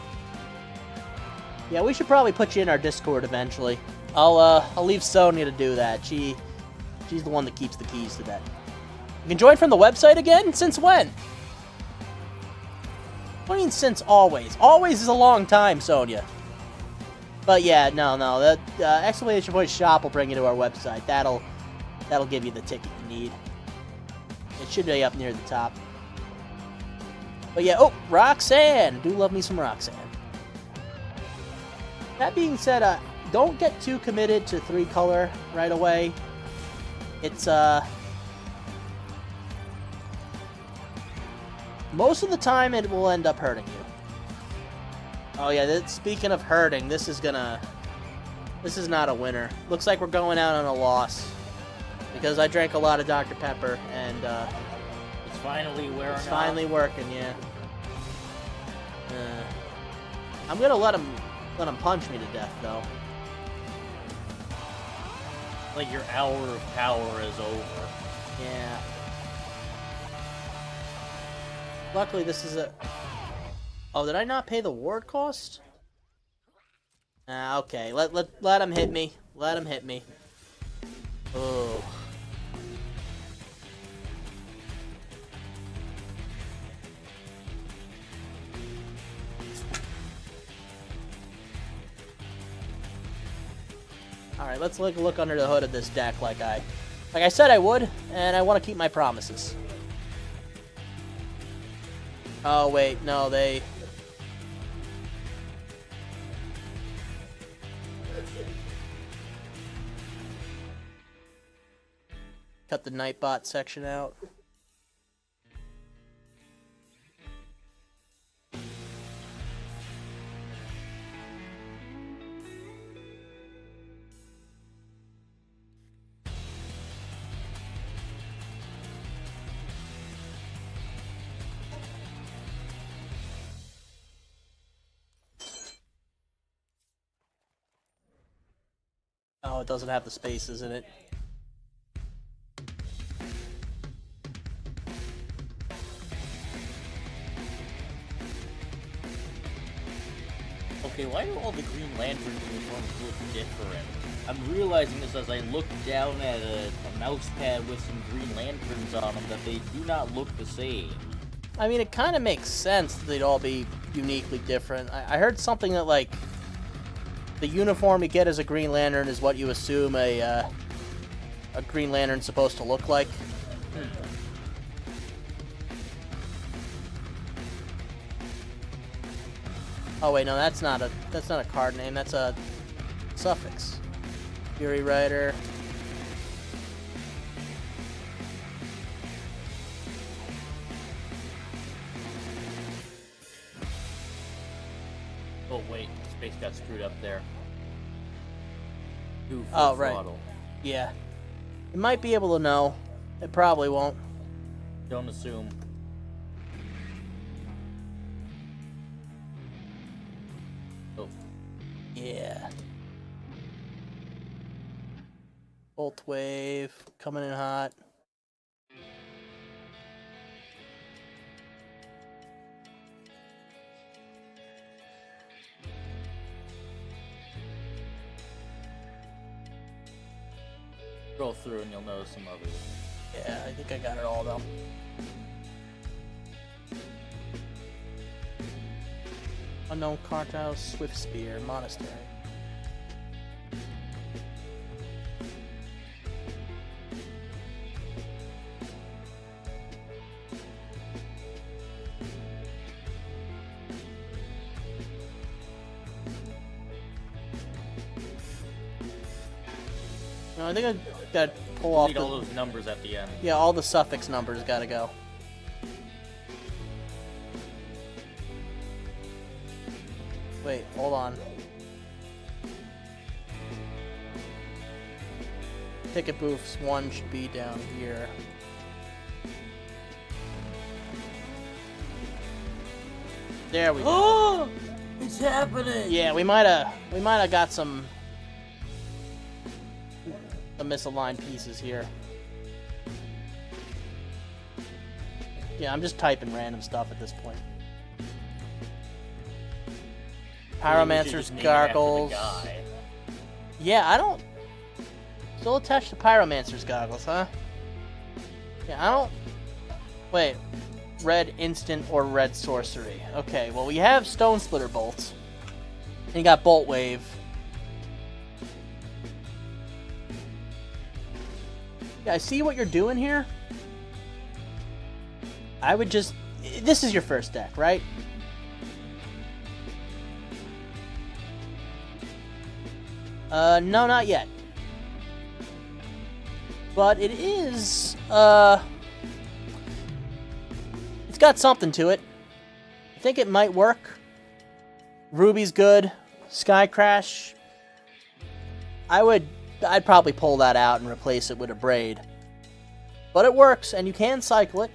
[SPEAKER 1] Yeah, we should probably put you in our Discord eventually. I'll leave Sonia to do that. She's the one that keeps the keys to that. You can join from the website again? Since when? What do you mean since always? Always is a long time, Sonia. But yeah, no. That exclamation point shop will bring you to our website. That'll give you the ticket you need. It should be up near the top. But yeah, oh, Roxanne. Do love me some Roxanne. That being said, don't get too committed to 3-color right away. It's most of the time it will end up hurting you. Oh yeah, speaking of hurting, this is not a winner. Looks like we're going out on a loss. Because I drank a lot of Dr. Pepper, and
[SPEAKER 4] It's finally wearing
[SPEAKER 1] it's
[SPEAKER 4] off.
[SPEAKER 1] finally working, yeah. I'm gonna let him punch me to death, though.
[SPEAKER 4] Like your hour of power is over.
[SPEAKER 1] Yeah. Luckily, this is a... Oh, did I not pay the ward cost? Okay. Let him hit me. Let him hit me. Oh. Alright, let's look under the hood of this deck like I said I would, and I want to keep my promises. Oh, wait, no, they... Cut the Nightbot section out. Oh, it doesn't have the spaces in it.
[SPEAKER 4] Okay, why do all the Green Lantern uniforms look different? I'm realizing this as I look down at a mouse pad with some Green Lanterns on them, that they do not look the same.
[SPEAKER 1] I mean, it kind of makes sense that they'd all be uniquely different. I heard something that, like, the uniform you get as a Green Lantern is what you assume a Green Lantern's supposed to look like. Oh wait, no, that's not a card name. That's a suffix. Fury Rider.
[SPEAKER 4] Oh wait, space got screwed up there. Full
[SPEAKER 1] Oh, right.
[SPEAKER 4] throttle.
[SPEAKER 1] Yeah. It might be able to know. It probably won't.
[SPEAKER 4] Don't assume. Oh.
[SPEAKER 1] Yeah. Bolt Wave coming in hot.
[SPEAKER 4] Scroll through and you'll notice some others.
[SPEAKER 1] Yeah, I think I got it all though. Unknown Cartel, Swift Spear, Monastery. No, I think I gotta pull off
[SPEAKER 4] Delete all
[SPEAKER 1] the...
[SPEAKER 4] those numbers at the end.
[SPEAKER 1] Yeah, all the suffix numbers gotta go. Wait, hold on. Ticket booths 1 should be down here. There we go.
[SPEAKER 4] Oh! It's happening!
[SPEAKER 1] Yeah, we might have got some misaligned pieces here. Yeah, I'm just typing random stuff at this point. Pyromancer's goggles. Yeah, I don't... Still attached to Pyromancer's goggles, huh? Yeah, I don't... Wait. Red instant or red sorcery. Okay, well we have Stone Splitter bolts. And you got Bolt Wave. Yeah, I see what you're doing here. I would just... This is your first deck, right? No, not yet. but it is, it's got something to it. I think it might work. Ruby's good. Sky Crash, I'd probably pull that out and replace it with a Braid. But it works, and you can cycle it.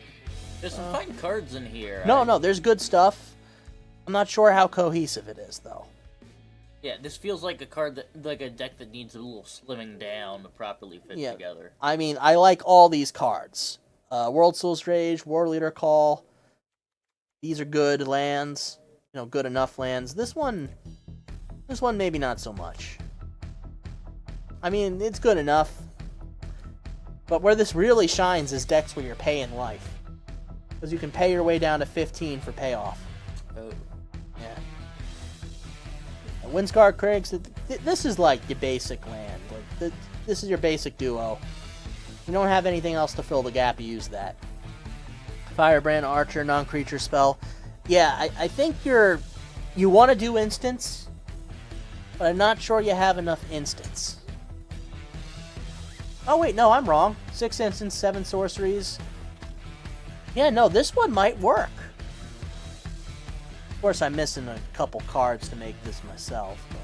[SPEAKER 4] There's some fine cards in here.
[SPEAKER 1] No, there's good stuff. I'm not sure how cohesive it is, though.
[SPEAKER 4] Yeah, this feels like a card like a deck that needs a little slimming down to properly fit together.
[SPEAKER 1] I mean, I like all these cards. World Soul's Rage, War Leader Call. These are good lands. Good enough lands. This one maybe not so much. I mean, it's good enough. But where this really shines is decks where you're paying life. Because you can pay your way down to 15 for payoff.
[SPEAKER 4] Oh.
[SPEAKER 1] Yeah. Windscar Craigs, this is like your basic land. This is your basic duo. You don't have anything else to fill the gap, you use that. Firebrand Archer, non-creature spell. Yeah, I think you want to do instants, but I'm not sure you have enough instants. Oh wait, no, I'm wrong. 6 instants, 7 sorceries. Yeah, no, this one might work. Of course, I'm missing a couple cards to make this myself, but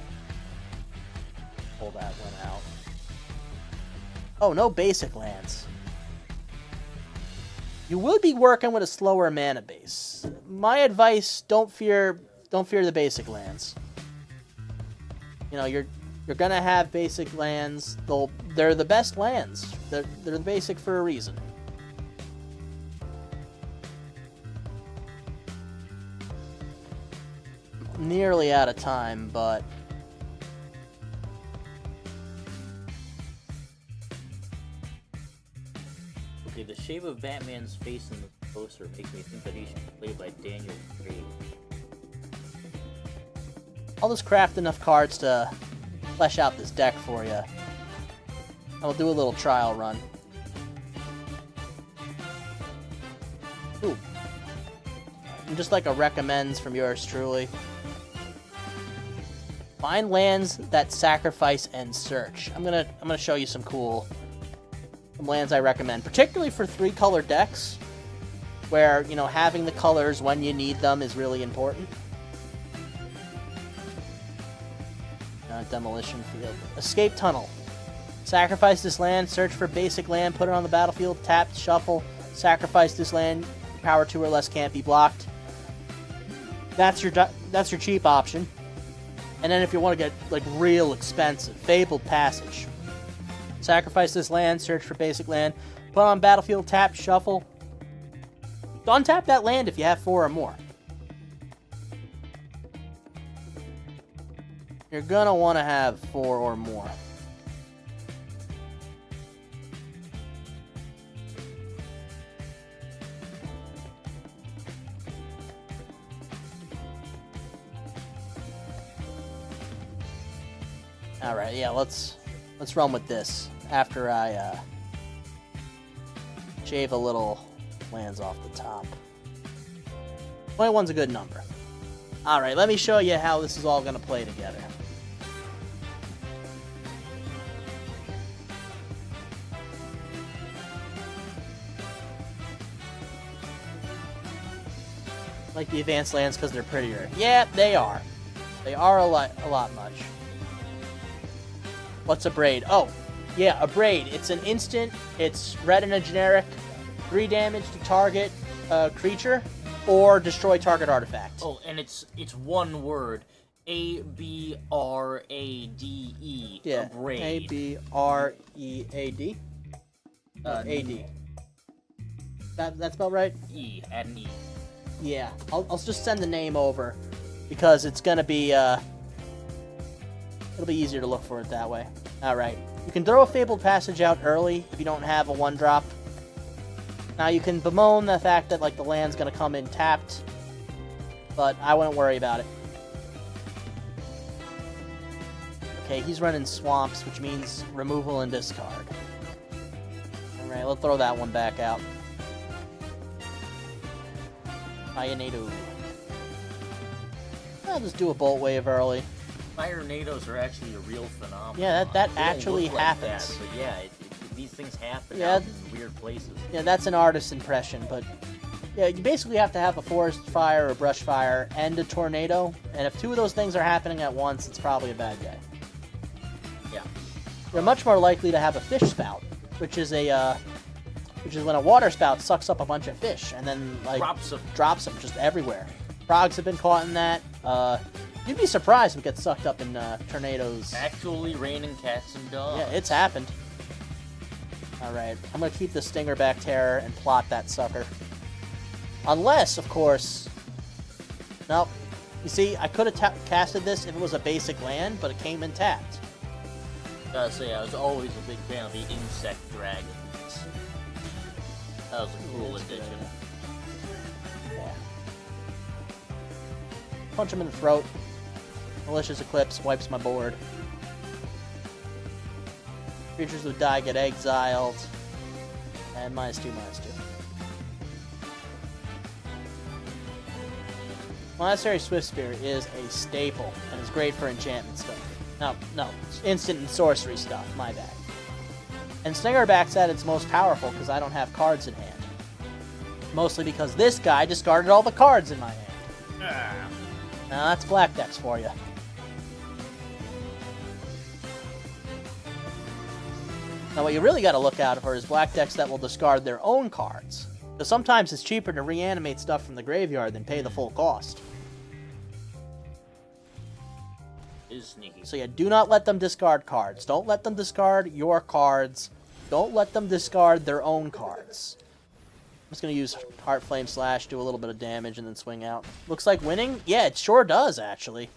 [SPEAKER 1] pull that one out. Oh, no basic lands. You will be working with a slower mana base. My advice: don't fear the basic lands. You're gonna have basic lands. They're the best lands. They're the basic for a reason. Nearly out of time, but
[SPEAKER 4] Okay, the shape of Batman's face in the poster makes me think that he should be played by Daniel Craig.
[SPEAKER 1] I'll just craft enough cards to flesh out this deck for you. I'll do a little trial run. Ooh. And just like a recommends from yours truly. Find lands that sacrifice and search. I'm gonna show you some lands I recommend, particularly for 3-color decks, where having the colors when you need them is really important. Demolition Field. Escape Tunnel. Sacrifice this land, search for basic land, put it on the battlefield, tap, shuffle, sacrifice this land, power 2 or less can't be blocked. That's your cheap option. And then if you want to get real expensive, Fabled Passage. Sacrifice this land, search for basic land, put on battlefield, tap, shuffle. Untap that land if you have 4 or more. You're gonna want to have 4 or more. Alright, yeah, let's run with this after I shave a little lands off the top. 21's a good number. Alright, let me show you how this is all going to play together. Like the advanced lands because they're prettier. Yeah, they are. They are a lot much. What's a Braid? Oh, yeah, a Braid. It's an instant. It's red and a generic. 3 damage to target creature or destroy target artifact.
[SPEAKER 4] Oh, and it's one word. A-B-R-A-D-E.
[SPEAKER 1] Yeah,
[SPEAKER 4] a Braid.
[SPEAKER 1] A-B-R-E-A-D? A-D. That's about right?
[SPEAKER 4] E. Add an E.
[SPEAKER 1] Yeah, I'll just send the name over because it's gonna be it'll be easier to look for it that way. Alright. You can throw a Fabled Passage out early if you don't have a 1-drop. Now you can bemoan the fact that the land's gonna come in tapped, but I wouldn't worry about it. Okay, he's running Swamps, which means removal and discard. Alright, let's throw that one back out. Fire-nado. I'll just do a Bolt Wave early.
[SPEAKER 4] Fire-nados are actually a real phenomenon.
[SPEAKER 1] Yeah, that
[SPEAKER 4] They don't
[SPEAKER 1] actually
[SPEAKER 4] look like
[SPEAKER 1] happens.
[SPEAKER 4] that, but yeah, these things happen
[SPEAKER 1] Yeah.
[SPEAKER 4] out in weird places.
[SPEAKER 1] Yeah, that's an artist's impression, but yeah, you basically have to have a forest fire or brush fire and a tornado, and if two of those things are happening at once, it's probably a bad day.
[SPEAKER 4] Yeah.
[SPEAKER 1] You're much more likely to have a fish spout, which is when a water spout sucks up a bunch of fish and then like drops them just everywhere. Frogs have been caught in that. You'd be surprised if it gets sucked up in tornadoes.
[SPEAKER 4] Actually raining cats and dogs.
[SPEAKER 1] Yeah, it's happened. Alright, I'm gonna keep the Stingerback Terror and plot that sucker. Unless, of course... Nope. You see, I could have casted this if it was a basic land, but it came in tapped.
[SPEAKER 4] Gotta say, I was always a big fan of the insect dragons. That was a cool addition.
[SPEAKER 1] Yeah. Punch him in the throat. Malicious Eclipse wipes my board. Creatures who die get exiled. And -2, -2. Monastery Swift Spear is a staple and is great for enchantment stuff. No, instant and sorcery stuff, my bad. And Stingerback's at its most powerful because I don't have cards in hand. Mostly because this guy discarded all the cards in my hand. Now that's Black Decks for you. Now what you really got to look out for is Black Decks that will discard their own cards. Because sometimes it's cheaper to reanimate stuff from the graveyard than pay the full cost.
[SPEAKER 4] Is sneaky.
[SPEAKER 1] So yeah, do not let them discard cards. Don't let them discard your cards. Don't let them discard their own cards. I'm just going to use Heart Flame Slash, do a little bit of damage, and then swing out. Looks like winning? Yeah, it sure does, actually.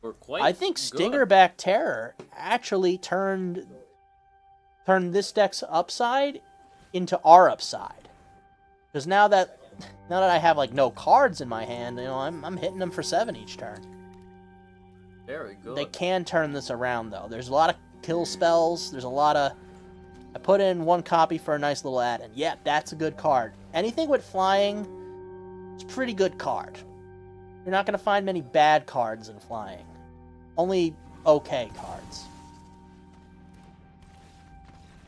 [SPEAKER 4] We're quite
[SPEAKER 1] I think
[SPEAKER 4] good.
[SPEAKER 1] Stingerback Terror actually turned this deck's upside into our upside. Because now that I have like no cards in my hand, you know, I'm hitting them for 7 each turn.
[SPEAKER 4] Very good.
[SPEAKER 1] They can turn this around though. There's a lot of kill spells. There's a lot of. I put in 1 copy for a nice little add-in. Yeah, that's a good card. Anything with flying, it's a pretty good card. You're not going to find many bad cards in flying. Only okay cards.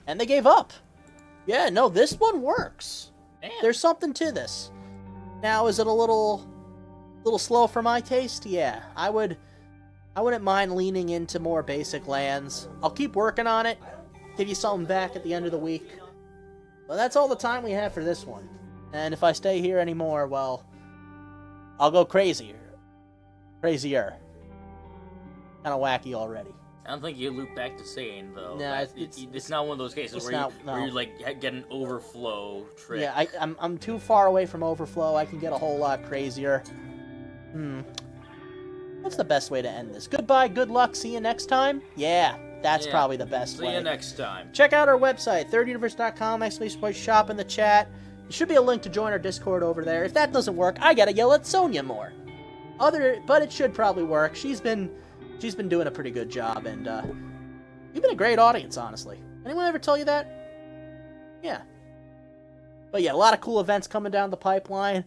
[SPEAKER 1] And they gave up. Yeah, no, this one works.
[SPEAKER 4] Damn.
[SPEAKER 1] There's something to this. Now, is it a little slow for my taste? Yeah, I wouldn't mind leaning into more basic lands. I'll keep working on it. Give you something back at the end of the week. But that's all the time we have for this one. And if I stay here anymore, well, I'll go crazier. Crazier. Kind of wacky already.
[SPEAKER 4] I don't think you loop back to Saiyan, though.
[SPEAKER 1] Nah,
[SPEAKER 4] it's not one of those cases where you like get an overflow trick.
[SPEAKER 1] Yeah, I'm too far away from overflow. I can get a whole lot crazier. What's the best way to end this? Goodbye, good luck, see you next time? Yeah, that's probably the best way.
[SPEAKER 4] See you next time.
[SPEAKER 1] Check out our website, thirduniverse.com, !shop in the chat. There should be a link to join our Discord over there. If that doesn't work, I gotta yell at Sonya more. But it should probably work. She's been doing a pretty good job, and you've been a great audience, honestly. Anyone ever tell you that? Yeah. But yeah, a lot of cool events coming down the pipeline.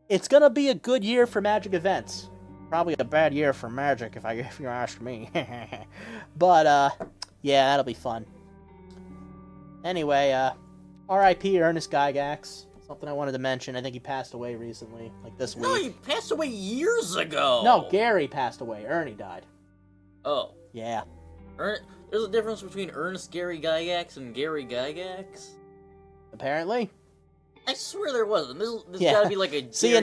[SPEAKER 1] It's gonna be a good year for Magic events. Probably a bad year for Magic, if you ask me. But, yeah, that'll be fun. Anyway, R.I.P. Ernest Gygax. Something I wanted to mention. I think he passed away recently, like this week.
[SPEAKER 4] No, he passed away years ago.
[SPEAKER 1] No, Gary passed away. Ernie died.
[SPEAKER 4] Oh.
[SPEAKER 1] Yeah.
[SPEAKER 4] There's a difference between Ernest Gary Gygax and Gary Gygax?
[SPEAKER 1] Apparently.
[SPEAKER 4] I swear there wasn't. This
[SPEAKER 1] Yeah.
[SPEAKER 4] gotta be like a
[SPEAKER 1] See you
[SPEAKER 4] Gary